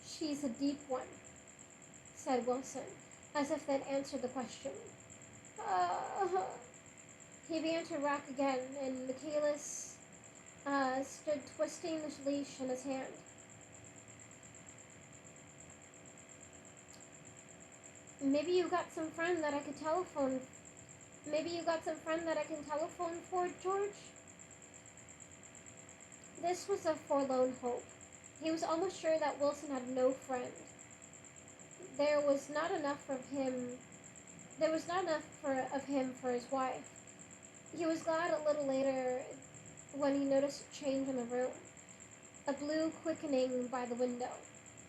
She's a deep one, said Wilson, as if that answered the question. He began to rock again, and Michaelis stood twisting the leash in his hand. Maybe you got some friend that I can telephone for, George? This was a forlorn hope. He was almost sure that Wilson had no friend. There was not enough of him for his wife. He was glad a little later when he noticed a change in the room, a blue quickening by the window,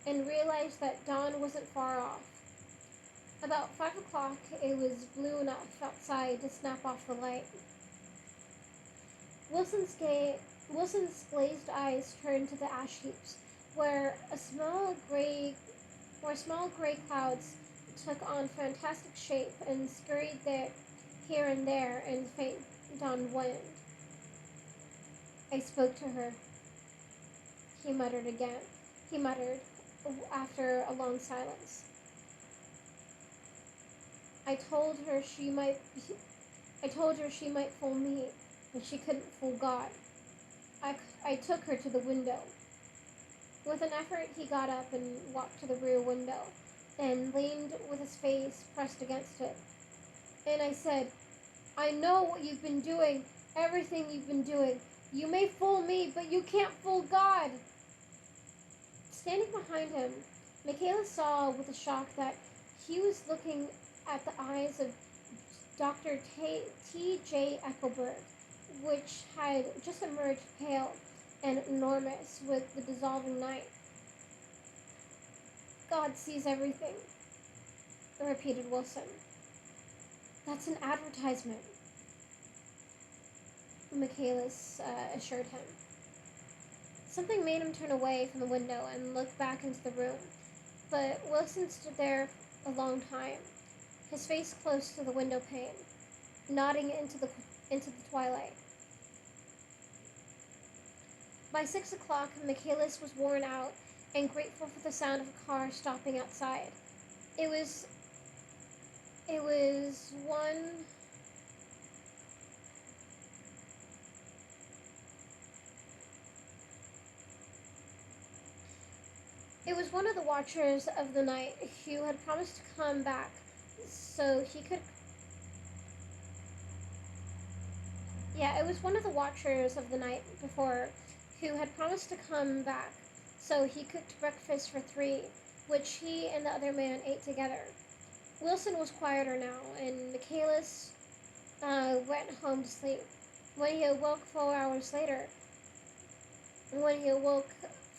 and realized that dawn wasn't far off. About 5 o'clock, it was blue enough outside to snap off the light. Wilson's glazed eyes turned to the ash heaps, where small gray clouds took on fantastic shape and scurried there, here and there in faint dawn wind. I spoke to her, he muttered after a long silence. I told her she might fool me, but she couldn't fool God. I took her to the window. With an effort, he got up and walked to the rear window and leaned with his face pressed against it. And I said, I know what you've been doing, everything you've been doing. You may fool me, but you can't fool God. Standing behind him, Michaela saw with a shock that he was looking at the eyes of Dr. T.J. Eckelberg, which had just emerged pale and enormous with the dissolving night. God sees everything, repeated Wilson. That's an advertisement, Michaelis assured him. Something made him turn away from the window and look back into the room, but Wilson stood there a long time, his face close to the window pane, nodding into the twilight. By 6 o'clock, Michaelis was worn out and grateful for the sound of a car stopping outside. It was one of the watchers of the night who had promised to come back so he could. Yeah, it was one of the watchers of the night before who had promised to come back so he cooked breakfast for 3, which he and the other man ate together. Wilson was quieter now, and Michaelis went home to sleep. When he awoke 4 hours later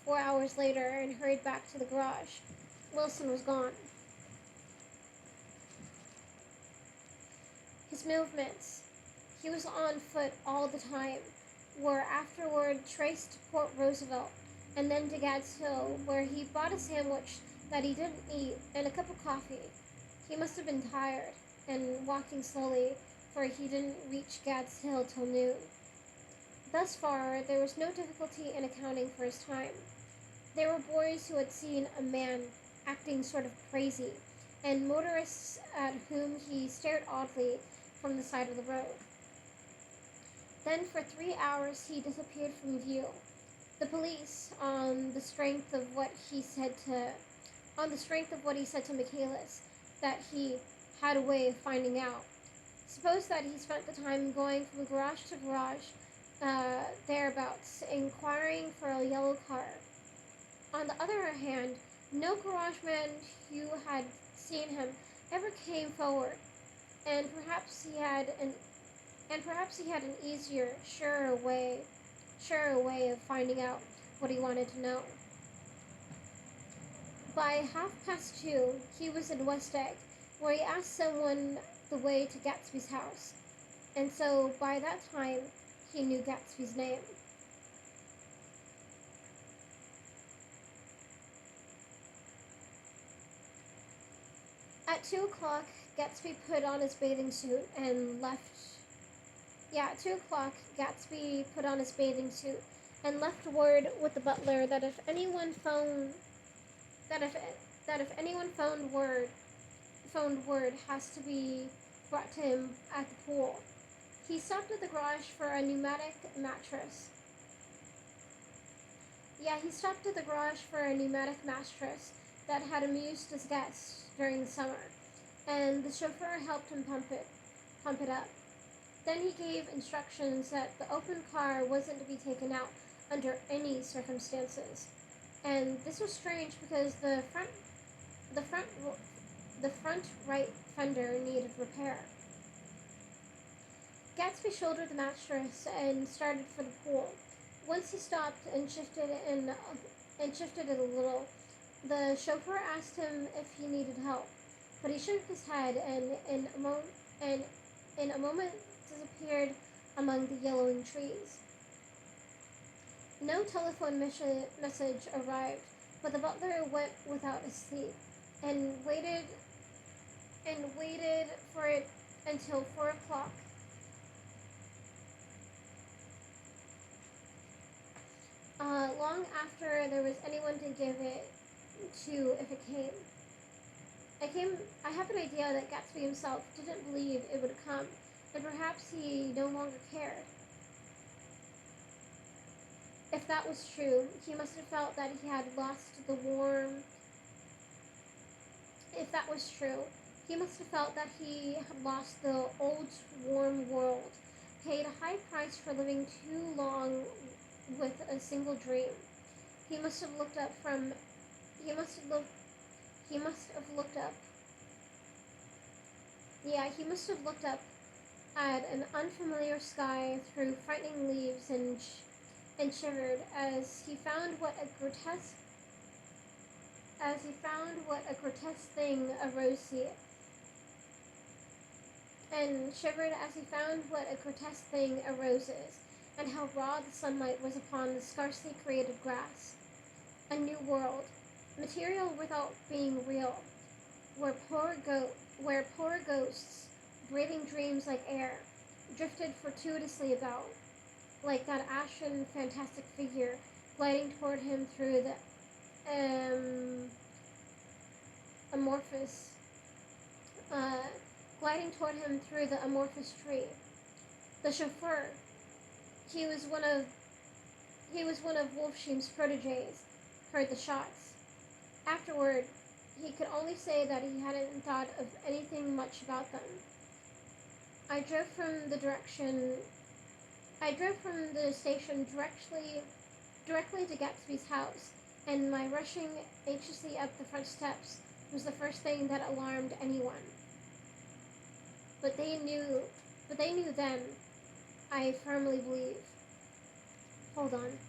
and hurried back to the garage, Wilson was gone. His movements, he was on foot all the time, were afterward traced to Port Roosevelt and then to Gad's Hill, where he bought a sandwich that he didn't eat and a cup of coffee. He must have been tired and walking slowly, for he didn't reach Gad's Hill till noon. Thus far, there was no difficulty in accounting for his time. There were boys who had seen a man acting sort of crazy, and motorists at whom he stared oddly from the side of the road. Then for 3 hours he disappeared from view. The police, on the strength of what he said to Michaelis, that he had a way of finding out. Suppose that he spent the time going from garage to garage, thereabouts, inquiring for a yellow car. On the other hand, no garage man who had seen him ever came forward, and perhaps he had an easier, surer way of finding out what he wanted to know. By 2:30, he was in West Egg, where he asked someone the way to Gatsby's house, and so by that time he knew Gatsby's name. At 2:00, Gatsby put on his bathing suit and left. Yeah, at 2:00, Gatsby put on his bathing suit and left word with the butler that if anyone phoned has to be brought to him at the pool. He stopped at the garage for a pneumatic mattress. That had amused his guests during the summer, and the chauffeur helped him pump it up. Then he gave instructions that the open car wasn't to be taken out under any circumstances. And this was strange because the front right fender needed repair. Gatsby shouldered the mattress and started for the pool. Once he stopped and shifted it a little, the chauffeur asked him if he needed help, but he shook his head and in a moment disappeared among the yellowing trees. No telephone message arrived, but the butler went without a sleep and waited for it until 4:00. Long after there was anyone to give it to if it came. I have an idea that Gatsby himself didn't believe it would come, and perhaps he no longer cared. If that was true, he must have felt that he had lost the warm. If that was true, he must have felt that he had lost the old warm world, paid a high price for living too long with a single dream. He must have looked up at an unfamiliar sky through frightening leaves and shivered as he found what a grotesque thing arose here. And shivered as he found what a grotesque thing aroses, and how raw the sunlight was upon the scarcely created grass. A new world, material without being real, where poor ghosts, breathing dreams like air, drifted fortuitously about, like that ashen, fantastic figure gliding toward him through the amorphous tree. The chauffeur, he was one of Wolfsheim's proteges, heard the shots. Afterward, he could only say that he hadn't thought of anything much about them. I drove from the station directly to Gatsby's house, and my rushing anxiously up the front steps was the first thing that alarmed anyone. But they knew then, I firmly believe. Hold on.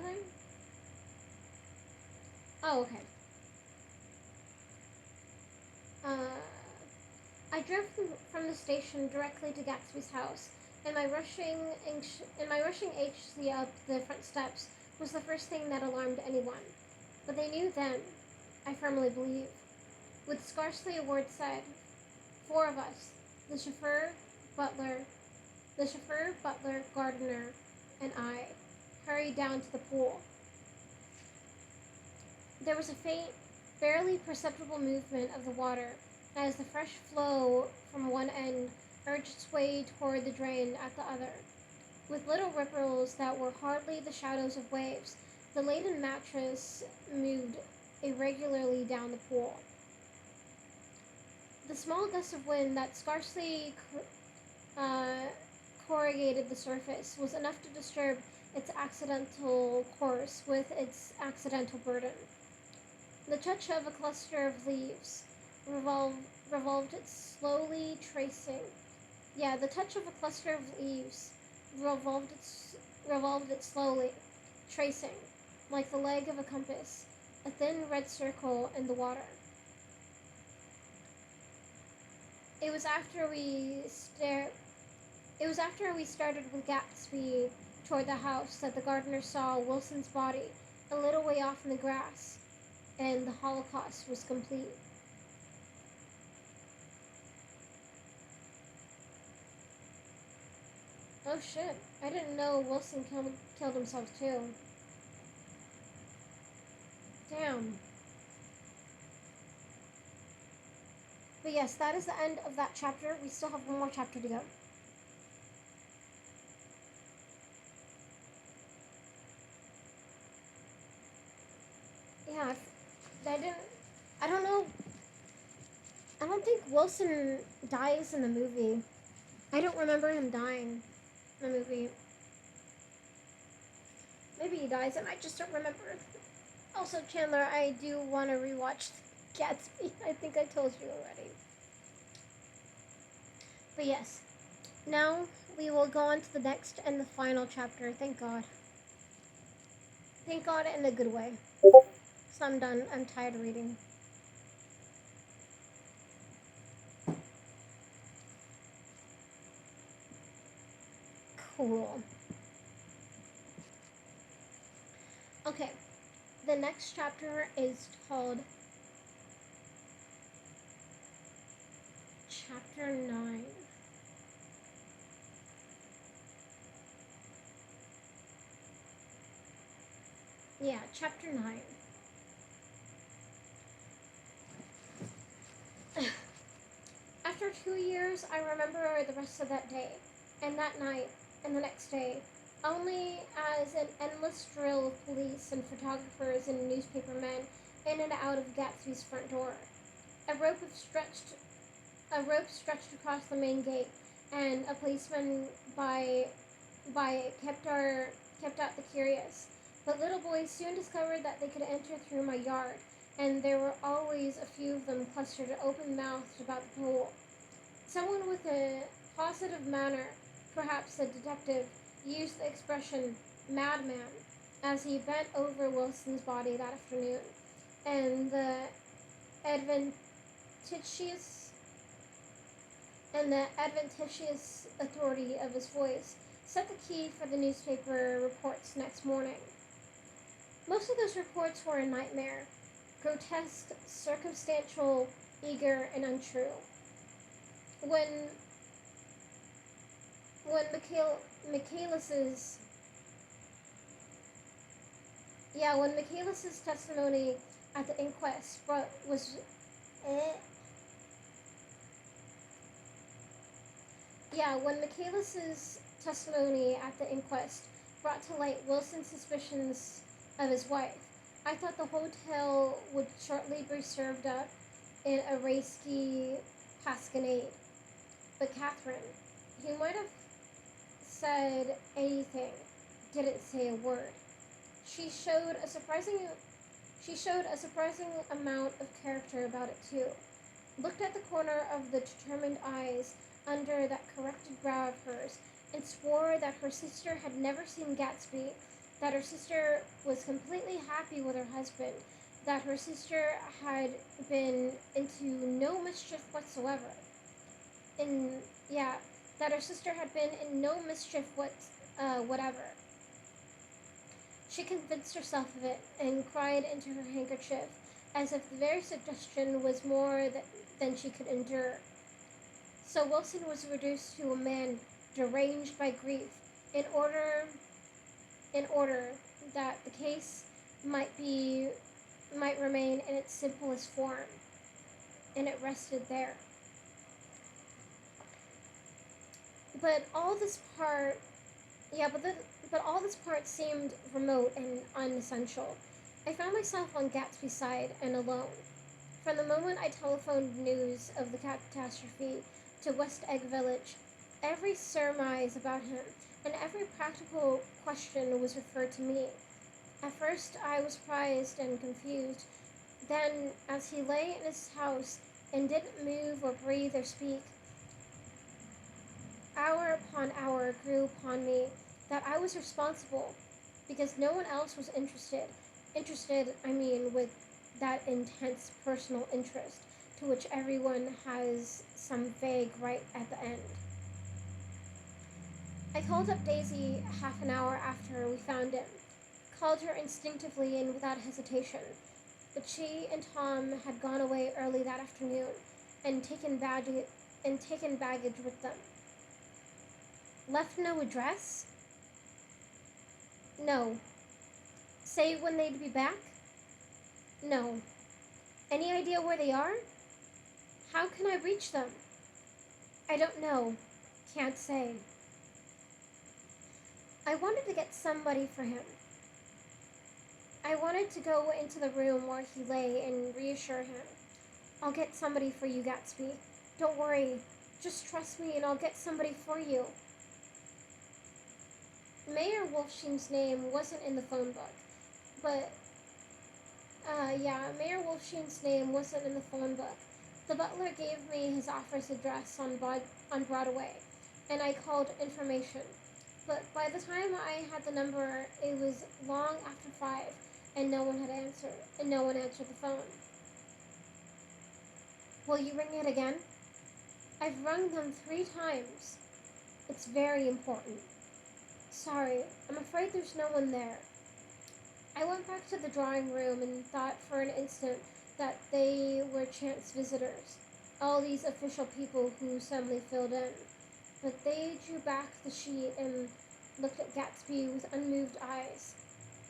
thing? Oh, okay. I drove from the station directly to Gatsby's house, and my rushing anxiously up the front steps was the first thing that alarmed anyone. But they knew then, I firmly believe. With scarcely a word said, four of us, the chauffeur, butler, gardener, and I, hurried down to the pool. There was a faint, barely perceptible movement of the water as the fresh flow from one end urged its way toward the drain at the other. With little ripples that were hardly the shadows of waves, the laden mattress moved irregularly down the pool. The small gust of wind that scarcely corrugated the surface was enough to disturb its accidental course with its accidental burden. The touch of a cluster of leaves revolved it slowly tracing. Yeah, the touch of a cluster of leaves revolved it slowly, tracing, like the leg of a compass, a thin red circle in the water. It was after we started with Gatsby toward the house that the gardener saw Wilson's body a little way off in the grass, and the Holocaust was complete. Oh shit, I didn't know Wilson killed himself too. Damn. But yes, that is the end of that chapter. We still have one more chapter to go. Yeah, I don't know. I don't think Wilson dies in the movie. I don't remember him dying in the movie. Maybe he dies and I just don't remember. Also, Chandler, I do want to rewatch Gatsby. I think I told you already. But yes, now we will go on to the next and the final chapter. Thank God. Thank God in a good way. So I'm done. I'm tired of reading. Cool. Okay, the next chapter is called Chapter 9. Yeah, Chapter 9. After 2 years, I remember the rest of that day, and that night, and the next day, only as an endless drill of police and photographers and newspapermen in and out of Gatsby's front door. A rope stretched across the main gate, and a policeman by it kept out the curious. But little boys soon discovered that they could enter through my yard, and there were always a few of them clustered open-mouthed about the pool. Someone with a positive manner, perhaps a detective, used the expression madman as he bent over Wilson's body that afternoon, and the adventitious authority of his voice set the key for the newspaper reports next morning. Most of those reports were a nightmare, grotesque, circumstantial, eager, and untrue. When Michaelis's testimony at the inquest was when Michaelis's testimony at the inquest brought to light Wilson's suspicions of his wife, I thought the hotel would shortly be served up in a racy pasquinade. But Catherine, he might have said anything, didn't say a word. She showed a surprising amount of character about it too. Looked at the corner of the determined eyes under that corrected brow of hers, and swore that her sister had never seen Gatsby that her sister was completely happy with her husband, that her sister had been into no mischief whatsoever. In yeah, that her sister had been in no mischief whatever. She convinced herself of it and cried into her handkerchief, as if the very suggestion was more than she could endure. So Wilson was reduced to a man deranged by grief, in order in order that the case might remain in its simplest form, and it rested there. But all this part, yeah, but all this part seemed remote and unessential. I found myself on Gatsby's side and alone. From the moment I telephoned news of the catastrophe to West Egg Village, every surmise about him and every practical question was referred to me. At first, I was surprised and confused. Then, as he lay in his house and didn't move or breathe or speak, hour upon hour grew upon me that I was responsible because no one else was interested. Interested, I mean, with that intense personal interest to which everyone has some vague right at the end. I called up Daisy half an hour after we found him, called her instinctively and without hesitation, but she and Tom had gone away early that afternoon and taken baggage with them. Left no address? No. Say when they'd be back? No. Any idea where they are? How can I reach them? I don't know. Can't say. I wanted to get somebody for him. I wanted to go into the room where he lay and reassure him. I'll get somebody for you, Gatsby. Don't worry. Just trust me and I'll get somebody for you. Mayor Wolfsheim's name wasn't in the phone book, but Mayor Wolfsheim's name wasn't in the phone book. The butler gave me his office address on Broadway, and I called information. But by the time I had the number, it was long after 5, and no one answered the phone. Will you ring it again? I've rung them 3 times. It's very important. Sorry, I'm afraid there's no one there. I went back to the drawing room and thought for an instant that they were chance visitors, all these official people who suddenly filled in. But they drew back the sheet and looked at Gatsby with unmoved eyes.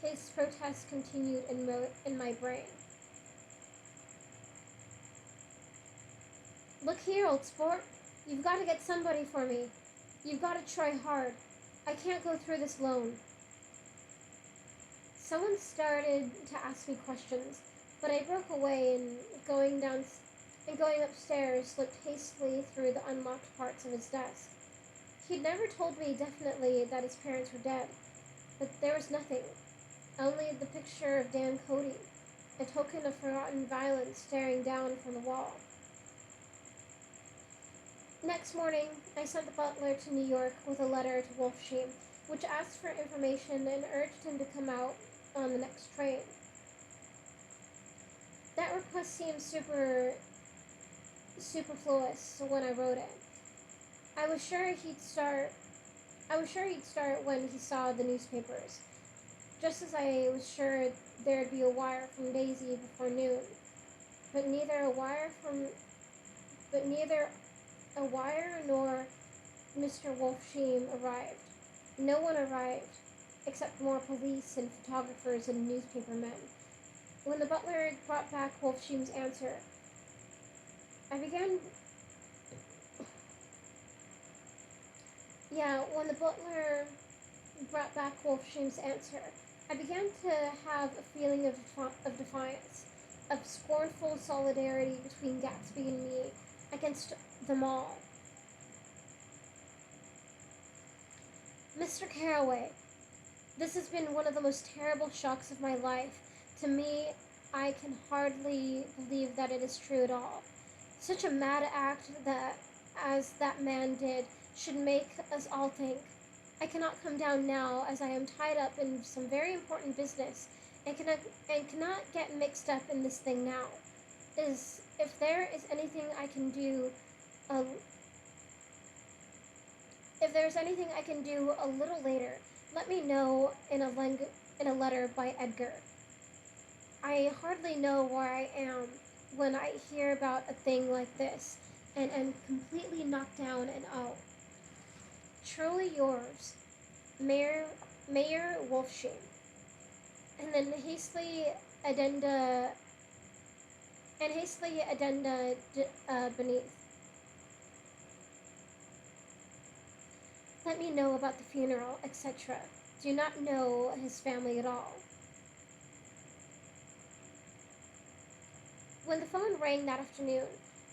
His protest continued in my brain. Look here, old sport. You've got to get somebody for me. You've got to try hard. I can't go through this alone. Someone started to ask me questions, but I broke away and going upstairs slipped hastily through the unlocked parts of his desk. He'd never told me definitely that his parents were dead, but there was nothing, only the picture of Dan Cody, a token of forgotten violence staring down from the wall. Next morning, I sent the butler to New York with a letter to Wolfsheim, which asked for information and urged him to come out on the next train. That request seemed superfluous when I wrote it. I was sure he'd start when he saw the newspapers, just as I was sure there'd be a wire from Daisy before noon. But neither a wire nor Mr. Wolfsheim arrived. No one arrived, except more police and photographers and newspapermen. When the butler brought back Wolfsheim's answer, when the butler brought back Wolfsheim's answer, I began to have a feeling of defiance, of scornful solidarity between Gatsby and me against them all. Mr. Carraway, this has been one of the most terrible shocks of my life. To me, I can hardly believe that it is true at all. Such a mad act as that man did should make us all think. I cannot come down now, as I am tied up in some very important business, and cannot get mixed up in this thing now. Is if there is anything I can do, uh, if there is anything I can do a little later, let me know in a letter by Edgar. I hardly know where I am when I hear about a thing like this, and am completely knocked down and out. Truly yours, Mayor Mayor Wolfsheim. And then hastily addenda beneath. Let me know about the funeral, etc. Do not know his family at all. When the phone rang that afternoon,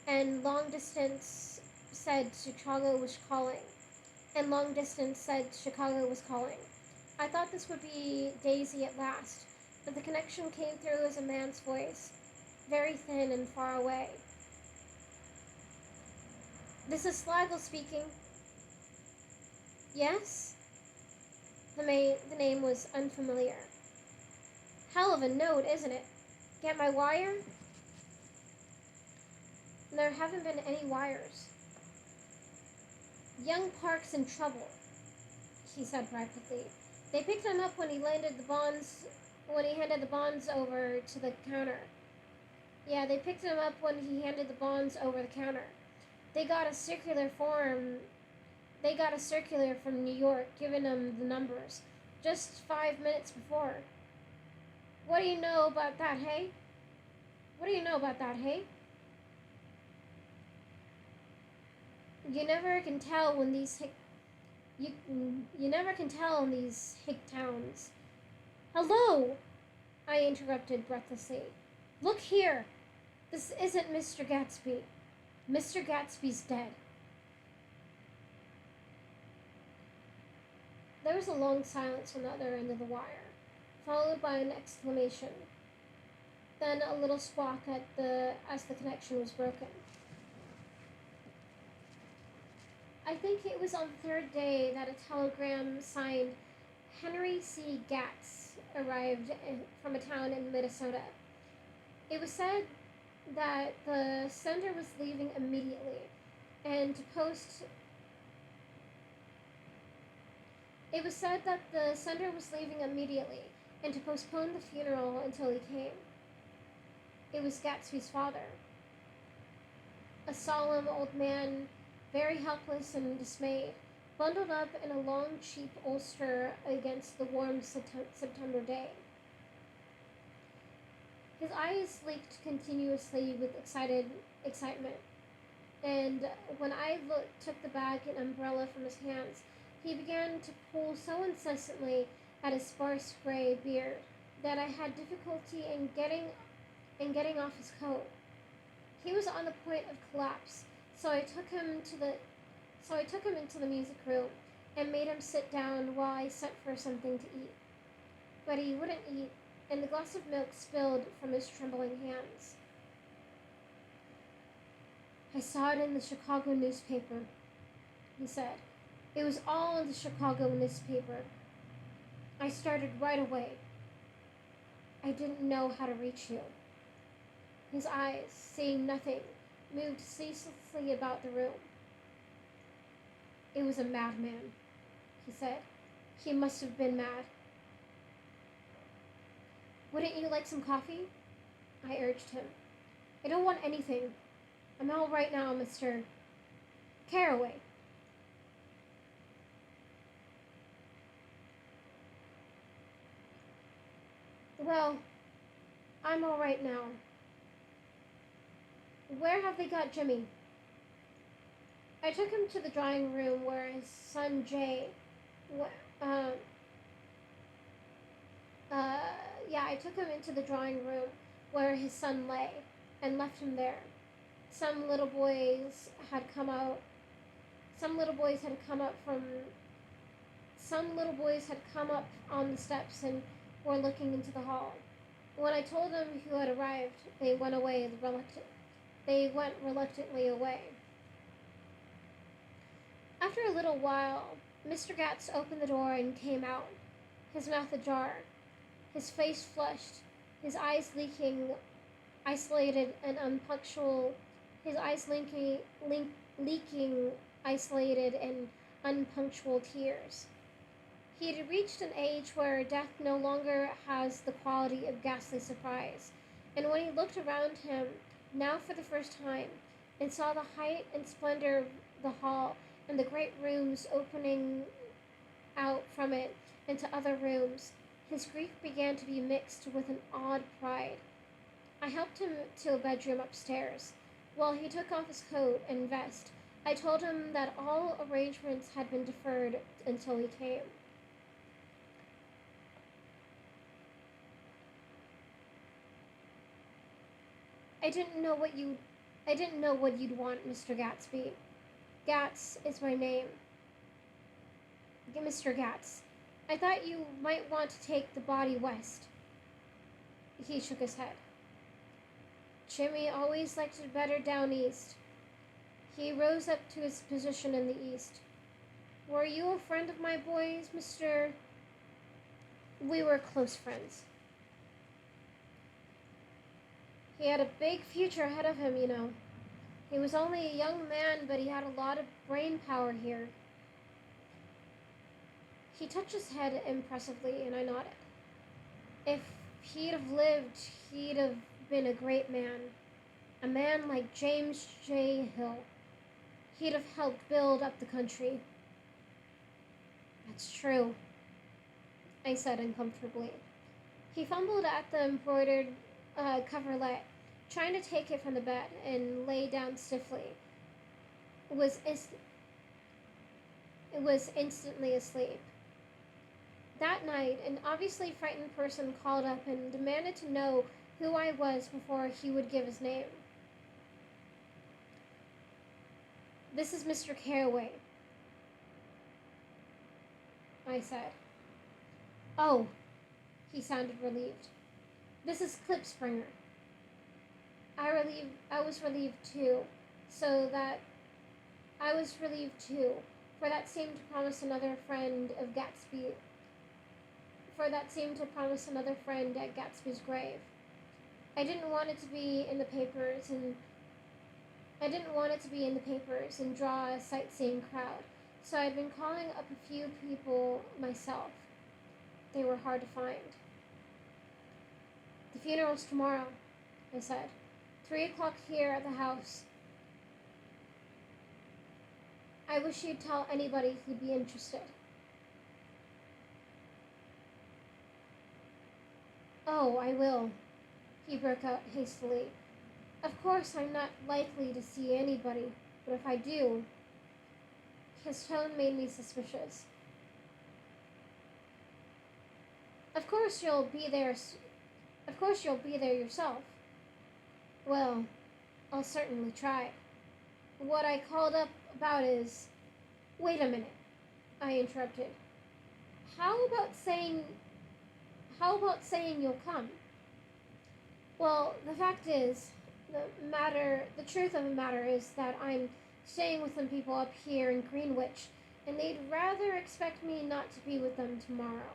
and long distance said Chicago was calling, I thought this would be Daisy at last, but the connection came through as a man's voice, very thin and far away. This is Slagle speaking. Yes? The name was unfamiliar. Hell of a note, isn't it? Get my wire? There haven't been any wires. Young Park's in trouble, he said practically. They picked him up when he handed the bonds over to the counter. Yeah, they picked him up when he handed the bonds over the counter. They got a circular from New York giving them the numbers just 5 minutes before. What do you know about that, hey? You never can tell when you never can tell in these hick towns. Hello, I interrupted breathlessly. Look here. This isn't Mr. Gatsby. Mr. Gatsby's dead. There was a long silence on the other end of the wire, followed by an exclamation. Then a little squawk as the connection was broken. I think it was on the third day that a telegram signed Henry C. Gatz arrived from a town in Minnesota. It was said that the sender was leaving immediately, and to postpone the funeral until he came. It was Gatsby's father, a solemn old man, very helpless and dismayed, bundled up in a long, cheap ulster against the warm September day. His eyes leaked continuously with excitement, and when I took the bag and umbrella from his hands, he began to pull so incessantly at his sparse gray beard that I had difficulty in getting off his coat. He was on the point of collapse, so I took him into the music room and made him sit down while I sent for something to eat. But he wouldn't eat, and the glass of milk spilled from his trembling hands. I saw it in the Chicago newspaper, he said. It was all in the Chicago newspaper. I started right away. I didn't know how to reach you. His eyes, seeing nothing, moved ceaselessly about the room. It was a madman, he said. He must have been mad. Wouldn't you like some coffee? I urged him. I don't want anything. I'm all right now, Mr. Caraway. Well, I'm all right now. Where have they got Jimmy? I took him to the drawing room where his son Jay. I took him into the drawing room where his son lay, and left him there. Some little boys had come up on the steps and were looking into the hall. When I told them who had arrived, they went reluctantly away. After a little while, Mr. Gatz opened the door and came out, his mouth ajar, his face flushed, his eyes leaking, isolated and unpunctual, his eyes leaking isolated and unpunctual tears. He had reached an age where death no longer has the quality of ghastly surprise, and when he looked around him, now for the first time, and saw the height and splendor of the hall and the great rooms opening out from it into other rooms, his grief began to be mixed with an odd pride. I helped him to a bedroom upstairs. While he took off his coat and vest, I told him that all arrangements had been deferred until he came. I didn't know what you'd want, Mr. Gatsby. Gatz is my name. Mr. Gatz. I thought you might want to take the body west. He shook his head. Jimmy always liked it better down east. He rose up to his position in the east. Were you a friend of my boy's, Mr. We were close friends. He had a big future ahead of him, you know. He was only a young man, but he had a lot of brain power here. He touched his head impressively, and I nodded. If he'd have lived, he'd have been a great man. A man like James J. Hill. He'd have helped build up the country. That's true, I said uncomfortably. He fumbled at the embroidered coverlet, trying to take it from the bed, and lay down stiffly. It was instantly asleep. That night, an obviously frightened person called up and demanded to know who I was before he would give his name. This is Mr. Carraway, I said. Oh, he sounded relieved. This is Klipspringer. I was relieved too, for that seemed to promise another friend of Gatsby. For that seemed to promise another friend at Gatsby's grave. I didn't want it to be in the papers and draw a sightseeing crowd, so I'd been calling up a few people myself. They were hard to find. The funeral's tomorrow, I said. 3:00 here at the house. I wish you'd tell anybody who'd be interested. Oh, I will, he broke out hastily. Of course I'm not likely to see anybody, but if I do... His tone made me suspicious. Of course you'll be there yourself. Well, I'll certainly try. What I called up about is... Wait a minute, I interrupted. How about saying you'll come? Well, the truth of the matter is that I'm staying with some people up here in Greenwich, and they'd rather expect me not to be with them tomorrow.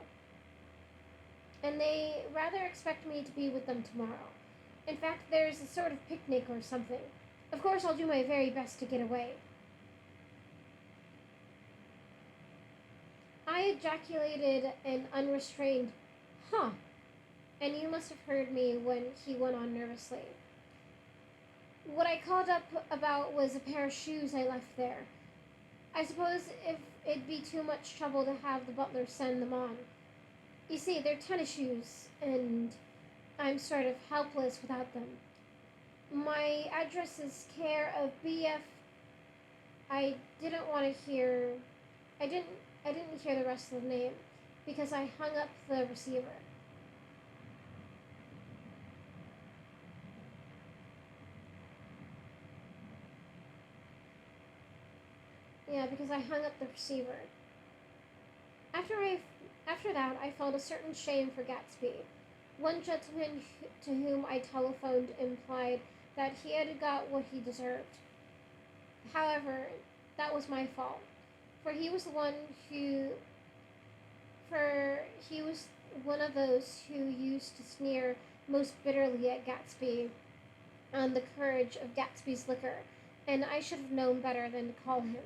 In fact, there's a sort of picnic or something. Of course, I'll do my very best to get away. I ejaculated an unrestrained, huh, and you must have heard me when he went on nervously. What I called up about was a pair of shoes I left there. I suppose if it'd be too much trouble to have the butler send them on. You see, they're tennis shoes, and I'm sort of helpless without them. My address is care of BF. I didn't hear the rest of the name because I hung up the receiver. After that, I felt a certain shame for Gatsby. One gentleman to whom I telephoned implied that he had got what he deserved. However, that was my fault. For he was the one who, for he was one of those who used to sneer most bitterly at Gatsby on the courage of Gatsby's liquor, and I should have known better than to call him.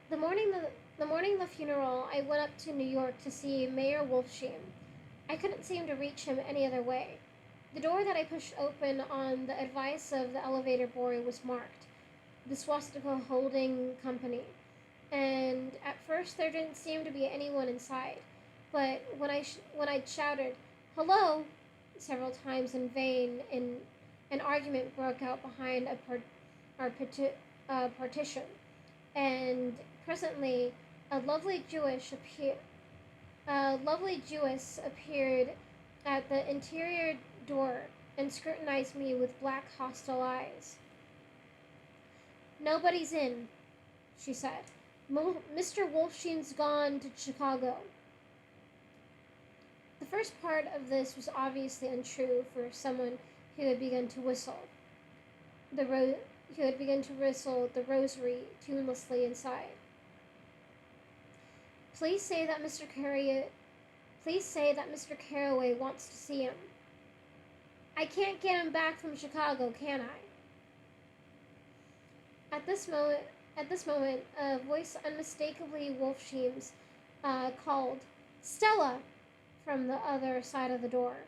The morning of the funeral, I went up to New York to see Mayor Wolfsheim. I couldn't seem to reach him any other way. The door that I pushed open on the advice of the elevator boy was marked, the swastika holding company, and at first there didn't seem to be anyone inside. But when I shouted "Hello" several times in vain, an argument broke out behind our partition, and presently a lovely Jewess appeared at the interior door and scrutinized me with black, hostile eyes. "Nobody's in," she said. "Mr. Wolfsheim's gone to Chicago." The first part of this was obviously untrue for someone who had begun to whistle the rosary tunelessly inside. Please say that Mr. Carraway wants to see him." "I can't get him back from Chicago, can I?" At this moment, a voice unmistakably Wolfsheim's called, "Stella!" from the other side of the door.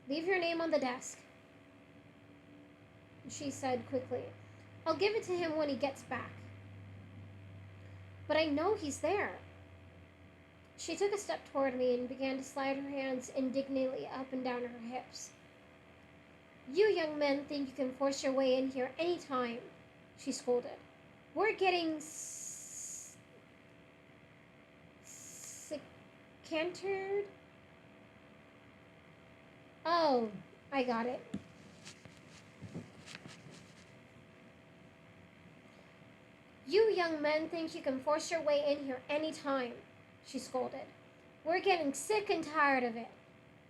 "Leave your name on the desk," she said quickly. "I'll give it to him when he gets back." "But I know he's there." She took a step toward me and began to slide her hands indignantly up and down her hips. "You young men think you can force your way in here any time," she scolded. "We're getting cantered." "Oh, I got it." "You young men think you can force your way in here any time," she scolded. "We're getting sick and tired of it.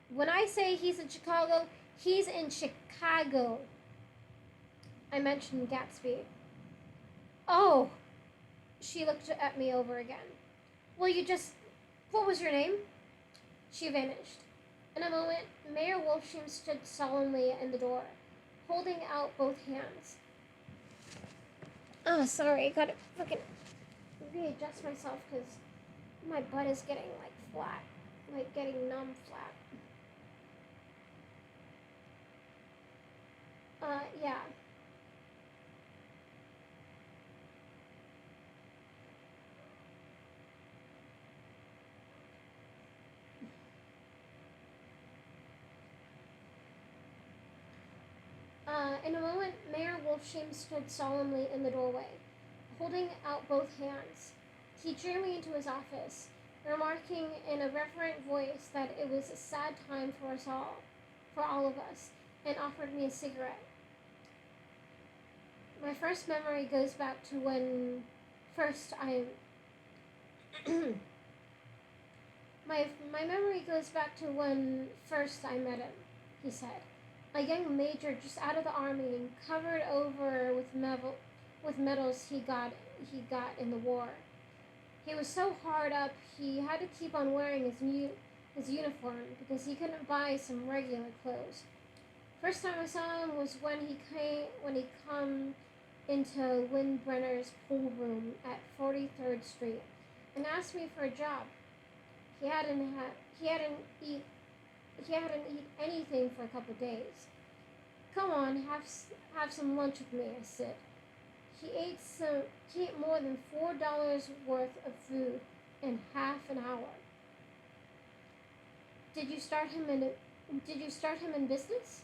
When I say he's in Chicago, he's in Chicago." I mentioned Gatsby. "Oh," she looked at me over again. "Well, what was your name?" She vanished. In a moment, Mayor Wolfsheim stood solemnly in the door, holding out both hands. Oh, sorry, I gotta fucking readjust myself because my butt is getting flat, getting numb flat. Yeah. In a moment, Mayor Wolfsheim stood solemnly in the doorway, holding out both hands. He drew me into his office, remarking in a reverent voice that it was a sad time for all of us, and offered me a cigarette. My first memory goes back to when first I my memory goes back to when first I met him, he said. A young major just out of the army and covered over with medals he got in the war. He was so hard up he had to keep on wearing his uniform because he couldn't buy some regular clothes. First time I saw him was when he come into Windbrenner's pool room at 43rd Street and asked me for a job. He hadn't eat anything for a couple of days. "Come on, have some lunch with me," I said. He ate more than $4 worth of food in half an hour. Did you start him in business?"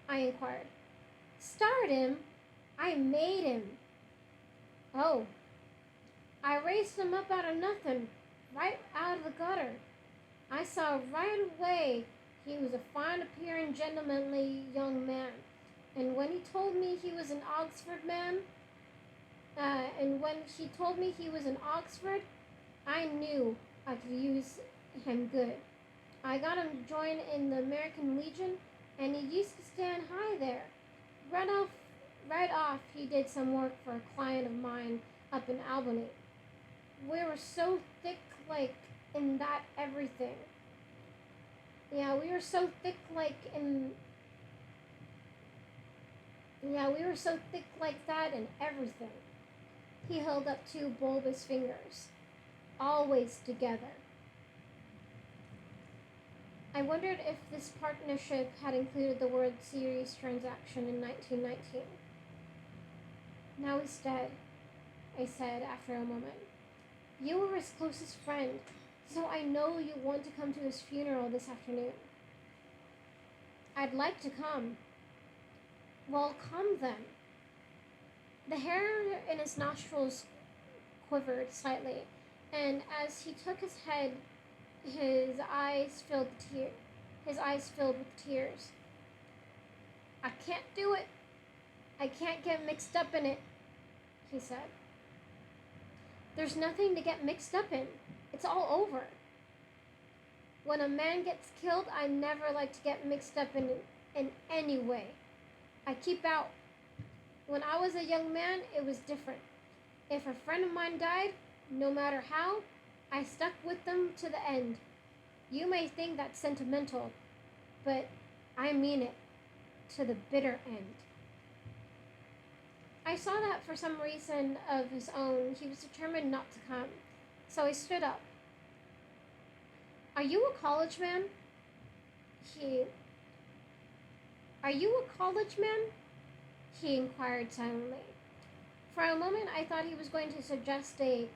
I inquired. "Start him? I made him." "Oh." "I raised him up out of nothing, right out of the gutter. I saw right away he was a fine appearing, gentlemanly young man. And when he told me he was an Oxford, I knew I could use him good. I got him to join in the American Legion, and he used to stand high there. Right off, right off, he did some work for a client of mine up in Albany. We were so thick, like, in that everything. Yeah, we were so thick, like, in. Yeah, we were so thick like that in everything. He held up two bulbous fingers. Always together. I wondered if this partnership had included the World Series transaction in 1919. Now he's dead, I said after a moment. You were his closest friend, so I know you want to come to his funeral this afternoon. I'd like to come. Well, come then. The hair in his nostrils quivered slightly, and as he took his head, his eyes filled with tears. I can't do it. I can't get mixed up in it, he said. There's nothing to get mixed up in. It's all over. When a man gets killed, I never like to get mixed up in any way. I keep out. When I was a young man, it was different. If a friend of mine died, no matter how, I stuck with them to the end. You may think that's sentimental, but I mean it, to the bitter end. I saw that for some reason of his own, he was determined not to come, so I stood up. Are you a college man? Are you a college man? He inquired silently. For a moment, I thought he was going to suggest a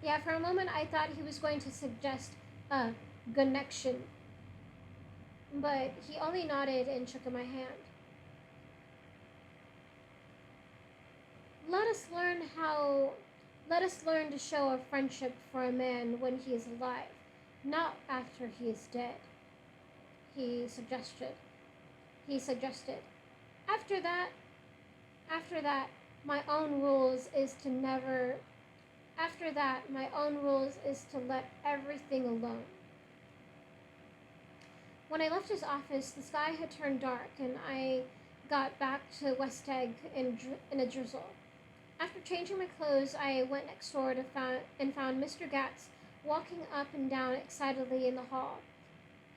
yeah, for a moment I thought he was going to suggest a connection, but he only nodded and shook my hand. Let us learn to show our friendship for a man when he is alive, not after he is dead, he suggested. After that, my own rules is to never. After that, my own rules is to let everything alone. When I left his office, the sky had turned dark, and I got back to West Egg in a drizzle. After changing my clothes, I went next door and found Mr. Gatz walking up and down excitedly in the hall.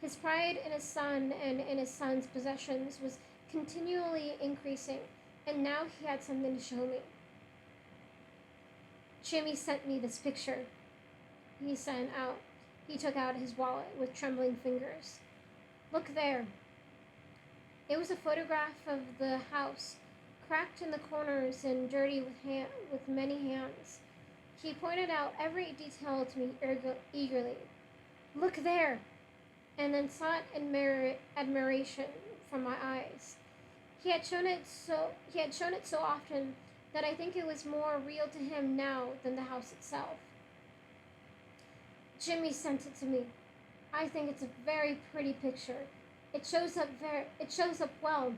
His pride in his son and in his son's possessions was continually increasing, and now he had something to show me. Jimmy sent me this picture, he sent out. He took out his wallet with trembling fingers. Look there. It was a photograph of the house, cracked in the corners and dirty with many hands. He pointed out every detail to me eagerly. Look there, and then sought admiration from my eyes. He had shown it so often that I think it was more real to him now than the house itself. Jimmy sent it to me. I think it's a very pretty picture. It shows up well.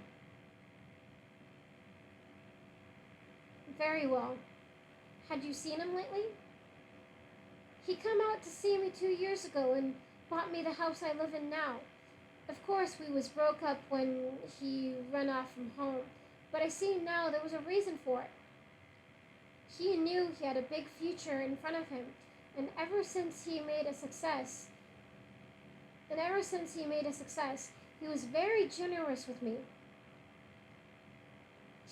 Very well. Had you seen him lately? He come out to see me 2 years ago and bought me the house I live in now. Of course, we was broke up when he run off from home, but I see now there was a reason for it. He knew he had a big future in front of him, and ever since he made a success, he was very generous with me.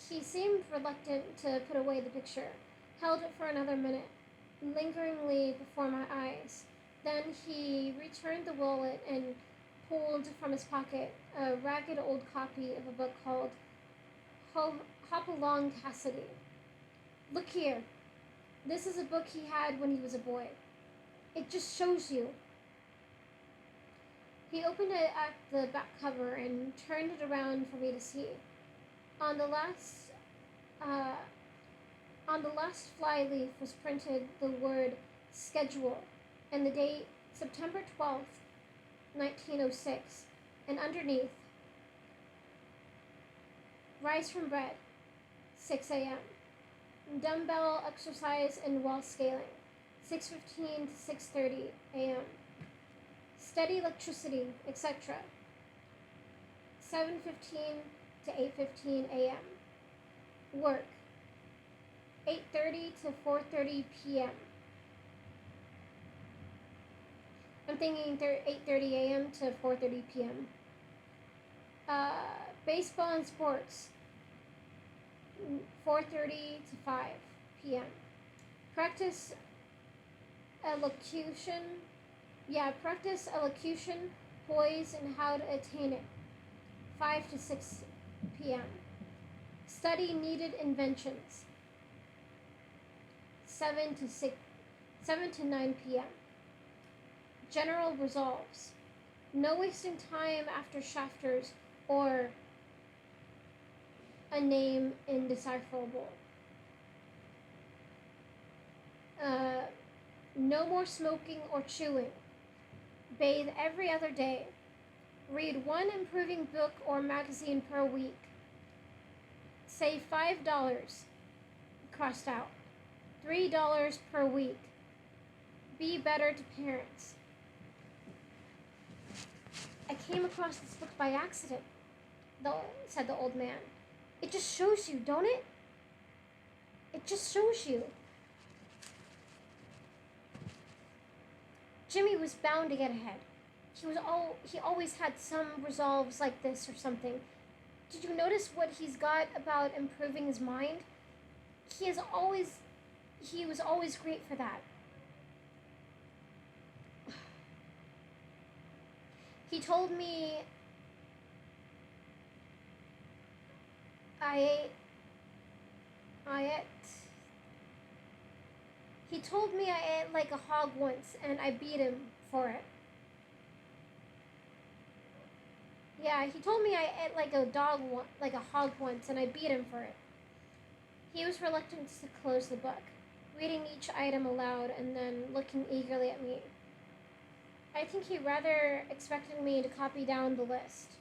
He seemed reluctant to put away the picture, held it for another minute, lingeringly before my eyes. Then he returned the wallet and pulled from his pocket a ragged old copy of a book called Hop Along Cassidy. Look here. This is a book he had when he was a boy. It just shows you. He opened it at the back cover and turned it around for me to see. On the last flyleaf was printed the word schedule and the date September 12th, 1906, and underneath, rise from bed, 6 a.m., dumbbell exercise and wall scaling, 6:15 to 6:30 a.m. Steady electricity, etc. 7:15 to 8:15 a.m. Work, 8:30 to 4:30 p.m. I'm thinking 8:30 a.m. to 4:30 p.m. Baseball and sports, 4:30 to 5 p.m. Practice elocution. Practice elocution, poise, and how to attain it, 5 to 6 p.m. Study needed inventions, 7 to 9 p.m. General resolves. No wasting time after shafters or a name indecipherable. No more smoking or chewing. Bathe every other day. Read one improving book or magazine per week. Save $5, crossed out. $3 per week. Be better to parents. I came across this book by accident, said the old man. It just shows you, don't it? It just shows you. Jimmy was bound to get ahead. He always had some resolves like this or something. Did you notice what he's got about improving his mind? He was always great for that. He told me He told me I ate like a hog once, and I beat him for it. Yeah, he told me I ate like a hog once, and I beat him for it. He was reluctant to close the book, reading each item aloud and then looking eagerly at me. I think he rather expected me to copy down the list.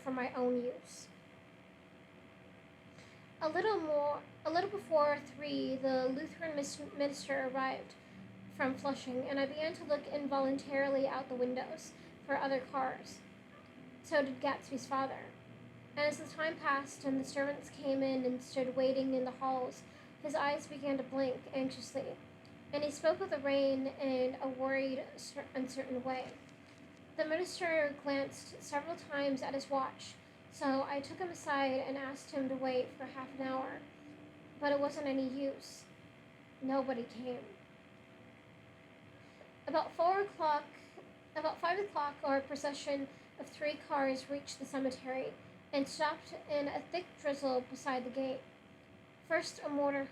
For my own use. A little before 3, the Lutheran minister arrived from Flushing, and I began to look involuntarily out the windows for other cars. So did Gatsby's father. And as the time passed and the servants came in and stood waiting in the halls, his eyes began to blink anxiously, and he spoke of the rain in a worried, uncertain way. The minister glanced several times at his watch, so I took him aside and asked him to wait for half an hour. But it wasn't any use. Nobody came. About 5 o'clock, our procession of 3 cars reached the cemetery and stopped in a thick drizzle beside the gate. First a motor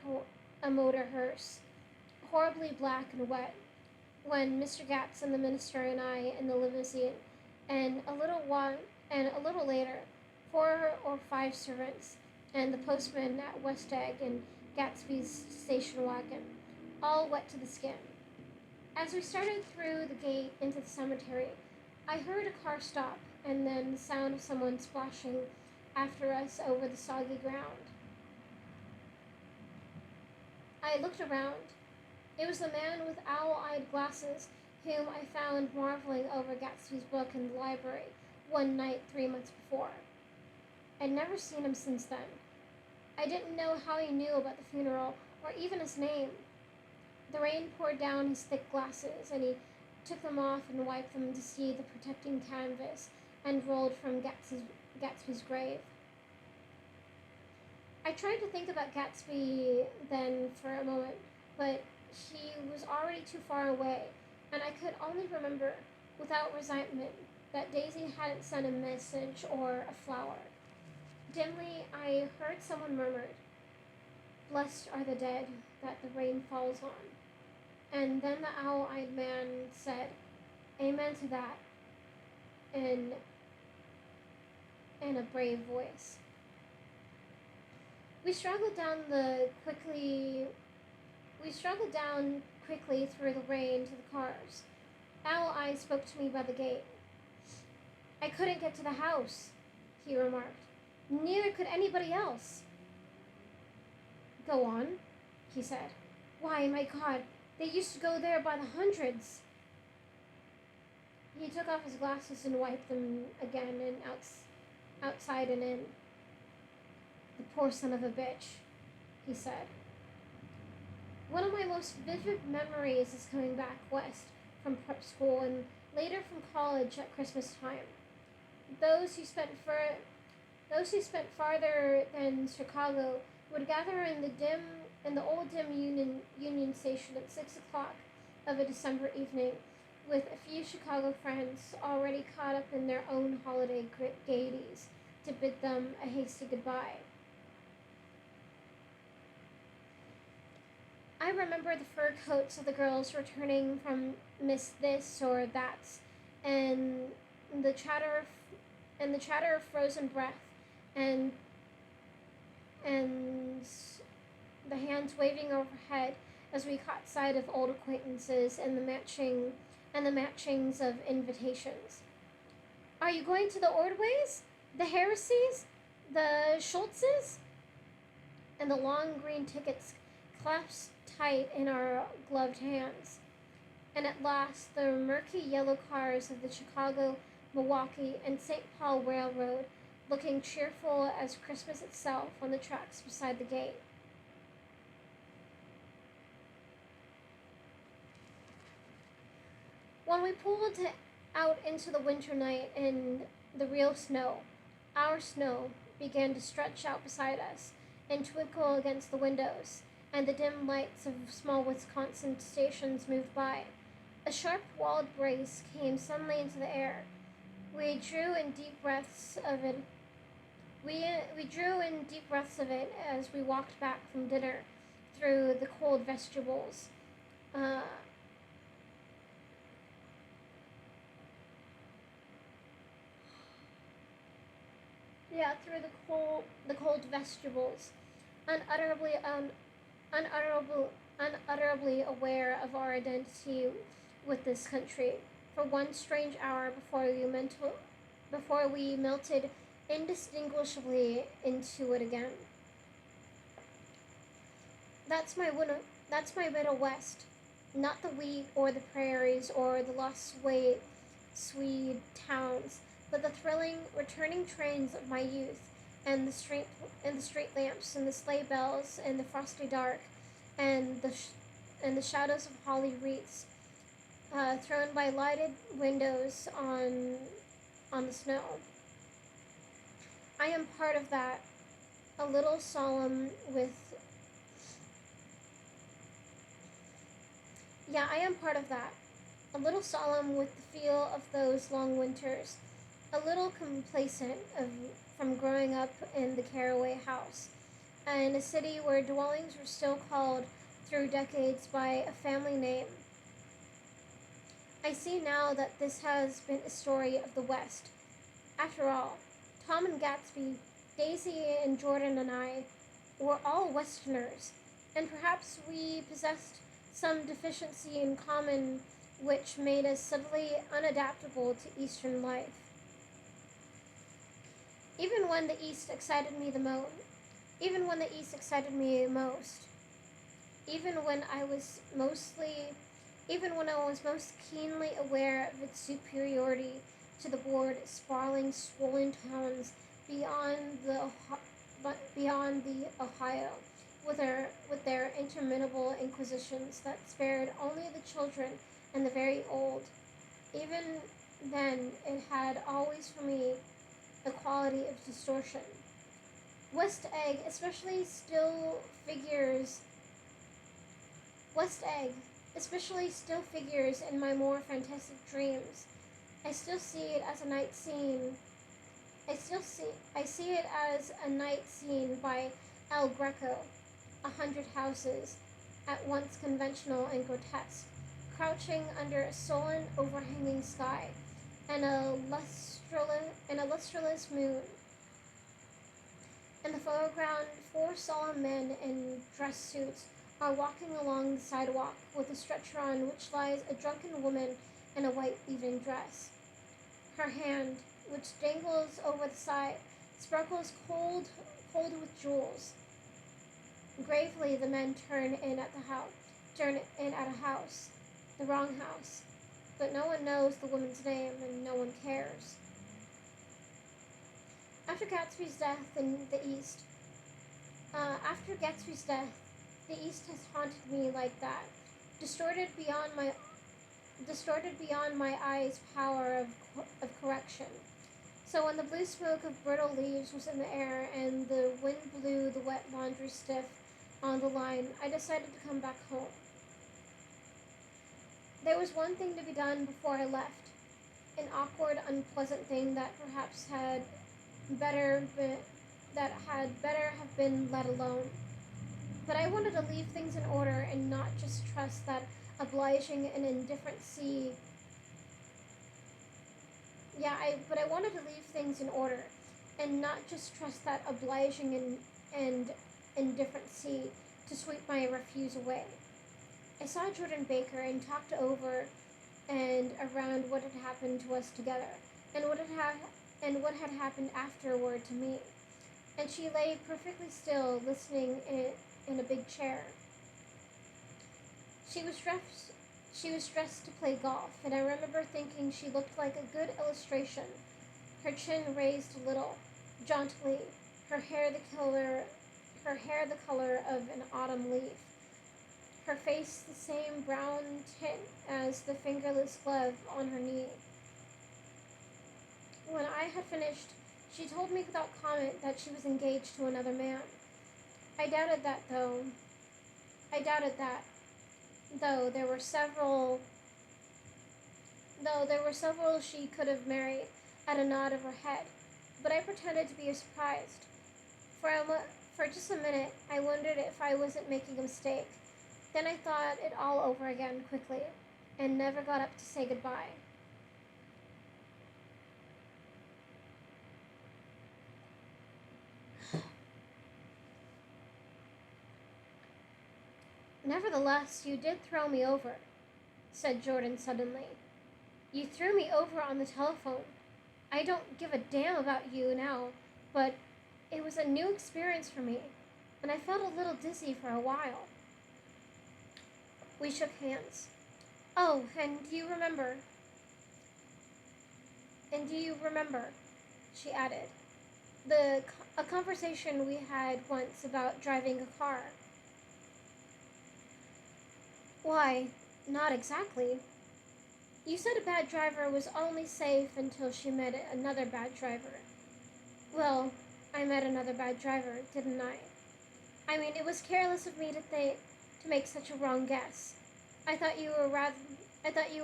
hearse, horribly black and wet, when Mr. Gatz and the minister and I in the limousine, and a little later, 4 or 5 servants and the postman at West Egg and Gatsby's station wagon, all wet to the skin. As we started through the gate into the cemetery, I heard a car stop and then the sound of someone splashing after us over the soggy ground. I looked around. It was the man with owl-eyed glasses whom I found marveling over Gatsby's book in the library one night 3 months before. I'd never seen him since then. I didn't know how he knew about the funeral or even his name. The rain poured down his thick glasses, and he took them off and wiped them to see the protecting canvas unrolled from Gatsby's grave. I tried to think about Gatsby then for a moment, but he was already too far away, and I could only remember, without resentment, that Daisy hadn't sent a message or a flower. Dimly, I heard someone murmur, "Blessed are the dead that the rain falls on." And then the owl-eyed man said, "Amen to that," in a brave voice. We struggled down quickly through the rain to the cars. Owl-Eye spoke to me by the gate. "I couldn't get to the house," he remarked. Neither could anybody else. Go on, he said. Why, my God, they used to go there by the hundreds. He took off his glasses and wiped them again and outside and in. The poor son of a bitch, he said. One of my most vivid memories is coming back west from prep school and later from college at Christmas time. Those who spent farther than Chicago would gather in the old dim Union Station at 6 o'clock of a December evening, with a few Chicago friends already caught up in their own holiday gaieties, to bid them a hasty goodbye. I remember the fur coats of the girls returning from Miss This or That's, and the chatter of frozen breath, and the hands waving overhead as we caught sight of old acquaintances and the matchings of invitations. Are you going to the Ordways? The Harrises? The Schultzes? And the long green tickets clasped tight in our gloved hands. And at last the murky yellow cars of the Chicago, Milwaukee, and St. Paul Railroad, looking cheerful as Christmas itself on the tracks beside the gate. When we pulled out into the winter night and the real snow, our snow, began to stretch out beside us and twinkle against the windows, and the dim lights of small Wisconsin stations moved by, a sharp walled brace came suddenly into the air. We drew in deep breaths of it. We drew in deep breaths of it as we walked back from dinner through the cold vestibules. Through the cold vestibules, unutterably aware of our identity with this country, for one strange hour before we melted indistinguishably into it again. That's my Middle West, not the wheat or the prairies or the lost Swede towns, but the thrilling returning trains of my youth, and the street lamps and the sleigh bells and the frosty dark, and the shadows of holly wreaths thrown by lighted windows on the snow. I am part of that, a little solemn with the feel of those long winters, a little complacent from growing up in the Caraway house, in a city where dwellings were still called through decades by a family name. I see now that this has been a story of the West. After all, Tom and Gatsby, Daisy and Jordan and I were all Westerners, and perhaps we possessed some deficiency in common which made us subtly unadaptable to Eastern life. Even when the East excited me most, even when I was most keenly aware of its superiority to the bored, sprawling, swollen towns beyond the Ohio, with their interminable inquisitions that spared only the children and the very old. Even then, it had always for me the quality of distortion. West Egg especially still figures in my more fantastic dreams. I still see it as a night scene. I see it as a night scene by El Greco, 100 houses, at once conventional and grotesque, crouching under a sullen, overhanging sky, and a lustreless moon. In the foreground, 4 solemn men in dress suits are walking along the sidewalk with a stretcher on which lies a drunken woman in a white evening dress. Her hand, which dangles over the sparkles cold with jewels. Gravely, the men turn in at a house, the wrong house. But no one knows the woman's name, and no one cares. After Gatsby's death in the East, after Gatsby's death, the East has haunted me like that, distorted beyond my eyes' power of correction. So when the blue smoke of brittle leaves was in the air and the wind blew the wet laundry stiff on the line, I decided to come back home. There was one thing to be done before I left, an awkward, unpleasant thing that perhaps had better have been let alone. But I wanted to leave things in order and not just trust that obliging and indifferent sea. But I wanted to leave things in order and not just trust that obliging and indifferent sea to sweep my refuse away. I saw Jordan Baker and talked over and around what had happened to us together and what had happened afterward to me. And she lay perfectly still, listening in a big chair. She was dressed to play golf, and I remember thinking she looked like a good illustration. Her chin raised a little, jauntily, her hair the color of an autumn leaf. Her face the same brown tint as the fingerless glove on her knee. When I had finished, she told me without comment that she was engaged to another man. I doubted that, though there were several she could have married at a nod of her head, but I pretended to be surprised. For just a minute, I wondered if I wasn't making a mistake. Then I thought it all over again quickly, and never got up to say goodbye. Nevertheless, you did throw me over, said Jordan suddenly. You threw me over on the telephone. I don't give a damn about you now, but it was a new experience for me, and I felt a little dizzy for a while. We shook hands. Oh, and do you remember, she added, a conversation we had once about driving a car? Why, not exactly. You said a bad driver was only safe until she met another bad driver. Well, I met another bad driver, didn't I? I mean, it was careless of me to make such a wrong guess. I thought you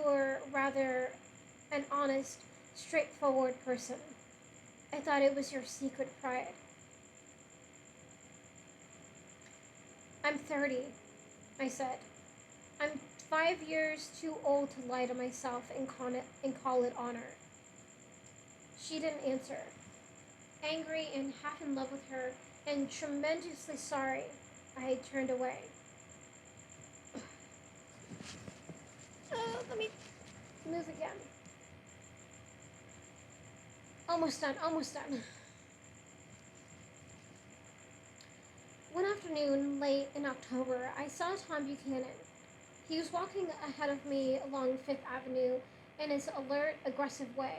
were rather an honest, straightforward person. I thought it was your secret pride. I'm 30, I said. I'm 5 years too old to lie to myself and call it honor. She didn't answer. Angry and half in love with her and tremendously sorry, I turned away. Let me move again. Almost done. One afternoon, late in October, I saw Tom Buchanan. He was walking ahead of me along Fifth Avenue in his alert, aggressive way.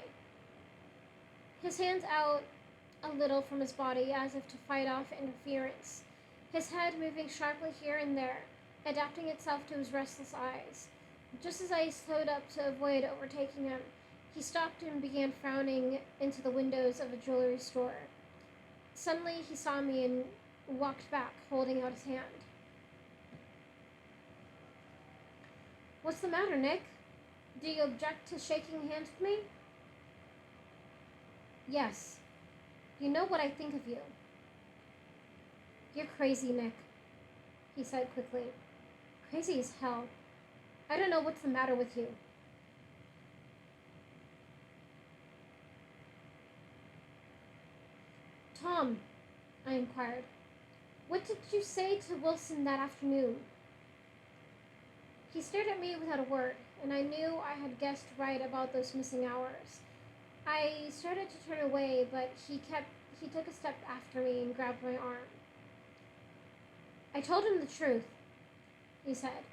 His hands out a little from his body as if to fight off interference. His head moving sharply here and there, adapting itself to his restless eyes. Just as I slowed up to avoid overtaking him, he stopped and began frowning into the windows of a jewelry store. Suddenly he saw me and walked back, holding out his hand. What's the matter, Nick? Do you object to shaking hands with me? Yes. You know what I think of you. You're crazy, Nick, he said quickly. Crazy as hell. I don't know what's the matter with you. Tom, I inquired, what did you say to Wilson that afternoon? He stared at me without a word, and I knew I had guessed right about those missing hours. I started to turn away, but he took a step after me and grabbed my arm. I told him the truth, he said.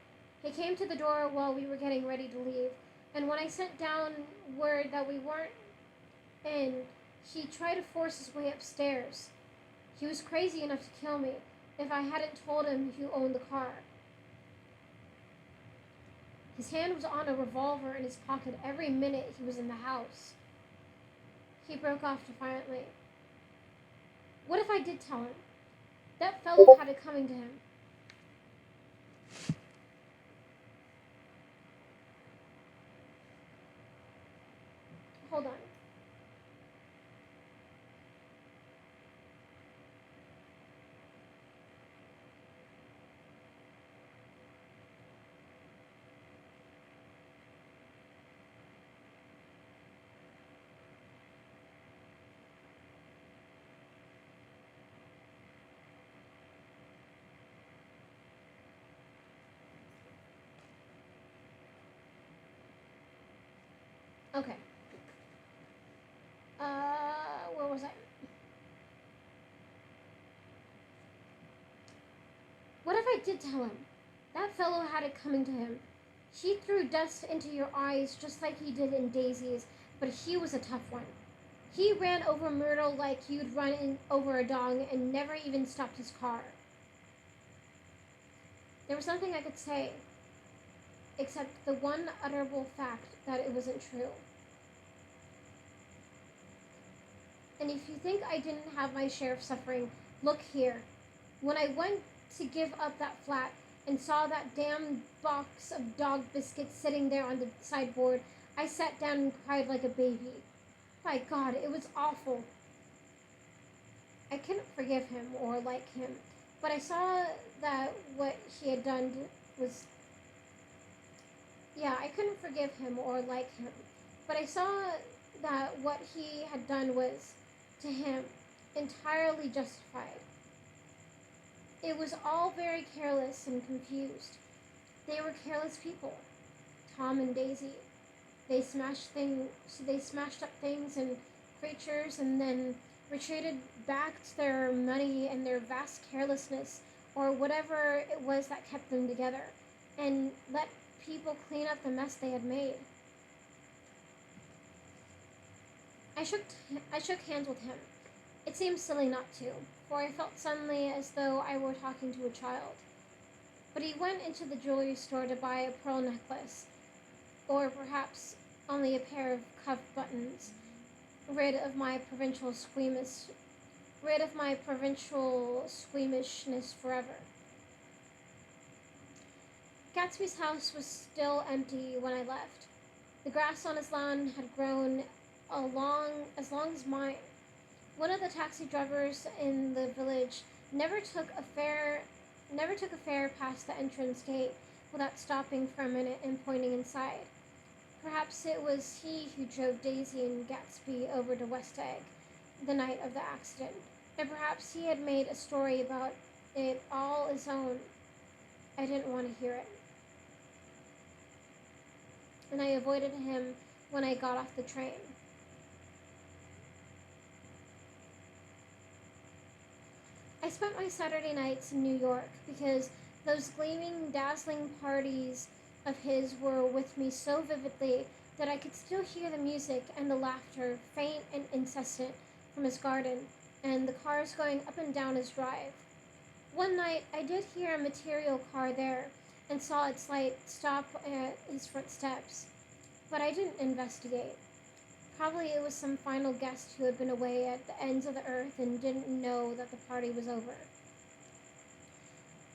He came to the door while we were getting ready to leave, and when I sent down word that we weren't in, he tried to force his way upstairs. He was crazy enough to kill me if I hadn't told him who owned the car. His hand was on a revolver in his pocket every minute he was in the house. He broke off defiantly. What if I did tell him? That fellow had it coming to him. Hold on. Okay. Where was I? What if I did tell him? That fellow had it coming to him. He threw dust into your eyes just like he did in Daisy's, but he was a tough one. He ran over Myrtle like you'd run over a dog and never even stopped his car. There was nothing I could say, except the one utterable fact that it wasn't true. And if you think I didn't have my share of suffering, look here. When I went to give up that flat and saw that damn box of dog biscuits sitting there on the sideboard, I sat down and cried like a baby. My God, it was awful. I couldn't forgive him or like him, but I saw that what he had done was... Yeah, I couldn't forgive him or like him, but I saw that what he had done was, to him, entirely justified. It was all very careless and confused. They were careless people, Tom and Daisy. They smashed up things and creatures and then retreated back to their money and their vast carelessness or whatever it was that kept them together and let people clean up the mess they had made. I shook hands with him. It seemed silly not to, for I felt suddenly as though I were talking to a child. But he went into the jewelry store to buy a pearl necklace, or perhaps only a pair of cuff buttons, rid of my provincial squeamishness forever. Gatsby's house was still empty when I left. The grass on his lawn had grown as long as mine. One of the taxi drivers in the village never took a fare past the entrance gate without stopping for a minute and pointing inside. Perhaps it was he who drove Daisy and Gatsby over to West Egg the night of the accident, and perhaps he had made a story about it all his own. I didn't want to hear it, and I avoided him when I got off the train. I spent my Saturday nights in New York because those gleaming, dazzling parties of his were with me so vividly that I could still hear the music and the laughter, faint and incessant, from his garden and the cars going up and down his drive. One night I did hear a material car there and saw its light stop at his front steps, but I didn't investigate. Probably it was some final guest who had been away at the ends of the earth and didn't know that the party was over.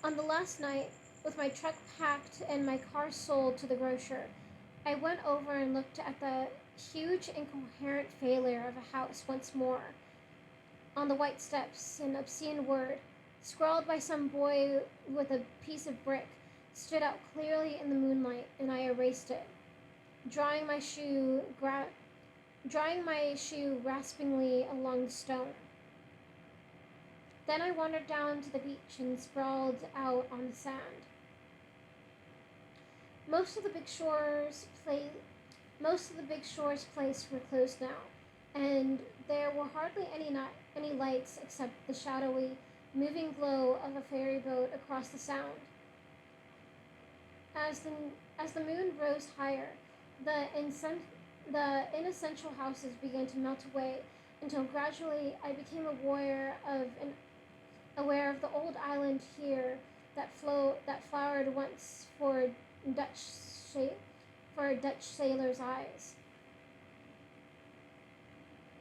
On the last night, with my truck packed and my car sold to the grocer, I went over and looked at the huge incoherent failure of a house once more. On the white steps, an obscene word, scrawled by some boy with a piece of brick, stood out clearly in the moonlight, and I erased it, drawing my shoe raspingly along the stone. Then I wandered down to the beach and sprawled out on the sand. Most of the big shores place were closed now, and there were hardly any any lights except the shadowy, moving glow of a ferry boat across the sound. As the, as the moon rose higher, the, the inessential houses began to melt away until gradually I became aware of the old island here that flowered once Dutch for a Dutch sailor's eyes.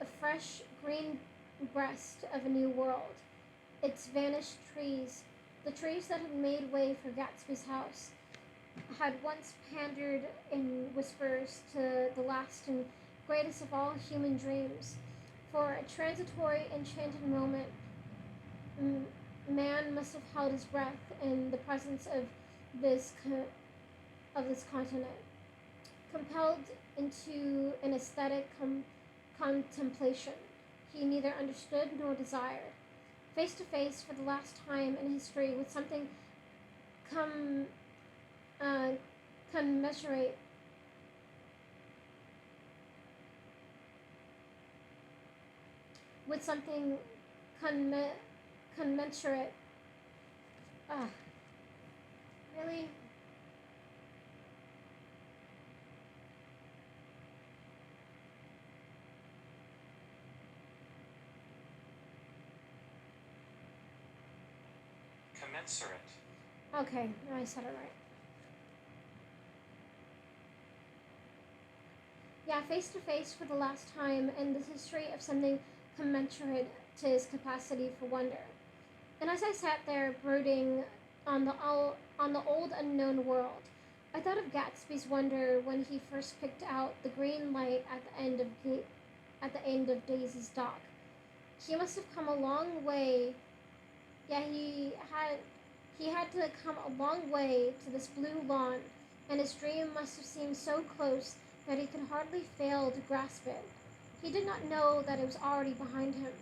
A fresh green breast of a new world. Its vanished trees, the trees that had made way for Gatsby's house, had once pandered in whispers to the last and greatest of all human dreams. For a transitory, enchanted moment, man must have held his breath in the presence of this continent, compelled into an aesthetic contemplation he neither understood nor desired, face to face for the last time in history with something com, commensurate with something commensurate. Ah, really? Commensurate. Okay, I said it right. Yeah, face to face for the last time in the history of something commensurate to his capacity for wonder. And as I sat there brooding on the old unknown world, I thought of Gatsby's wonder when he first picked out the green light at the end of Daisy's dock. He must have come a long way. Yeah, he had to come a long way to this blue lawn, and his dream must have seemed so close that he could hardly fail to grasp it. He did not know that it was already behind him,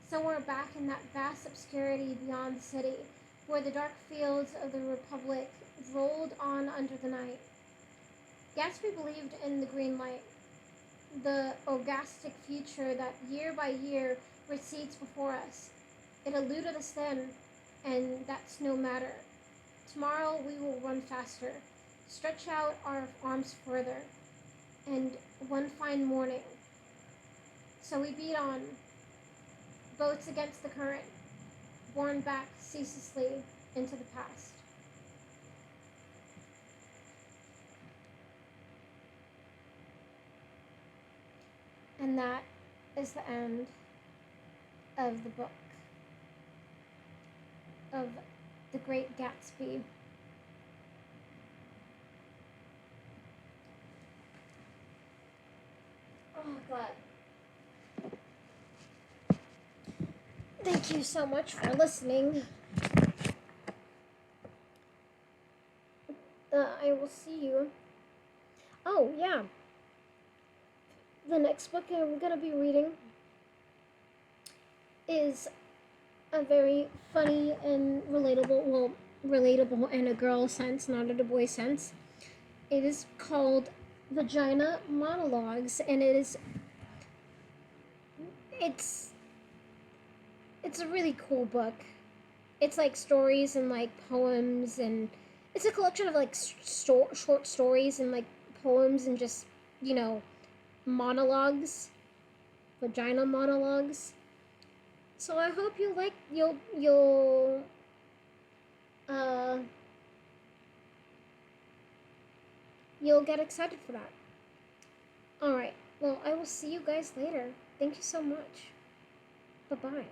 somewhere back in that vast obscurity beyond the city, where the dark fields of the Republic rolled on under the night. Gatsby believed in the green light, the orgastic future that year by year recedes before us. It eluded us then, and that's no matter. Tomorrow we will run faster, stretch out our arms further, and one fine morning. So we beat on, boats against the current, borne back ceaselessly into the past. And that is the end of the book of The Great Gatsby. Oh, God. Thank you so much for listening. I will see you. Oh, yeah. The next book I'm going to be reading is a very funny and relatable in a girl sense, not in a boy sense. It is called Vagina Monologues, and it's a really cool book. It's like stories and like poems, and it's a collection of like short stories and like poems and just, monologues, vagina monologues. So I hope you'll get excited for that. All right. Well, I will see you guys later. Thank you so much. Bye-bye.